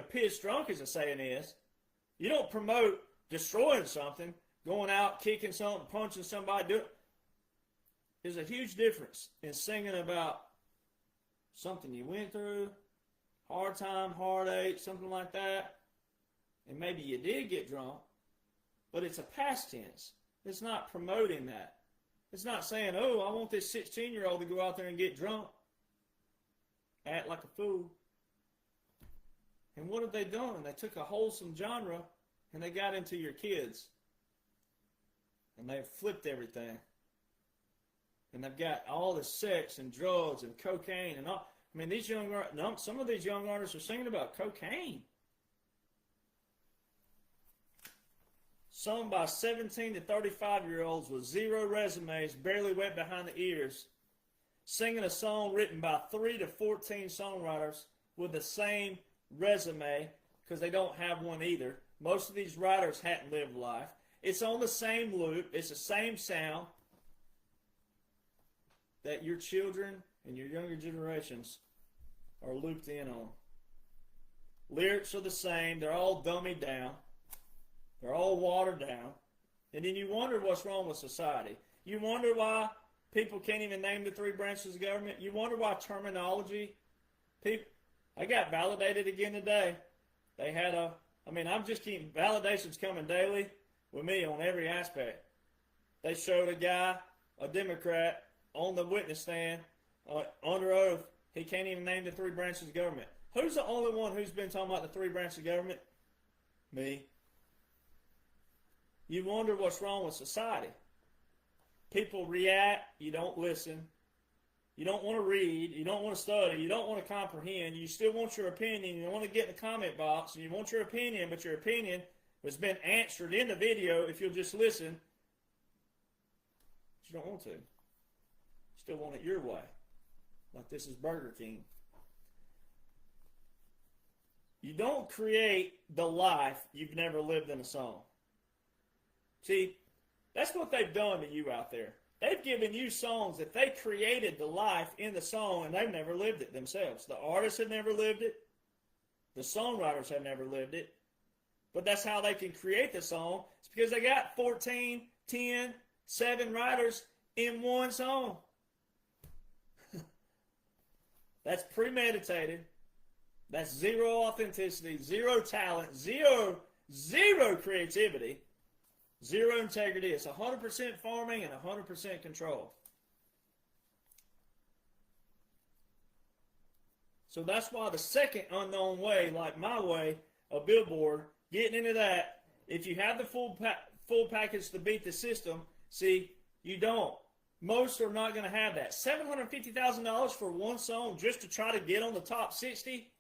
pissed drunk, as the saying is. You don't promote destroying something, going out, kicking something, punching somebody. There's a huge difference in singing about something you went through, hard time, heartache, something like that, and maybe you did get drunk, but it's a past tense. It's not promoting that. It's not saying, oh, I want this 16-year-old to go out there and get drunk, act like a fool. And what have they done? They took a wholesome genre and they got into your kids. And they've flipped everything. And they've got all the sex and drugs and cocaine and all. I mean, some of these young artists are singing about cocaine. Sung by 17 to 35-year-olds with zero resumes, barely wet behind the ears, singing a song written by 3 to 14 songwriters with the same resume, because they don't have one either. Most of these writers hadn't lived life. It's on the same loop. It's the same sound that your children and your younger generations are looped in on. Lyrics are the same. They're all dummied down. They're all watered down. And then you wonder what's wrong with society. You wonder why people can't even name the 3 branches of government. You wonder why terminology, I got validated again today. They had I'm just keeping validations coming daily with me on every aspect. They showed a guy, a Democrat, on the witness stand, under oath. He can't even name the 3 branches of government. Who's the only one who's been talking about the 3 branches of government? Me. You wonder what's wrong with society. People react, you don't listen. You don't want to read, you don't want to study, you don't want to comprehend, you still want your opinion, you want to get in the comment box, and you want your opinion, but your opinion has been answered in the video if you'll just listen. But you don't want to. You still want it your way. Like this is Burger King. You don't create the life you've never lived in a song. See, that's what they've done to you out there. They've given you songs that they created the life in the song, and they've never lived it themselves. The artists have never lived it. The songwriters have never lived it. But that's how they can create the song. It's because they got 14, 10, 7 writers in one song. That's premeditated. That's zero authenticity, zero talent, zero creativity. Zero integrity. It's 100% farming and 100% control. So that's why the second unknown way, like my way, a billboard, getting into that, if you have the full package to beat the system, see, you don't. Most are not going to have that. $750,000 for one song just to try to get on the top 60?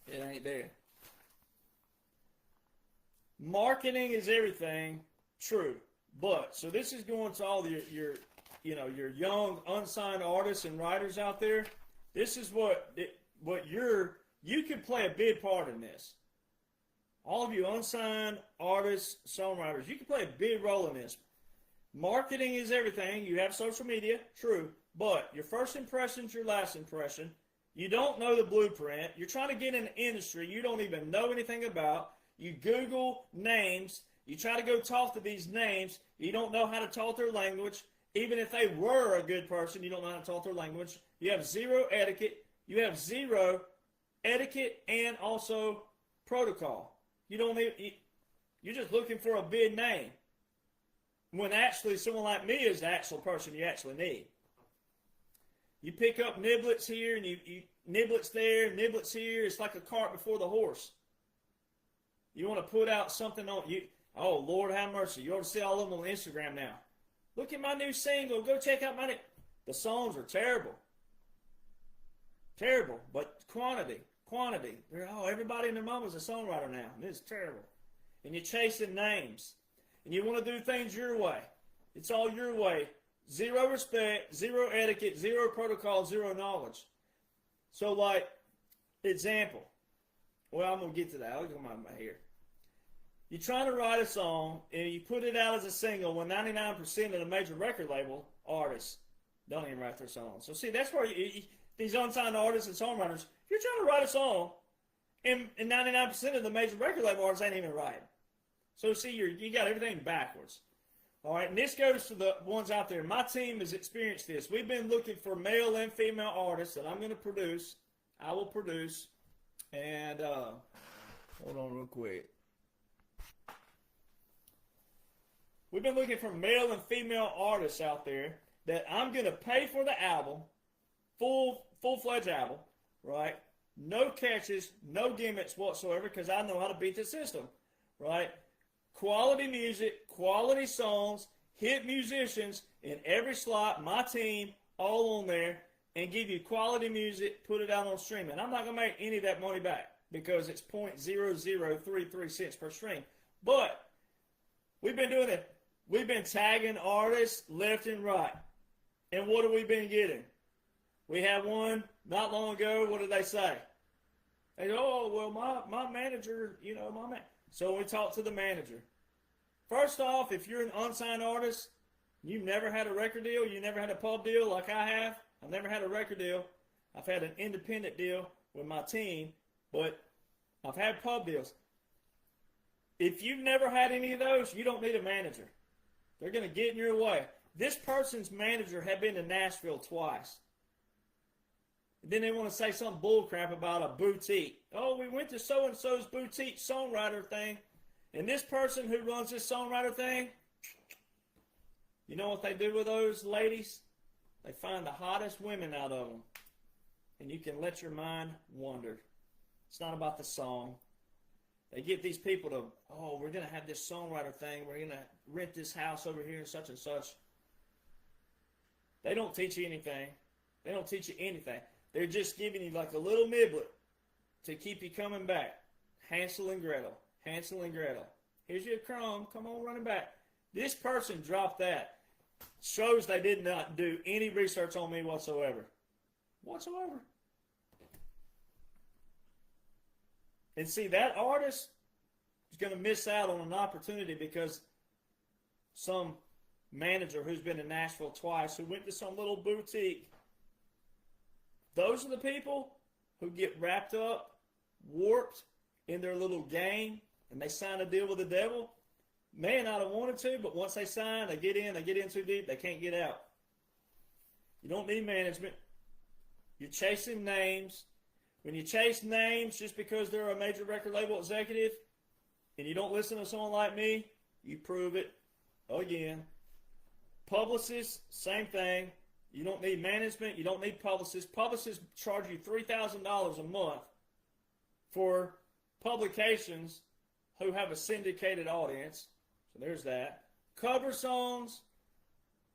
It ain't there. Marketing is everything, true. But, so this is going to all your young unsigned artists and writers out there. This is you can play a big part in this. All of you unsigned artists, songwriters, you can play a big role in this. Marketing is everything. You have social media, true. But your first impression is your last impression. You don't know the blueprint. You're trying to get in an industry you don't even know anything about. You Google names. You try to go talk to these names. You don't know how to talk their language. Even if they were a good person, you don't know how to talk their language. You have zero etiquette. You have zero etiquette and also protocol. You're just looking for a big name. When actually someone like me is the actual person you actually need. You pick up niblets here and you niblets there, niblets here. It's like a cart before the horse. You want to put out something on you. Oh, Lord have mercy. You ought to see all of them on Instagram now. Look at my new single. Go check out my new. The songs are terrible. Terrible. But quantity. Oh, everybody and their mama's a songwriter now. And it's terrible. And you're chasing names. And you want to do things your way. It's all your way. Zero respect, zero etiquette, zero protocol, zero knowledge. So, like, example. Well, I'm going to get to that. I'll go my hair. You're trying to write a song, and you put it out as a single when 99% of the major record label artists don't even write their songs. So, see, that's where these unsigned artists and songwriters, you're trying to write a song, and 99% of the major record label artists ain't even writing. So, see, you got everything backwards. All right, and this goes to the ones out there. My team has experienced this. We've been looking for male and female artists that I'm going to produce. I will produce. And, hold on real quick. We've been looking for male and female artists out there that I'm going to pay for the album, full-fledged album, right? No catches, no gimmicks whatsoever, because I know how to beat the system, right? Quality music, quality songs, hit musicians in every slot, my team, all on there, and give you quality music, put it out on streaming. I'm not going to make any of that money back because it's 0.0033 cents per stream. But we've been doing it. We've been tagging artists left and right. And what have we been getting? We had one not long ago. What did they say? They go, oh, well, my manager, my man. So we talked to the manager. First off, if you're an unsigned artist, you've never had a record deal, you never had a pub deal like I have. I've never had a record deal. I've had an independent deal with my team, but I've had pub deals. If you've never had any of those, you don't need a manager. They're going to get in your way. This person's manager had been to Nashville twice. Then they want to say some bullcrap about a boutique. Oh, we went to so-and-so's boutique songwriter thing. And this person who runs this songwriter thing, you know what they do with those ladies? They find the hottest women out of them. And you can let your mind wander. It's not about the song. They get these people to, oh, we're going to have this songwriter thing. We're going to rent this house over here and such and such. They don't teach you anything. They don't teach you anything. They're just giving you like a little niblet to keep you coming back. Hansel and Gretel. Hansel and Gretel. Here's your crumb. Come on, running back. This person dropped that. Shows they did not do any research on me whatsoever. And see, that artist is going to miss out on an opportunity because some manager who's been to Nashville twice, who went to some little boutique, those are the people who get wrapped up, warped in their little game, and they sign a deal with the devil. May not have wanted to, but once they sign, they get in too deep, they can't get out. You don't need management. You're chasing names. When you chase names just because they're a major record label executive and you don't listen to someone like me, you prove it again. Publicists, same thing. You don't need management. You don't need publicists. Publicists charge you $3,000 a month for publications who have a syndicated audience. So there's that. Cover songs.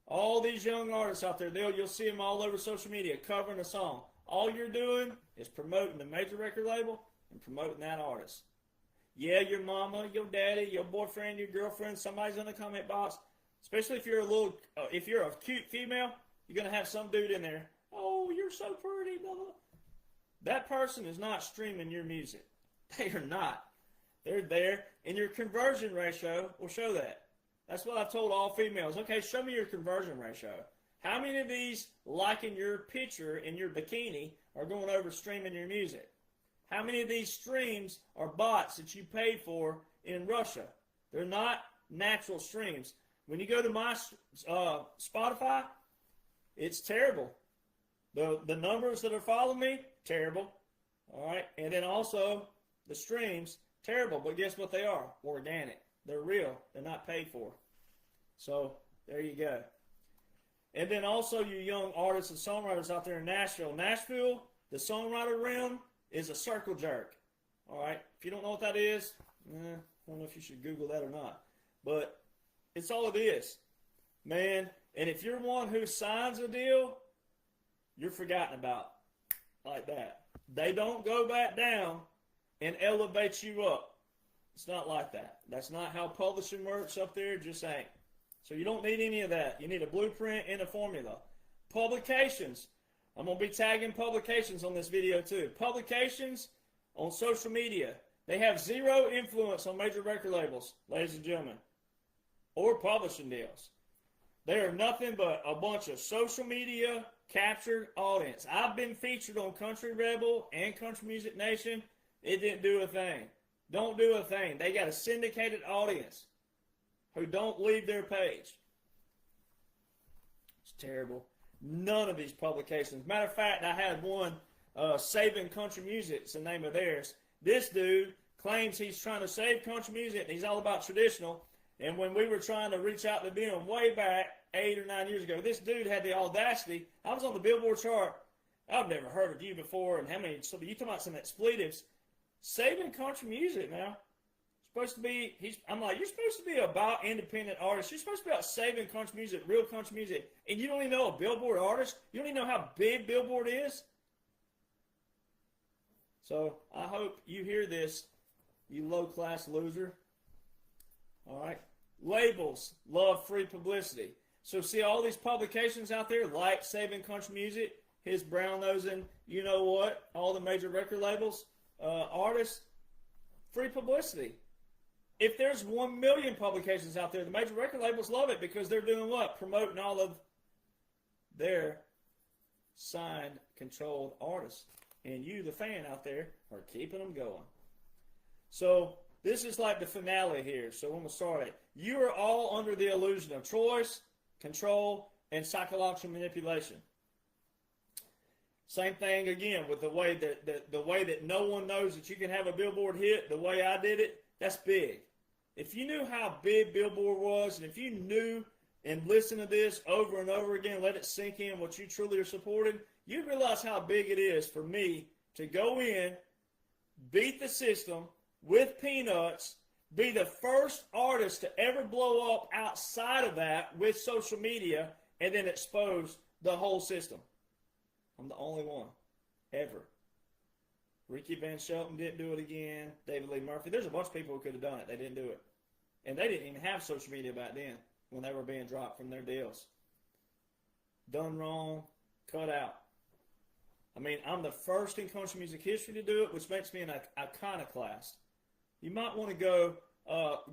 All these young artists out there, you'll see them all over social media covering a song. All you're doing is promoting the major record label and promoting that artist. Yeah, your mama, your daddy, your boyfriend, your girlfriend, somebody's in the comment box. Especially if you're a cute female, you're going to have some dude in there. Oh, you're so pretty, blah, blah. That person is not streaming your music. They are not. They're there, and your conversion ratio will show that. That's what I've told all females. Okay, show me your conversion ratio. How many of these liking your picture in your bikini are going over streaming your music? How many of these streams are bots that you paid for in Russia? They're not natural streams. When you go to my Spotify, it's terrible. The numbers that are following me, terrible. All right, and then also the streams, terrible. But guess what they are? Organic. They're real. They're not paid for. So there you go. And then also you young artists and songwriters out there in Nashville. Nashville, the songwriter realm, is a circle jerk. All right? If you don't know what that is, I don't know if you should Google that or not. But it's all it is, man. And if you're one who signs a deal, you're forgotten about like that. They don't go back down and elevate you up. It's not like that. That's not how publishing works up there. Just ain't. So you don't need any of that. You need a blueprint and a formula. Publications. I'm going to be tagging publications on this video too. Publications on social media. They have zero influence on major record labels, ladies and gentlemen, or publishing deals. They are nothing but a bunch of social media captured audience. I've been featured on Country Rebel and Country Music Nation. It didn't do a thing. Don't do a thing. They got a syndicated audience who don't leave their page. It's terrible. None of these publications. Matter of fact, I had one, Saving Country Music, it's the name of theirs. This dude claims he's trying to save country music, and he's all about traditional. And when we were trying to reach out to them way back 8 or 9 years ago, this dude had the audacity. I was on the Billboard chart. I've never heard of you before, and how many? So you talking about some expletives? Saving country music now. Supposed to be. I'm like, you're supposed to be about independent artists. You're supposed to be about saving country music, real country music, and you don't even know a Billboard artist. You don't even know how big Billboard is. So I hope you hear this, you low-class loser. All right. Labels love free publicity. So see all these publications out there, like Saving Country Music, his brown-nosing, you know what, all the major record labels, artists, free publicity. If there's 1 million publications out there, the major record labels love it because they're doing what? Promoting all of their signed, controlled artists. And you, the fan out there, are keeping them going. So this is like the finale here. So I'm going to start it. You are all under the illusion of choice, control, and psychological manipulation. Same thing again with the way that no one knows that you can have a Billboard hit. The way I did it, that's big. If you knew how big Billboard was, and if you knew and listened to this over and over again, let it sink in what you truly are supporting, you realize how big it is for me to go in, beat the system with peanuts, be the first artist to ever blow up outside of that with social media, and then expose the whole system. I'm the only one, ever. Ricky Van Shelton didn't do it again. David Lee Murphy. There's a bunch of people who could have done it. They didn't do it. And they didn't even have social media back then when they were being dropped from their deals. Done wrong, cut out. I mean, I'm the first in country music history to do it, which makes me an iconoclast. You might want to go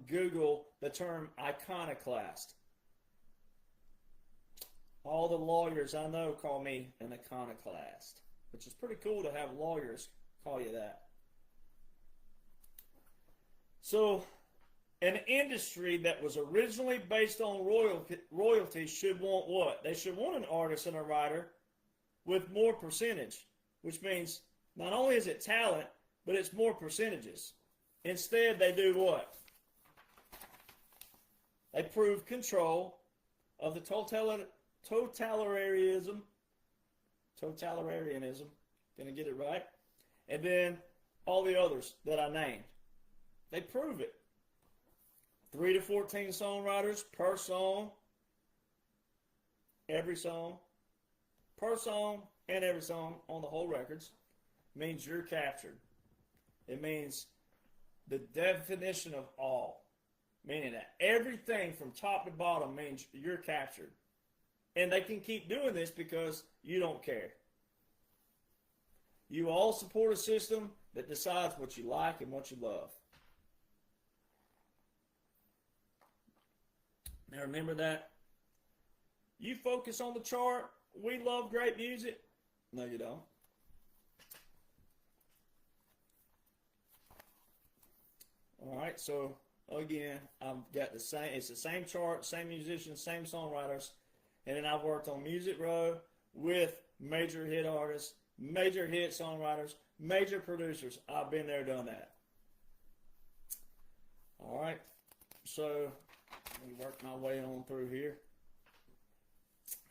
Google the term iconoclast. All the lawyers I know call me an iconoclast, which is pretty cool to have lawyers call you that. So, an industry that was originally based on royalty should want what? They should want an artist and a writer with more percentage, which means not only is it talent, but it's more percentages. Instead, they do what? They prove control of the totalitarianism. Gonna get it right? And then all the others that I named. They prove it. 3 to 14 songwriters per song. Every song. Per song and every song on the whole records means you're captured. It means the definition of all. Meaning that everything from top to bottom means you're captured. And they can keep doing this because you don't care. You all support a system that decides what you like and what you love. Now remember that. You focus on the chart. We love great music. No, you don't. All right, so again, I've got the same. It's the same chart, same musicians, same songwriters, and then I've worked on Music Row with major hit artists, major hit songwriters, major producers. I've been there, done that. All right, so let me work my way on through here.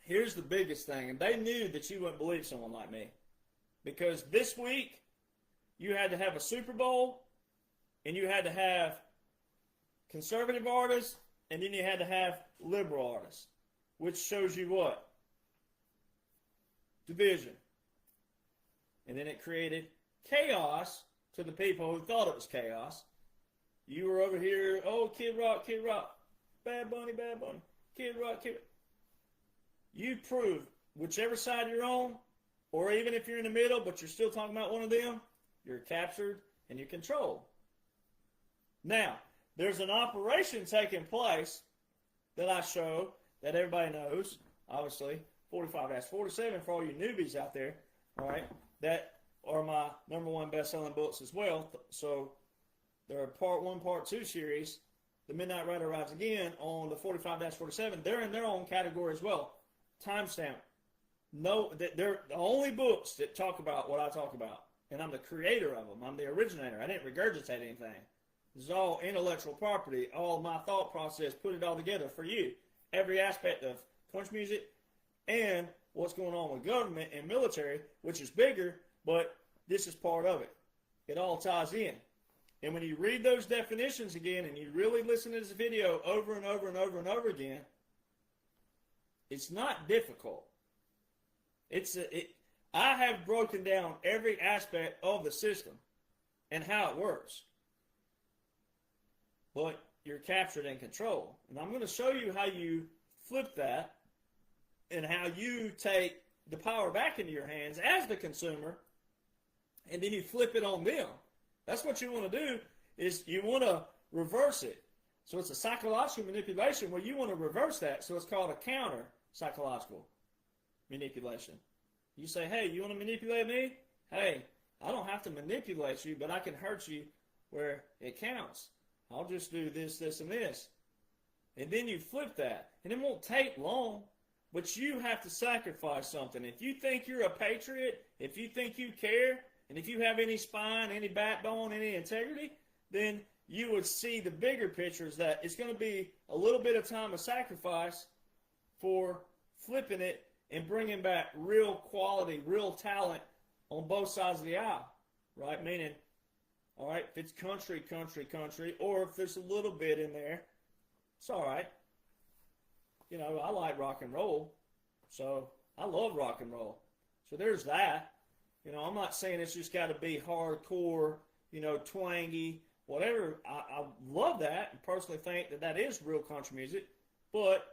Here's the biggest thing, and they knew that you wouldn't believe someone like me, because this week you had to have a Super Bowl and you had to have conservative artists, and then you had to have liberal artists, which shows you what? Division. And then it created chaos to the people who thought it was chaos. You were over here, oh, Kid Rock, Bad Bunny, Kid Rock, Kid Rock. You prove whichever side you're on, or even if you're in the middle, but you're still talking about one of them, you're captured and you're controlled. Now, there's an operation taking place that I show that everybody knows, obviously, 45-47 for all you newbies out there, all right, that are my #1 best-selling books as well. So there are part 1, part 2 series. The Midnight Rider Rides Again on the 45-47. They're in their own category as well. Timestamp. No, they're the only books that talk about what I talk about. And I'm the creator of them. I'm the originator. I didn't regurgitate anything. This is all intellectual property. All my thought process, put it all together for you. Every aspect of country music and what's going on with government and military, which is bigger, but this is part of it. It all ties in. And when you read those definitions again and you really listen to this video over and over and over and over again, it's not difficult. I have broken down every aspect of the system and how it works. But you're captured and controlled. And I'm going to show you how you flip that and how you take the power back into your hands as the consumer, and then you flip it on them. That's what you want to do, is you want to reverse it. So it's a psychological manipulation where you want to reverse that. So it's called a counter psychological manipulation. You say, hey, you want to manipulate me? Hey, I don't have to manipulate you, but I can hurt you where it counts. I'll just do this, this, and this. And then you flip that. And it won't take long, but you have to sacrifice something. If you think you're a patriot, if you think you care, and if you have any spine, any backbone, any integrity, then you would see the bigger picture is that it's going to be a little bit of time of sacrifice for flipping it and bringing back real quality, real talent on both sides of the aisle, right? Meaning, all right, if it's country, or if there's a little bit in there, it's all right. You know, I like rock and roll, so I love rock and roll. So there's that. You know, I'm not saying it's just got to be hardcore, you know, twangy, whatever. I love that and personally think that that is real country music. But,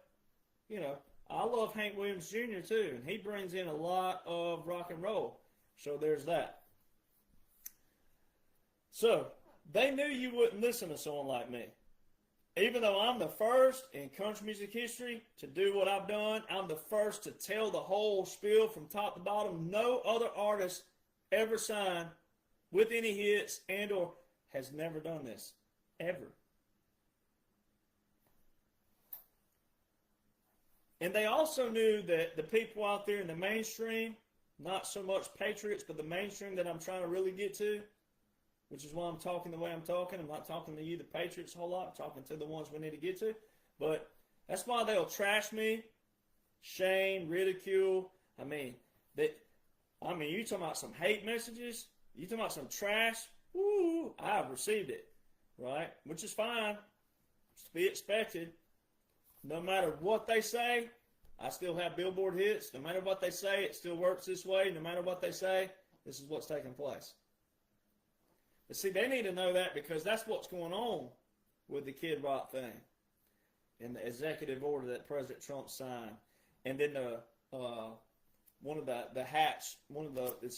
you know, I love Hank Williams Jr. too, and he brings in a lot of rock and roll. So there's that. So they knew you wouldn't listen to someone like me. Even though I'm the first in country music history to do what I've done, I'm the first to tell the whole spiel from top to bottom. No other artist ever signed with any hits and or has never done this, ever. And they also knew that the people out there in the mainstream, not so much patriots, but the mainstream that I'm trying to really get to, which is why I'm talking the way I'm talking. I'm not talking to you, the patriots, a whole lot. I'm talking to the ones we need to get to. But that's why they'll trash me, shame, ridicule. I mean, you talking about some hate messages? You talking about some trash? Woo, I've received it, right? Which is fine. It's to be expected. No matter what they say, I still have Billboard hits. No matter what they say, it still works this way. No matter what they say, this is what's taking place. But see, they need to know that because that's what's going on with the Kid Rock thing and the executive order that President Trump signed. And then it's a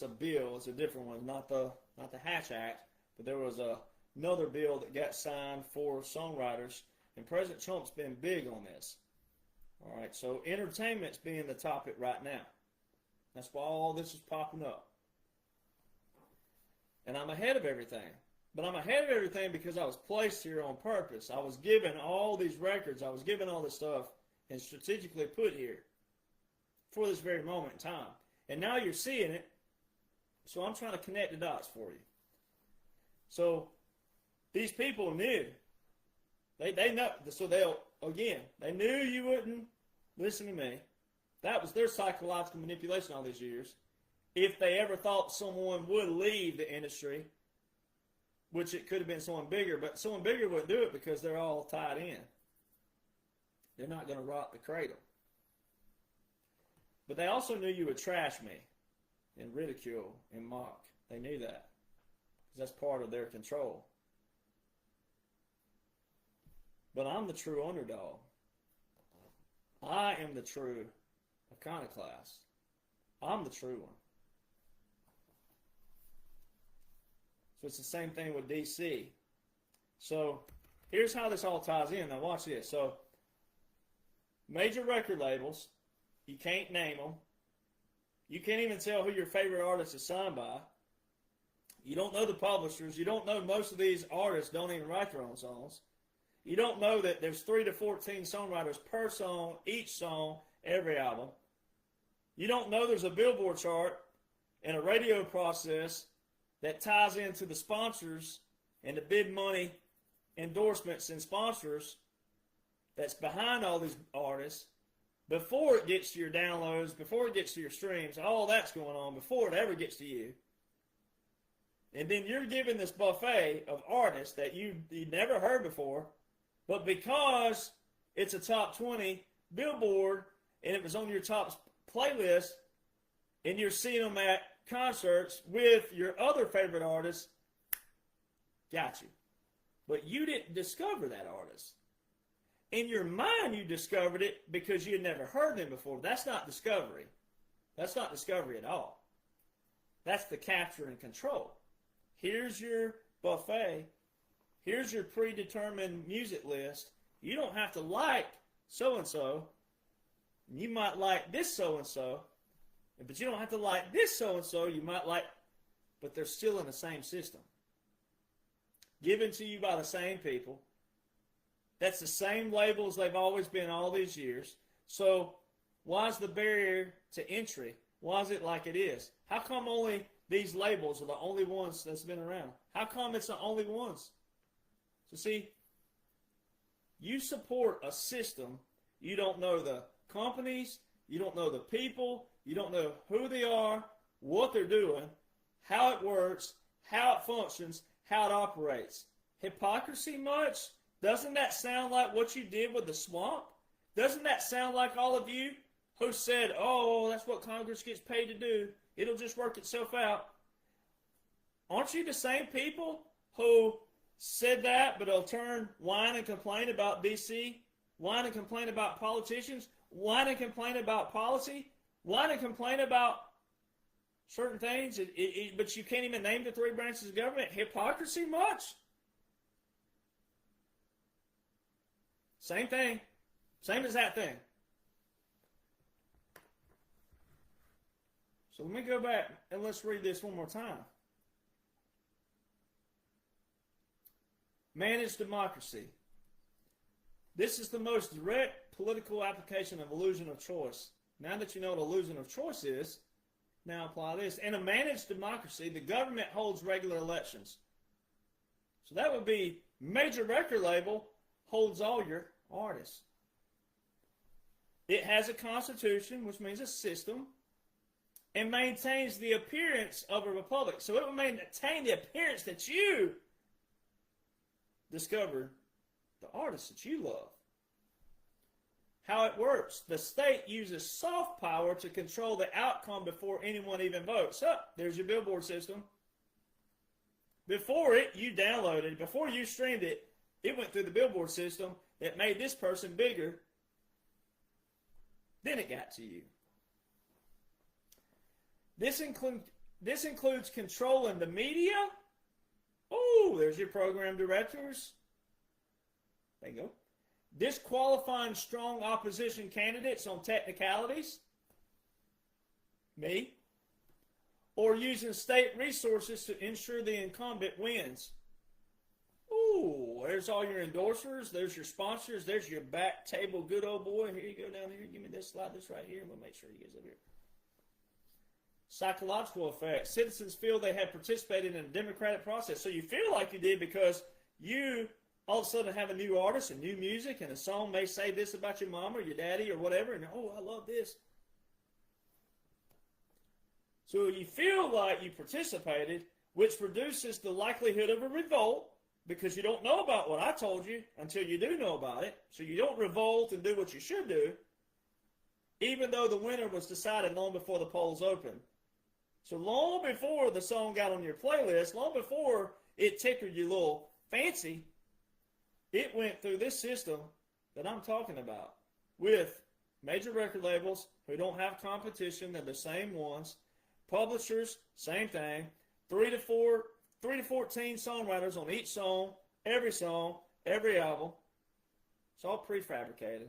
bill, it's a different one, not the Hatch Act, but there was another bill that got signed for songwriters, and President Trump's been big on this. All right, so entertainment's being the topic right now. That's why all this is popping up. And I'm ahead of everything. But I'm ahead of everything because I was placed here on purpose. I was given all these records. I was given all this stuff and strategically put here for this very moment in time. And now you're seeing it. So I'm trying to connect the dots for you. So these people knew. They know. So they knew you wouldn't listen to me. That was their psychological manipulation all these years. If they ever thought someone would leave the industry, which it could have been someone bigger, but someone bigger wouldn't do it because they're all tied in. They're not going to rock the cradle. But they also knew you would trash me and ridicule and mock. They knew that because that's part of their control. But I'm the true underdog. I am the true iconoclast. I'm the true one. So it's the same thing with DC. So here's how this all ties in. Now watch this. So major record labels, you can't name them. You can't even tell who your favorite artist is signed by. You don't know the publishers. You don't know most of these artists don't even write their own songs. You don't know that there's 3 to 14 songwriters per song, each song, every album. You don't know there's a Billboard chart and a radio process that ties into the sponsors and the big money endorsements and sponsors that's behind all these artists before it gets to your downloads, before it gets to your streams. All that's going on before it ever gets to you. And then you're given this buffet of artists that you never heard before, but because it's a top 20 Billboard and it was on your top playlist and you're seeing them at concerts with your other favorite artists, got you. But you didn't discover that artist. In your mind, you discovered it because you had never heard them before. That's not discovery. That's not discovery at all. That's the capture and control. Here's your buffet. Here's your predetermined music list. You don't have to like so-and-so. You might like this so-and-so, but you don't have to like this so-and-so. You might like, but they're still in the same system. Given to you by the same people. That's the same labels they've always been all these years. So why is the barrier to entry? Why is it like it is? How come only these labels are the only ones that's been around? How come it's the only ones? So see, you support a system. You don't know the companies. You don't know the people. You don't know who they are, what they're doing, how it works, how it functions, how it operates. Hypocrisy much? Doesn't that sound like what you did with the swamp? Doesn't that sound like all of you who said, oh, that's what Congress gets paid to do. It'll just work itself out. Aren't you the same people who said that, but they'll turn, whine and complain about D.C., whine and complain about politicians, whine and complain about policy, whine and complain about certain things, but you can't even name the 3 branches of government? Hypocrisy much? Same thing. Same as that thing. So let me go back and let's read this one more time. Managed democracy. This is the most direct political application of illusion of choice. Now that you know what illusion of choice is, now apply this. In a managed democracy, the government holds regular elections. So that would be major record label holds all your artists. It has a constitution, which means a system, and maintains the appearance of a republic. So it will maintain the appearance that you discovered, the artists that you love. How it works. The state uses soft power to control the outcome before anyone even votes. So, there's your Billboard system. Before it, you downloaded, before you streamed it, it went through the Billboard system that made this person bigger. Then it got to you. This includes controlling the media. Oh, there's your program directors. There you go. Disqualifying strong opposition candidates on technicalities. Me. Or using state resources to ensure the incumbent wins. Ooh, there's all your endorsers. There's your sponsors. There's your back table good old boy. Here you go down here. Give me this, slide this right here. And we'll make sure he gets up here. Psychological effect. Citizens feel they have participated in a democratic process. So you feel like you did because you all of a sudden have a new artist and new music, and a song may say this about your mom or your daddy or whatever, and oh, I love this. So you feel like you participated which produces the likelihood of a revolt, because you don't know about what I told you until you do know about it. So you don't revolt and do what you should do, even though the winner was decided long before the polls opened. So long before the song got on your playlist, long before it tickled your little fancy, it went through this system that I'm talking about with major record labels who don't have competition. They're the same ones. Publishers, same thing. 3 to 14 songwriters on each song, every album. It's all prefabricated.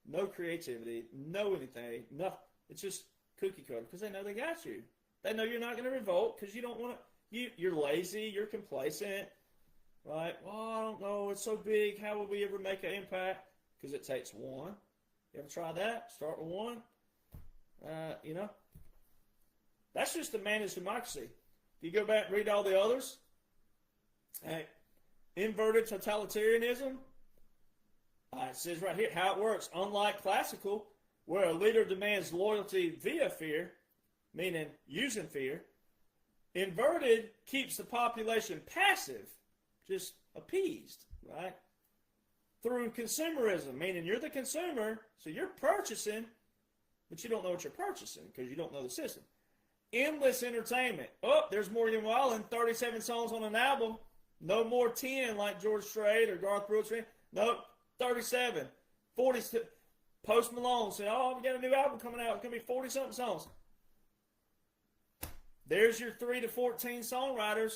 No creativity, no anything, nothing. It's just cookie cutter because they know they got you. They know you're not going to revolt because you don't want to. You're lazy, you're complacent, right? Well, I don't know. It's so big. How will we ever make an impact? Because it takes one. You ever try that? Start with one. That's just a managed democracy. If you go back and read all the others, inverted totalitarianism, it says right here how it works. Unlike classical, where a leader demands loyalty via fear, meaning using fear, inverted keeps the population passive, just appeased, right? Through consumerism, meaning you're the consumer, so you're purchasing, but you don't know what you're purchasing because you don't know the system. Endless entertainment. Oh, there's Morgan Wallen, 37 songs on an album. No more 10 like George Strait or Garth Brooks. Nope, 37. 40. Post Malone said, oh, we got a new album coming out. It's going to be 40-something songs. There's your 3 to 14 songwriters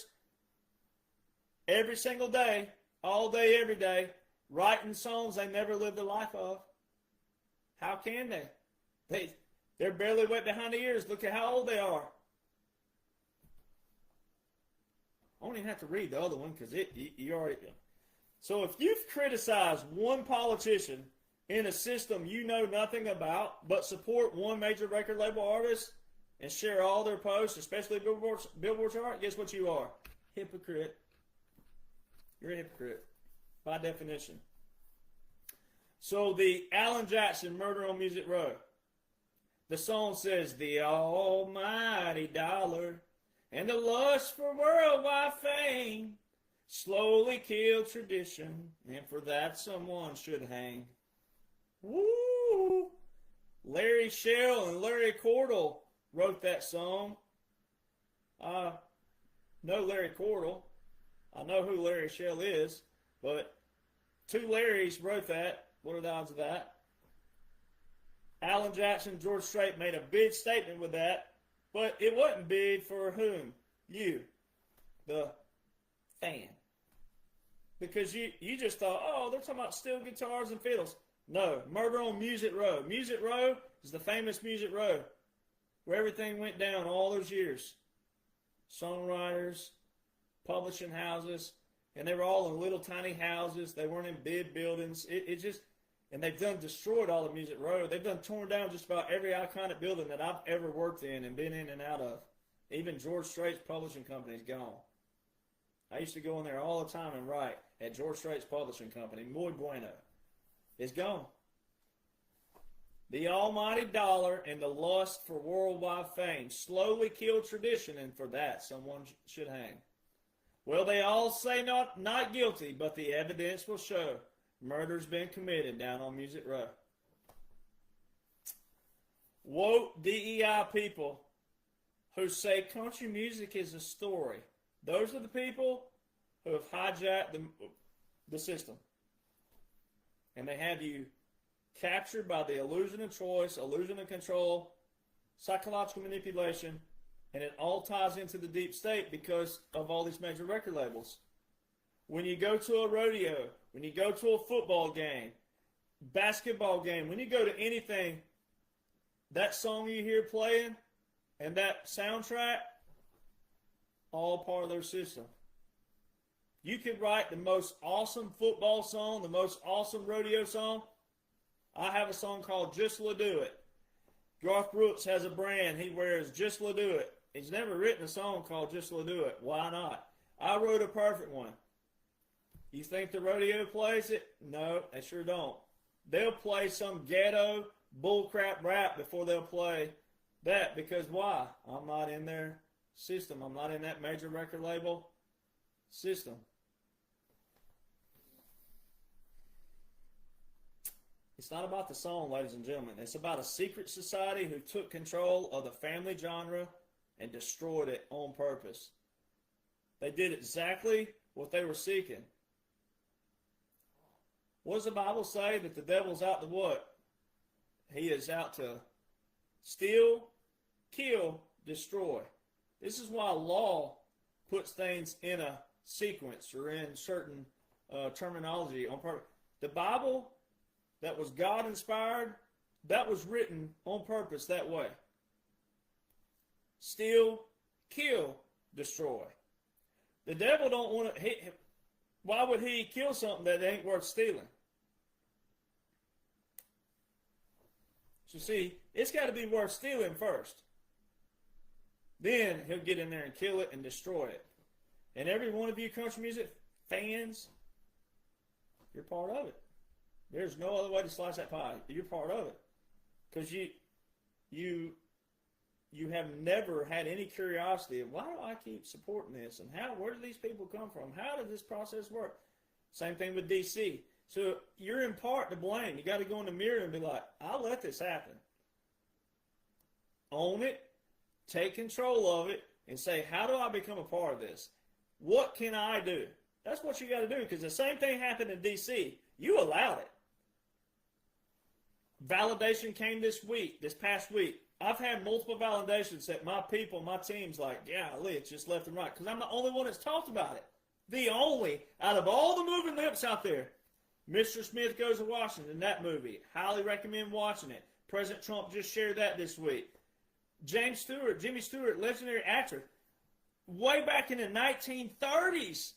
every single day, all day, every day, writing songs they never lived a life of. How can they? They're barely wet behind the ears. Look at how old they are. I don't even have to read the other one because you already. So if you've criticized one politician in a system you know nothing about, but support one major record label artist and share all their posts, especially Billboard chart, guess what you are? Hypocrite. You're a hypocrite by definition. So the Alan Jackson Murder on Music Row. The song says, the almighty dollar and the lust for worldwide fame slowly killed tradition, and for that someone should hang. Woo! Larry Shell and Larry Cordell wrote that song. I know Larry Cordell. I know who Larry Shell is, but two Larrys wrote that. What are the odds of that? Alan Jackson, George Strait made a big statement with that, but it wasn't big for whom? You, the fan. Because you just thought, oh, they're talking about steel guitars and fiddles. No, Murder on Music Row. Music Row is the famous Music Row where everything went down all those years. Songwriters, publishing houses, and they were all in little tiny houses. They weren't in big buildings. And they've done destroyed all of Music Row. They've done torn down just about every iconic building that I've ever worked in and been in and out of. Even George Strait's publishing company is gone. I used to go in there all the time and write at George Strait's publishing company. Muy bueno. It's gone. The almighty dollar and the lust for worldwide fame slowly killed tradition, and for that someone should hang. Well, they all say not guilty, but the evidence will show murder's been committed down on Music Row. Woke DEI people who say country music is a story. Those are the people who have hijacked the system. And they have you captured by the illusion of choice, illusion of control, psychological manipulation, and it all ties into the deep state because of all these major record labels. When you go to a rodeo, when you go to a football game, basketball game, when you go to anything, that song you hear playing and that soundtrack, all part of their system. You could write the most awesome football song, the most awesome rodeo song. I have a song called Just La Do It. Garth Brooks has a brand he wears, Just La Do It. He's never written a song called Just La Do It. Why not? I wrote a perfect one. You think the rodeo plays it? No, they sure don't. They'll play some ghetto bullcrap rap before they'll play that, because why? I'm not in their System. I'm not in that major record label. System. It's not about the song, ladies and gentlemen. It's about a secret society who took control of the family genre and destroyed it on purpose. They did exactly what they were seeking. What does the Bible say? That the devil's out to what? He is out to steal, kill, destroy. This is why law puts things in a sequence or in certain terminology on purpose. The Bible that was God-inspired, that was written on purpose that way. Steal, kill, destroy. The devil don't want to. Why would he kill something that ain't worth stealing? So see, it's got to be worth stealing first. Then he'll get in there and kill it and destroy it. And every one of you country music fans, you're part of it. There's no other way to slice that pie. You're part of it. Because you have never had any curiosity of, why do I keep supporting this? And where do these people come from? How does this process work? Same thing with DC. So you're in part to blame. You got to go in the mirror and be like, I'll let this happen. Own it. Take control of it. And say, how do I become a part of this? What can I do? That's what you got to do. Because the same thing happened in DC. You allowed it. Validation came this past week. I've had multiple validations that my people, my team's like, golly, it's just left and right. Because I'm the only one that's talked about it. The only, out of all the moving lips out there. Mr. Smith Goes to Washington, that movie. Highly recommend watching it. President Trump just shared that this week. Jimmy Stewart, legendary actor, way back in the 1930s,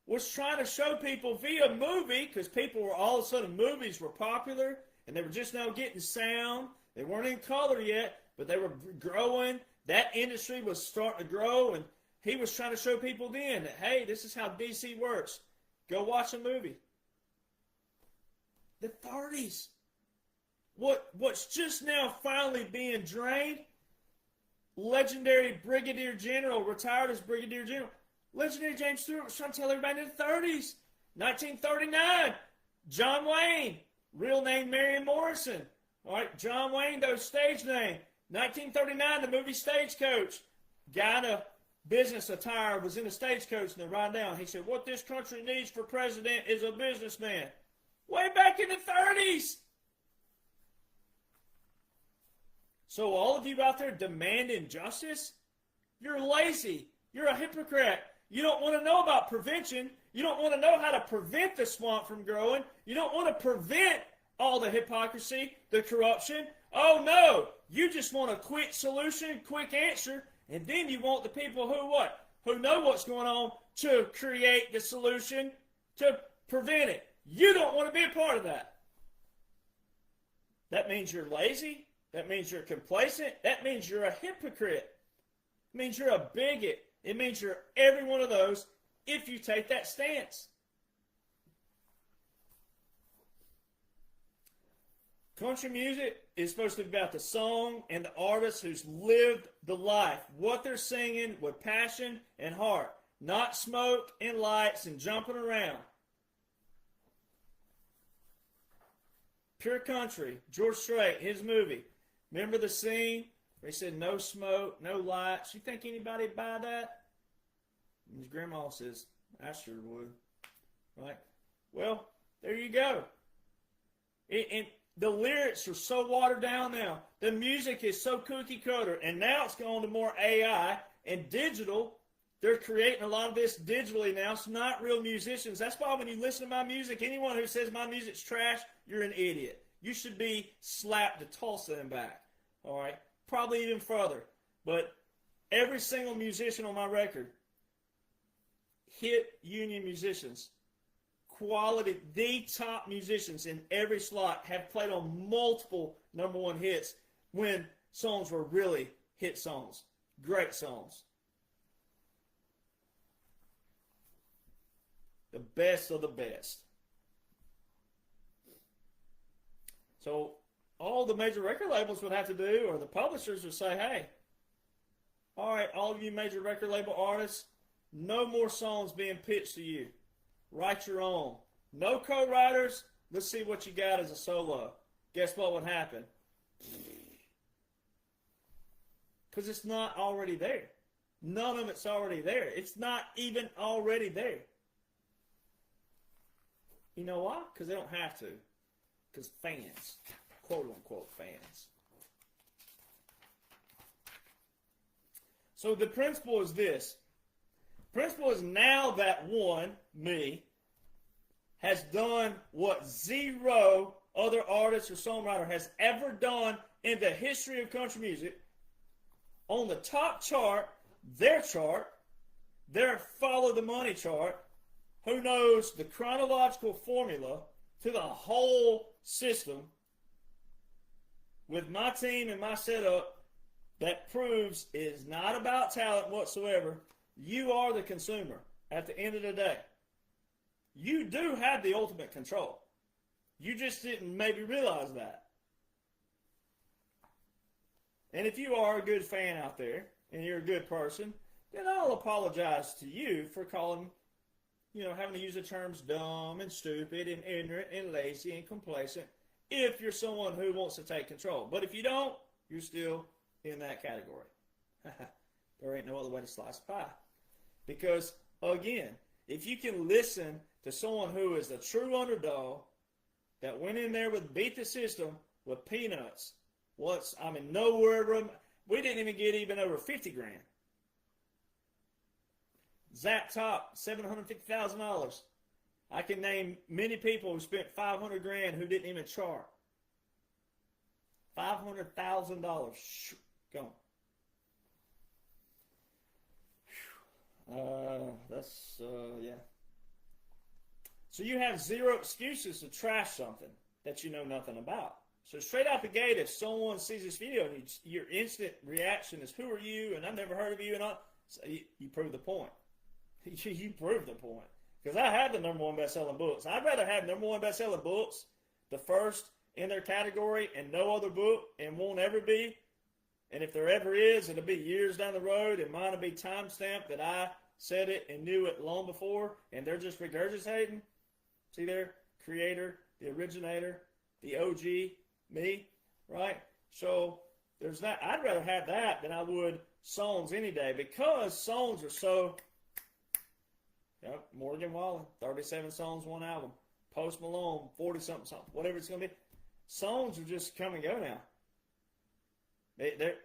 was trying to show people via movie, because people were all of a sudden, movies were popular, and they were just now getting sound. They weren't in color yet, but they were growing. That industry was starting to grow, and he was trying to show people then that, hey, this is how DC works. Go watch a movie. The 30s. What's just now finally being drained? Legendary Brigadier General, retired as Brigadier General. Legendary James Stewart was trying to tell everybody in the 30s. 1939, John Wayne, real name Marion Morrison. All right, John Wayne, though, stage name. 1939, the movie Stagecoach. Guy in a business attire was in a stagecoach, and they're riding down. He said, what this country needs for president is a businessman. Way back in the 30s. So all of you out there demanding justice, you're lazy. You're a hypocrite. You don't want to know about prevention. You don't want to know how to prevent the swamp from growing. You don't want to prevent all the hypocrisy, the corruption. Oh, no. You just want a quick solution, quick answer, and then you want the people who know what's going on to create the solution to prevent it. You don't want to be a part of that. That means you're lazy. That means you're complacent. That means you're a hypocrite. It means you're a bigot. It means you're every one of those if you take that stance. Country music is supposed to be about the song and the artist who's lived the life. What they're singing with passion and heart. Not smoke and lights and jumping around. Pure country. George Strait, his movie. Remember the scene where he said no smoke, no lights? You think anybody would buy that? And his grandma says, I sure would. Right? Well, there you go. And the lyrics are so watered down now. The music is so cookie cutter. And now it's going to more AI and digital. They're creating a lot of this digitally now. It's not real musicians. That's why when you listen to my music, anyone who says my music's trash, you're an idiot. You should be slapped to Tulsa and back. All right? Probably even further. But every single musician on my record, hit union musicians, quality, the top musicians in every slot have played on multiple number one hits when songs were really hit songs. Great songs. The best of the best. So all the major record labels would have to do, or the publishers would say, hey, All right, all of you major record label artists, no more songs being pitched to you. Write your own. No co-writers. Let's see what you got as a solo. Guess what would happen? Because it's not already there. None of it's already there. It's not even already there. You know why? Because they don't have to. Because fans, quote unquote fans. So the principle is this. Principle is now that one, me, has done what zero other artist or songwriter has ever done in the history of country music. On the top chart, their follow the money chart, who knows the chronological formula to the whole system with my team and my setup that proves it is not about talent whatsoever. You are the consumer at the end of the day. You do have the ultimate control. You just didn't maybe realize that. And if you are a good fan out there and you're a good person, then I'll apologize to you for calling, having to use the terms dumb and stupid and ignorant and lazy and complacent if you're someone who wants to take control. But if you don't, you're still in that category. There ain't no other way to slice the pie. Because, again, if you can listen to someone who is a true underdog that went in there with beat the system with peanuts, nowhere, we didn't even get even over 50 grand. Zap top, $750,000. I can name many people who spent 500 grand who didn't even chart. $500,000. Go. Yeah. So you have zero excuses to trash something that you know nothing about. So straight out the gate, if someone sees this video and your instant reaction is, who are you? And I've never heard of you. And all, so you prove the point. You prove the point. Because I have the #1 best-selling books. I'd rather have #1 best-selling books, the first in their category, and no other book, and won't ever be. And if there ever is, it'll be years down the road, and mine will be time-stamped that I said it and knew it long before, and they're just regurgitating. See there? Creator, the originator, the OG, me, right? So there's that. I'd rather have that than I would songs any day, because songs are so... Yep, Morgan Wallen, 37 songs, 1 album. Post Malone, 40-something songs, whatever it's going to be. Songs are just come and go now.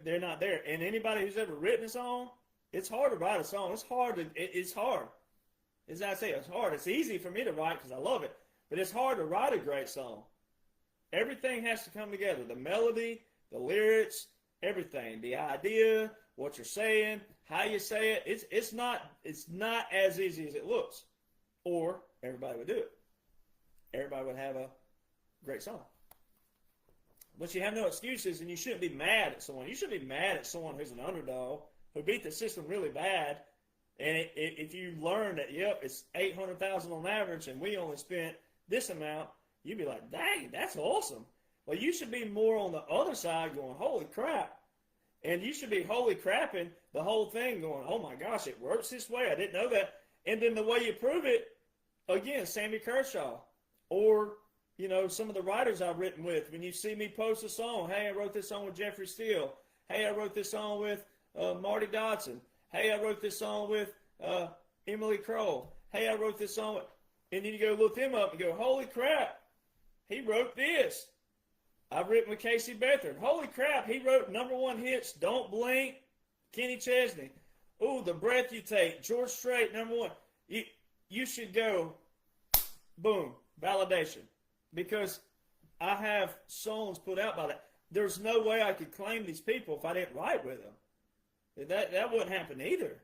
They're not there. And anybody who's ever written a song, it's hard to write a song. It's hard. It's hard. As I say, it's hard. It's easy for me to write because I love it. But it's hard to write a great song. Everything has to come together. The melody, the lyrics, everything. The idea, what you're saying, how you say it. It's not as easy as it looks. Or everybody would do it. Everybody would have a great song. But you have no excuses, and you shouldn't be mad at someone. You should be mad at someone who's an underdog, who beat the system really bad. And if you learn that, yep, it's $800,000 on average, and we only spent this amount, you'd be like, dang, that's awesome. Well, you should be more on the other side going, holy crap. And you should be holy crapping the whole thing going, oh my gosh, it works this way. I didn't know that. And then the way you prove it, again, Sammy Kershaw, or, some of the writers I've written with. When you see me post a song, hey, I wrote this song with Jeffrey Steele. Hey, I wrote this song with Marty Dodson. Hey, I wrote this song with Emily Kroll. Hey, I wrote this song with... And then you go look them up and go, holy crap, he wrote this. I've written with Casey Beathard. Holy crap, he wrote #1 hits, Don't Blink, Kenny Chesney. Ooh, The Breath You Take, George Strait, #1. You should go, boom, validation. Because I have songs put out by that. There's no way I could claim these people if I didn't write with them. That wouldn't happen either.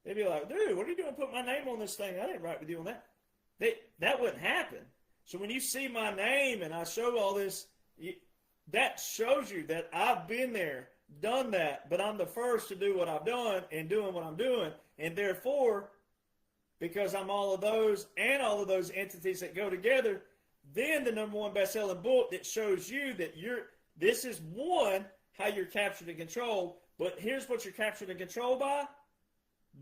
They'd be like, dude, what are you doing putting my name on this thing? I didn't write with you on that. That wouldn't happen. So when you see my name and I show all this, that shows you that I've been there, done that, but I'm the first to do what I've done and doing what I'm doing. And therefore, because I'm all of those and all of those entities that go together, then the #1 best-selling book that shows you that this is one, how you're captured and controlled, But here's what you're captured and controlled by.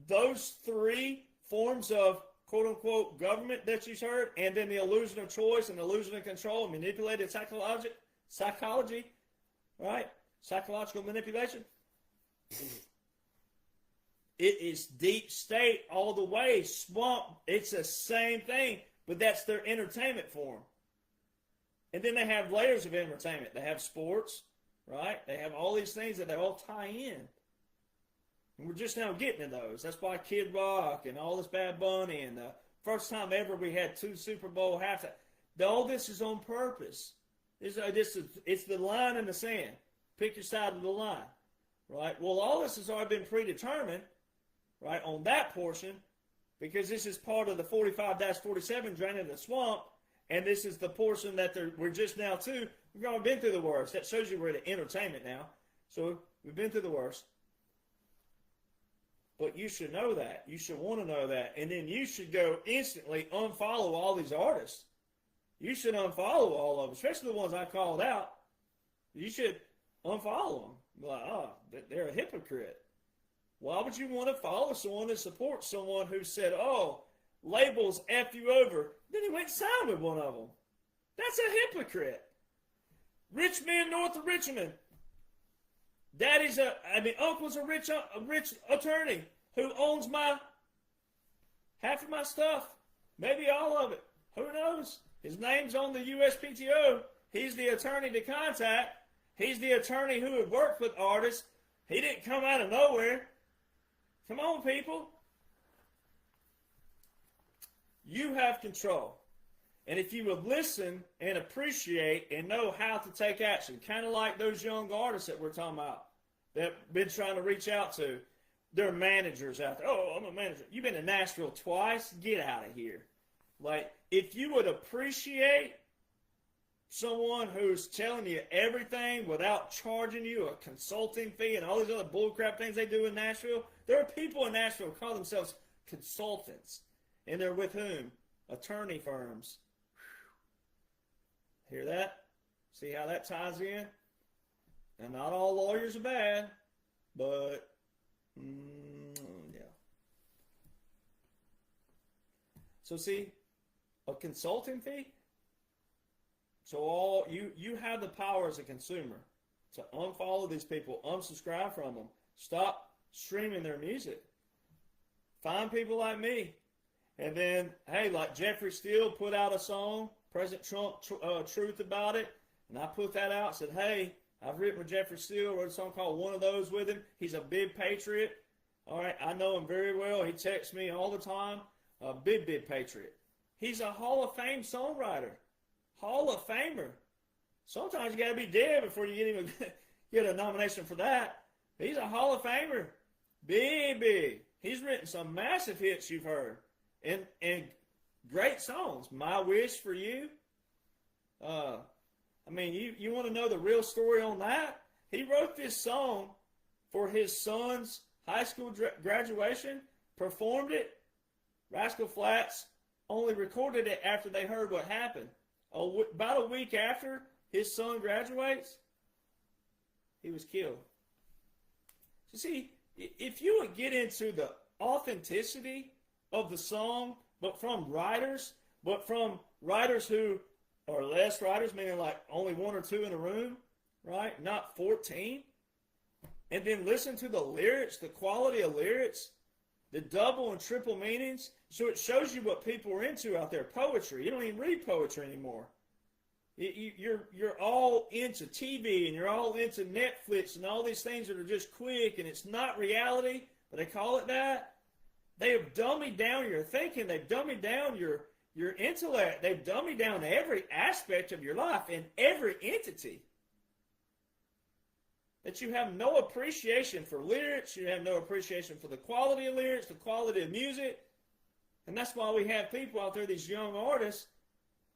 Those three forms of quote-unquote government that you've heard, and then the illusion of choice and illusion of control and manipulated psychology, right? Psychological manipulation. It is deep state all the way. Swamp, it's the same thing, but that's their entertainment form. And then they have layers of entertainment. They have sports, right? They have all these things that they all tie in. And we're just now getting to those. That's why Kid Rock and all this Bad Bunny and the first time ever we had 2 Super Bowl halftime. All this is on purpose. It's the line in the sand. Pick your side of the line, right? Well, all this has already been predetermined, right, on that portion, because this is part of the 45-47 draining the swamp, and this is the portion that we're just now to. We've already been through the worst. That shows you we're at entertainment now. So we've been through the worst. But you should know that. You should want to know that. And then you should go instantly unfollow all these artists. You should unfollow all of them, especially the ones I called out. You should unfollow them. Be like, oh, they're a hypocrite. Why would you want to follow someone that supports someone who said, oh, labels F you over? Then he went and signed with one of them. That's a hypocrite. Rich man north of Richmond. Uncle's a rich attorney who owns half of my stuff, maybe all of it. Who knows? His name's on the USPTO. He's the attorney to contact. He's the attorney who had worked with artists. He didn't come out of nowhere. Come on, people. You have control. And if you would listen and appreciate and know how to take action, kind of like those young artists that we're talking about, that have been trying to reach out to, their managers out there. Oh, I'm a manager. You've been to Nashville twice? Get out of here. Like, if you would appreciate someone who's telling you everything without charging you a consulting fee and all these other bullcrap things they do in Nashville, there are people in Nashville who call themselves consultants. And they're with whom? Attorney firms. Hear that? See how that ties in? And not all lawyers are bad, but yeah. So see, a consulting fee. So you have the power as a consumer to unfollow these people, unsubscribe from them, stop streaming their music. Find people like me. And then, hey, like Jeffrey Steele put out a song, President Trump Truth about it, and I put that out, said, hey, I've written with Jeffrey Steele, wrote a song called One of Those with him. He's a big patriot. All right, I know him very well. He texts me all the time. A big patriot. He's a Hall of Fame songwriter. Hall of Famer. Sometimes you got to be dead before you even get a nomination for that. He's a Hall of Famer. Big. He's written some massive hits you've heard. And great songs. My Wish for You. You want to know the real story on that? He wrote this song for his son's high school graduation, performed it. Rascal Flatts only recorded it after they heard what happened. About a week after his son graduates, he was killed. So see, if you would get into the authenticity of the song, but from writers who are less writers, meaning like only 1 or 2 in a room, right? Not 14. And then listen to the lyrics, the quality of lyrics, the double and triple meanings. So it shows you what people are into out there. Poetry. You don't even read poetry anymore. You're all into TV and you're all into Netflix and all these things that are just quick and it's not reality, but they call it that. They have dummied down your thinking. They've dummied down your intellect. They've dummied down every aspect of your life and every entity. That you have no appreciation for lyrics. You have no appreciation for the quality of lyrics, the quality of music. And that's why we have people out there, these young artists.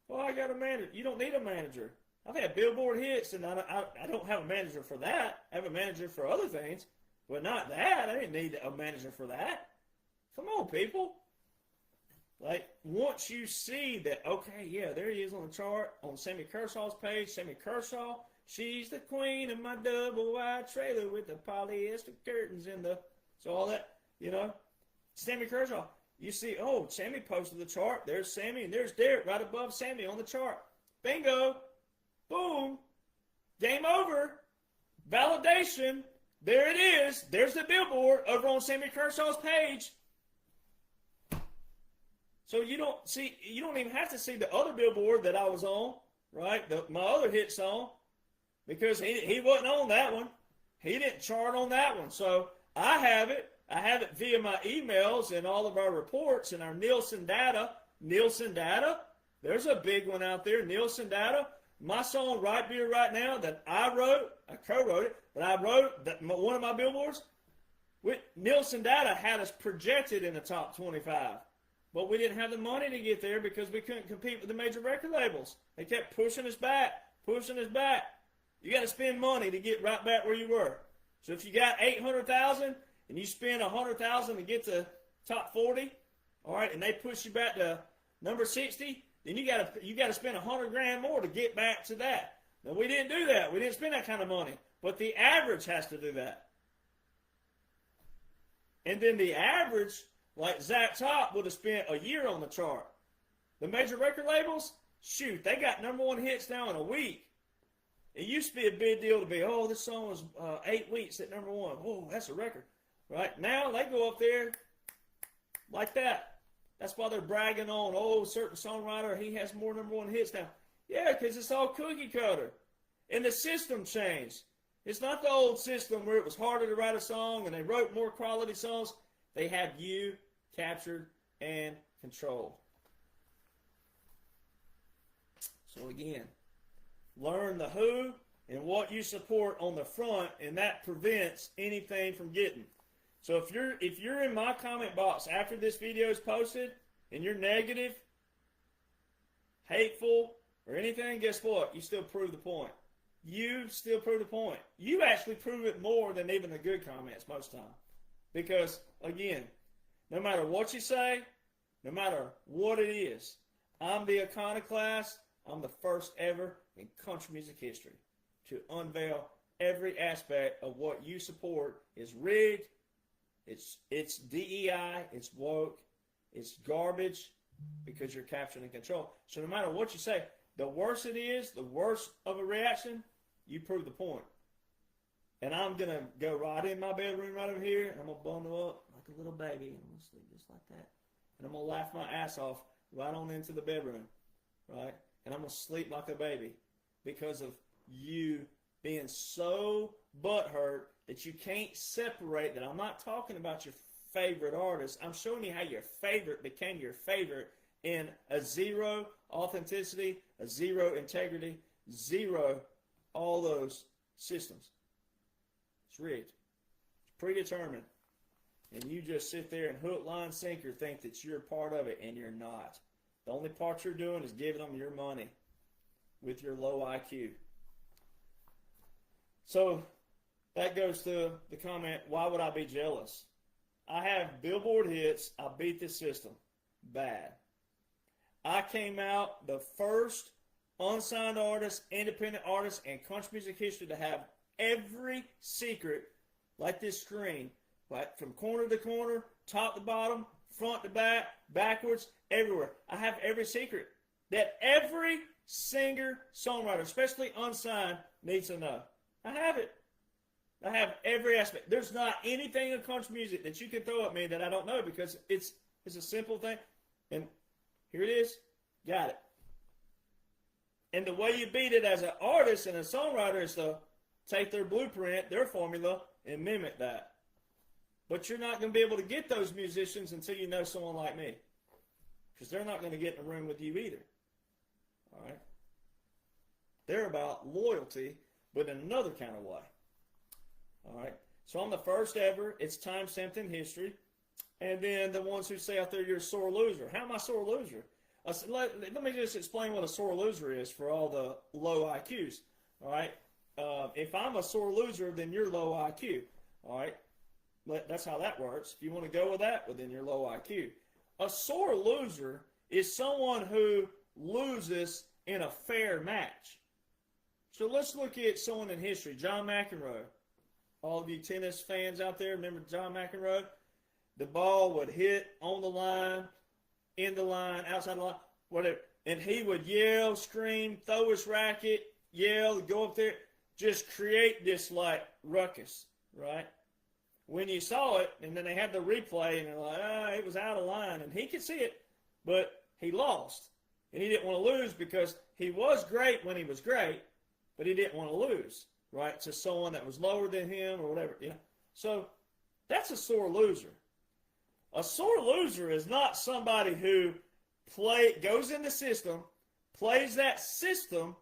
Well, I got a manager. You don't need a manager. I've had Billboard hits, and I don't have a manager for that. I have a manager for other things, but not that. I didn't need a manager for that. Come on, people. Like, once you see that, okay, yeah, there he is on the chart, on Sammy Kershaw's page, Sammy Kershaw, she's the queen of my double wide trailer with the polyester curtains and the, so all that, you know, Sammy Kershaw. You see, oh, Sammy posted the chart. There's Sammy, and there's Derek right above Sammy on the chart. Bingo. Boom. Game over. Validation. There it is. There's the billboard over on Sammy Kershaw's page. So you don't even have to see the other billboard that I was on, right? My other hit song, because he wasn't on that one. He didn't chart on that one. So I have it. I have it via my emails and all of our reports and our Nielsen data. Nielsen data. There's a big one out there, Nielsen data. My song, Right Beer Right Now, that I wrote, I co-wrote it, but I wrote that one of my billboards, with Nielsen data had us projected in the top 25. But we didn't have the money to get there because we couldn't compete with the major record labels. They kept pushing us back, pushing us back. You got to spend money to get right back where you were. So if you got 800,000 and you spend 100,000 to get to top 40, all right, and they push you back to number 60, then you got to spend 100 grand more to get back to that. Now we didn't do that. We didn't spend that kind of money. But the average has to do that. And then the average, like Zach Top, would have spent a year on the chart. The major record labels, shoot, they got number one hits now in a week. It used to be a big deal to be, oh, this song was 8 weeks at number one. Oh, that's a record. Right? Now they go up there like that. That's why they're bragging on, oh, certain songwriter, he has more number one hits now. Yeah, because it's all cookie cutter. And the system changed. It's not the old system where it was harder to write a song and they wrote more quality songs. They have you captured and controlled. So again, learn the who and what you support on the front, and that prevents anything from getting. So if you're in my comment box after this video is posted and you're negative, hateful, or anything, guess what? You still prove the point. You still prove the point. You actually prove it more than even the good comments most of the time. Because, again, no matter what you say, no matter what it is, I'm the iconoclast. I'm the first ever in country music history to unveil every aspect of what you support is rigged. It's DEI, it's woke, it's garbage, because you're capturing and control. So no matter what you say, the worse it is, the worse of a reaction, you prove the point. And I'm going to go right in my bedroom right over here, and I'm going to bundle up like a little baby, and I'm going to sleep just like that. And I'm going to laugh my ass off right on into the bedroom, right? And I'm going to sleep like a baby because of you being so butthurt that you can't separate that. I'm not talking about your favorite artist. I'm showing you how your favorite became your favorite in a zero authenticity, a zero integrity, zero all those systems. It's rigged. It's predetermined. And you just sit there and hook, line, sinker think that you're part of it, and you're not. The only part you're doing is giving them your money with your low IQ. So that goes to the comment, why would I be jealous? I have Billboard hits. I beat the system. Bad. I came out the first unsigned artist, independent artist, in country music history to have every secret, like this screen, like from corner to corner, top to bottom, front to back, backwards, everywhere. I have every secret that every singer, songwriter, especially unsigned, needs to know. I have it. I have every aspect. There's not anything in country music that you can throw at me that I don't know, because it's a simple thing. And here it is. Got it. And the way you beat it as an artist and a songwriter is to take their blueprint, their formula, and mimic that. But you're not going to be able to get those musicians until you know someone like me, because they're not going to get in a room with you either. All right? They're about loyalty, but in another kind of way. All right? So I'm the first ever. It's time-stamped in history. And then the ones who say out there you're a sore loser. How am I a sore loser? Let me just explain what a sore loser is for all the low IQs. All right? If I'm a sore loser, then you're low IQ. All right? That's how that works. If you want to go with that, well, then you're low IQ. A sore loser is someone who loses in a fair match. So let's look at someone in history. John McEnroe. All of you tennis fans out there, remember John McEnroe? The ball would hit on the line, in the line, outside the line, whatever. And he would yell, scream, throw his racket, yell, go up there, just create this like ruckus, right? When you saw it, and then they had the replay, and they're like, it was out of line. And he could see it, but he lost. And he didn't want to lose because he was great when he was great, but he didn't want to lose, right, to someone that was lower than him or whatever. You know? So that's a sore loser. A sore loser is not somebody who goes in the system, plays that system,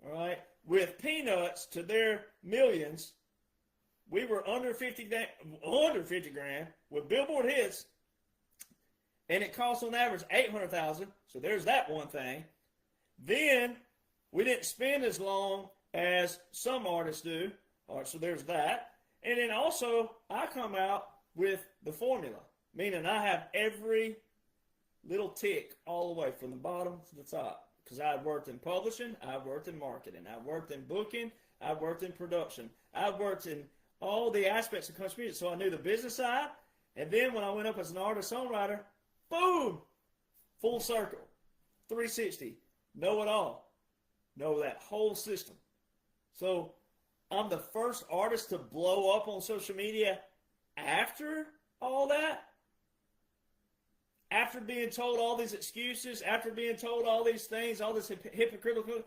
all right, with peanuts to their millions. We were under 50 grand with Billboard hits, and it cost on average $800,000. So there's that one thing. Then we didn't spend as long as some artists do. All right, so there's that. And then also I come out with the formula, meaning I have every little tick all the way from the bottom to the top. Because I've worked in publishing, I've worked in marketing, I've worked in booking, I've worked in production, I've worked in all the aspects of country music. So I knew the business side, and then when I went up as an artist-songwriter, boom, full circle, 360, know it all, know that whole system. So I'm the first artist to blow up on social media after all that. After being told all these excuses, after being told all these things, all this hypocritical,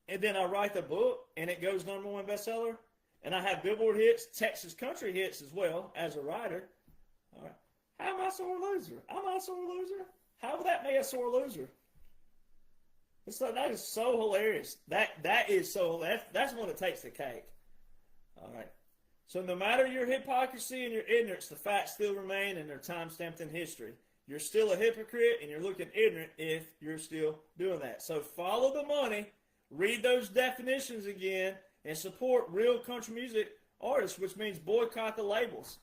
and then I write the book, and it goes #1 bestseller, and I have Billboard hits, Texas country hits as well as a writer. All right. How am I a sore loser? I'm not a sore loser. How would that make a sore loser? It's like, that is so hilarious. That's one that takes the cake. All right. So no matter your hypocrisy and your ignorance, the facts still remain, and they're time-stamped in history. You're still a hypocrite, and you're looking ignorant if you're still doing that. So follow the money, read those definitions again, and support real country music artists, which means boycott the labels.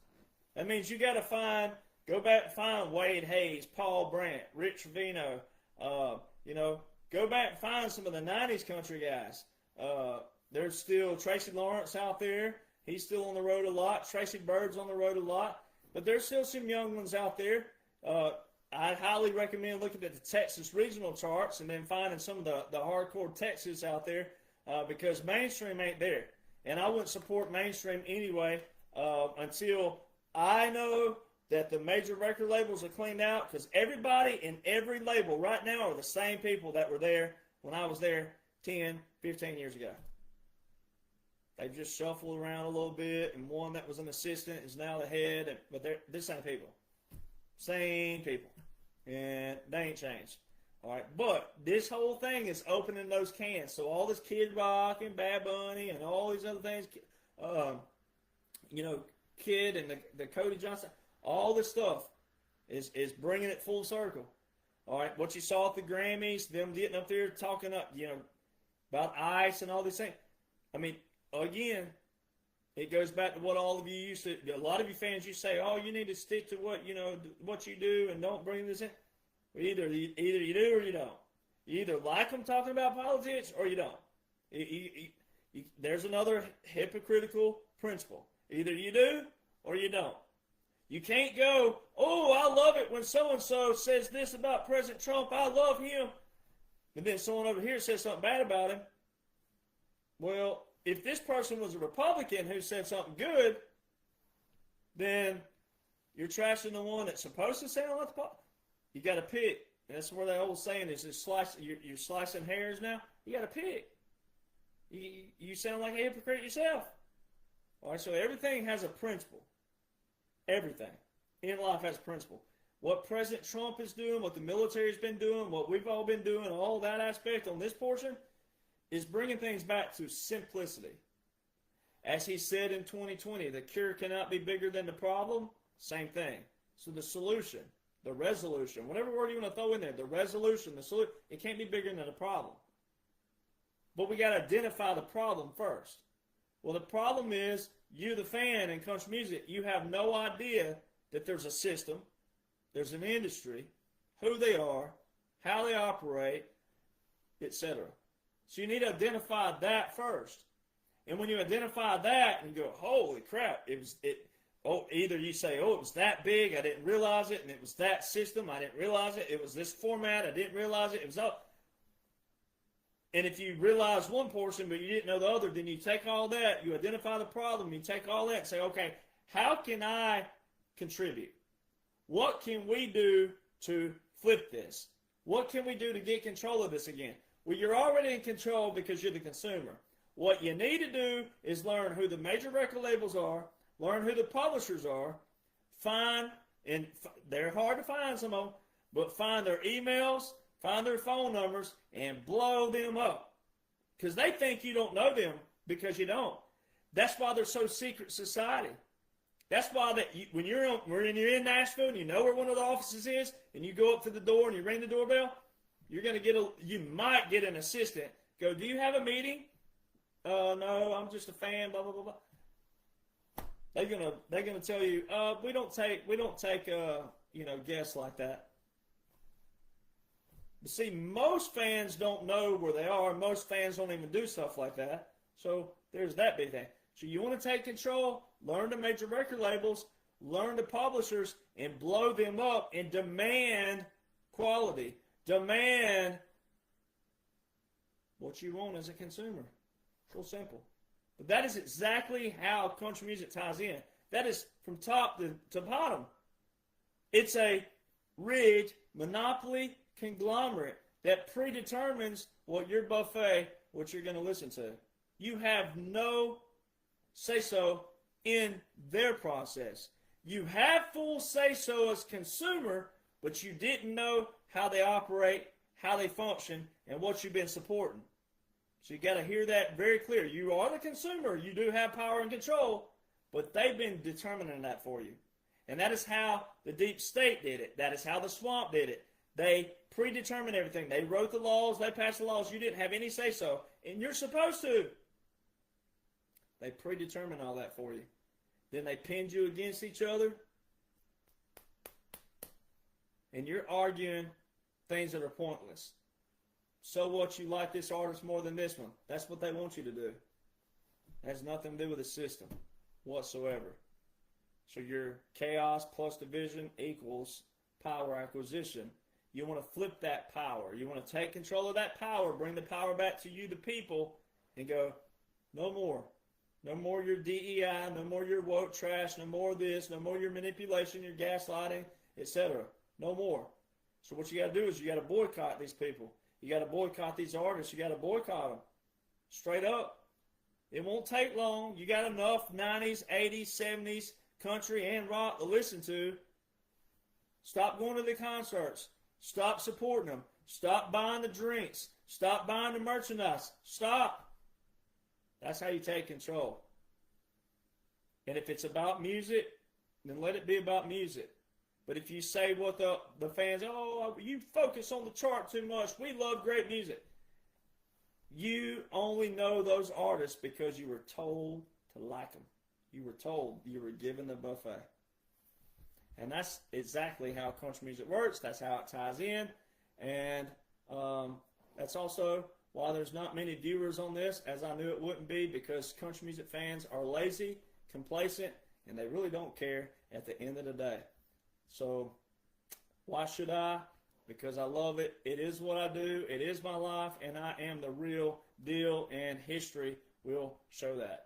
That means you got to go back and find Wade Hayes, Paul Brandt, Rich Trevino. Go back and find some of the 90s country guys. There's still Tracy Lawrence out there. He's still on the road a lot. Tracy Bird's on the road a lot. But there's still some young ones out there. I highly recommend looking at the Texas regional charts and then finding some of the hardcore Texas out there because mainstream ain't there. And I wouldn't support mainstream anyway until I know that the major record labels are cleaned out, because everybody in every label right now are the same people that were there when I was there 10, 15 years ago. They've just shuffled around a little bit, and one that was an assistant is now the head, but they're the same people. Same people. And they ain't changed. All right, but this whole thing is opening those cans. So all this Kid Rock and Bad Bunny and all these other things, Kid and the Cody Jonhson, all this stuff is bringing it full circle. All right, what you saw at the Grammys, them getting up there talking about ICE and all these things. I mean, again, it goes back to what all of you used to. A lot of you fans, you say, "Oh, you need to stick to what you do and don't bring this in." Well, either you do or you don't. You either like them talking about politics or you don't. There's another hypocritical principle. Either you do or you don't. You can't go, "Oh, I love it when so-and-so says this about President Trump. I love him." And then someone over here says something bad about him. Well, if this person was a Republican who said something good, then you're trashing the one that's supposed to sound like the pop. You got to pick. That's where the old saying is, you're slicing hairs now. You got to pick. You sound like a hypocrite yourself. All right, so everything has a principle. Everything in life has a principle. What President Trump is doing, what the military's been doing, what we've all been doing, all that aspect on this portion is bringing things back to simplicity. As he said in 2020, the cure cannot be bigger than the problem. Same thing. So the solution, the resolution, whatever word you want to throw in there, the resolution, the solution, it can't be bigger than the problem. But we got to identify the problem first. Well, the problem is, you, the fan in country music, you have no idea that there's a system, there's an industry, who they are, how they operate, etc. So you need to identify that first. And when you identify that and you go, holy crap, either you say, oh, it was that big, I didn't realize it, and it was that system, I didn't realize it, it was this format, I didn't realize it, it was all. And if you realize one portion but you didn't know the other, then you take all that, you identify the problem, you take all that and say, okay, how can I contribute? What can we do to flip this? What can we do to get control of this again? Well, you're already in control because you're the consumer. What you need to do is learn who the major record labels are, learn who the publishers are, and they're hard to find, some of them, but find their emails, find their phone numbers, and blow them up. Because they think you don't know them because you don't. That's why they're so secret society. That's why when you're in Nashville and you know where one of the offices is, and you go up to the door and you ring the doorbell, you might get an assistant go, do you have a meeting? No, I'm just a fan, blah, blah, blah, blah. They're gonna tell you, we don't take guests like that. But see, most fans don't know where they are. Most fans don't even do stuff like that. So there's that big thing. So you want to take control, learn the major record labels, learn the publishers, and blow them up and demand quality. Demand what you want as a consumer. Real simple. But that is exactly how country music ties in. That is from top to bottom. It's a rigged monopoly conglomerate that predetermines what your buffet, what you're going to listen to. You have no say-so in their process. You have full say-so as consumer, but you didn't know how they operate, how they function, and what you've been supporting. So you got to hear that very clear. You are the consumer. You do have power and control, but they've been determining that for you. And that is how the deep state did it. That is how the swamp did it. They predetermined everything. They wrote the laws. They passed the laws. You didn't have any say-so, and you're supposed to. They predetermined all that for you. Then they pinned you against each other, and you're arguing things that are pointless. So what, you like this artist more than this one? That's what they want you to do. It has nothing to do with the system whatsoever. So your chaos plus division equals power acquisition. You want to flip that power. You want to take control of that power, bring the power back to you, the people, and go, no more. No more your DEI, no more your woke trash, no more this, no more your manipulation, your gaslighting, etc. No more. So what you got to do is you got to boycott these people. You got to boycott these artists. You got to boycott them. Straight up. It won't take long. You got enough 90s, 80s, 70s country and rock to listen to. Stop going to the concerts. Stop supporting them. Stop buying the drinks. Stop buying the merchandise. Stop. That's how you take control. And if it's about music, then let it be about music. But if you say what the fans, oh, you focus on the chart too much. We love great music. You only know those artists because you were told to like them. You were told. You were given the buffet. And that's exactly how country music works. That's how it ties in. And that's also why there's not many viewers on this, as I knew it wouldn't be, because country music fans are lazy, complacent, and they really don't care at the end of the day. So why should I? Because I love it. It is what I do. It is my life, and I am the real deal, and history will show that.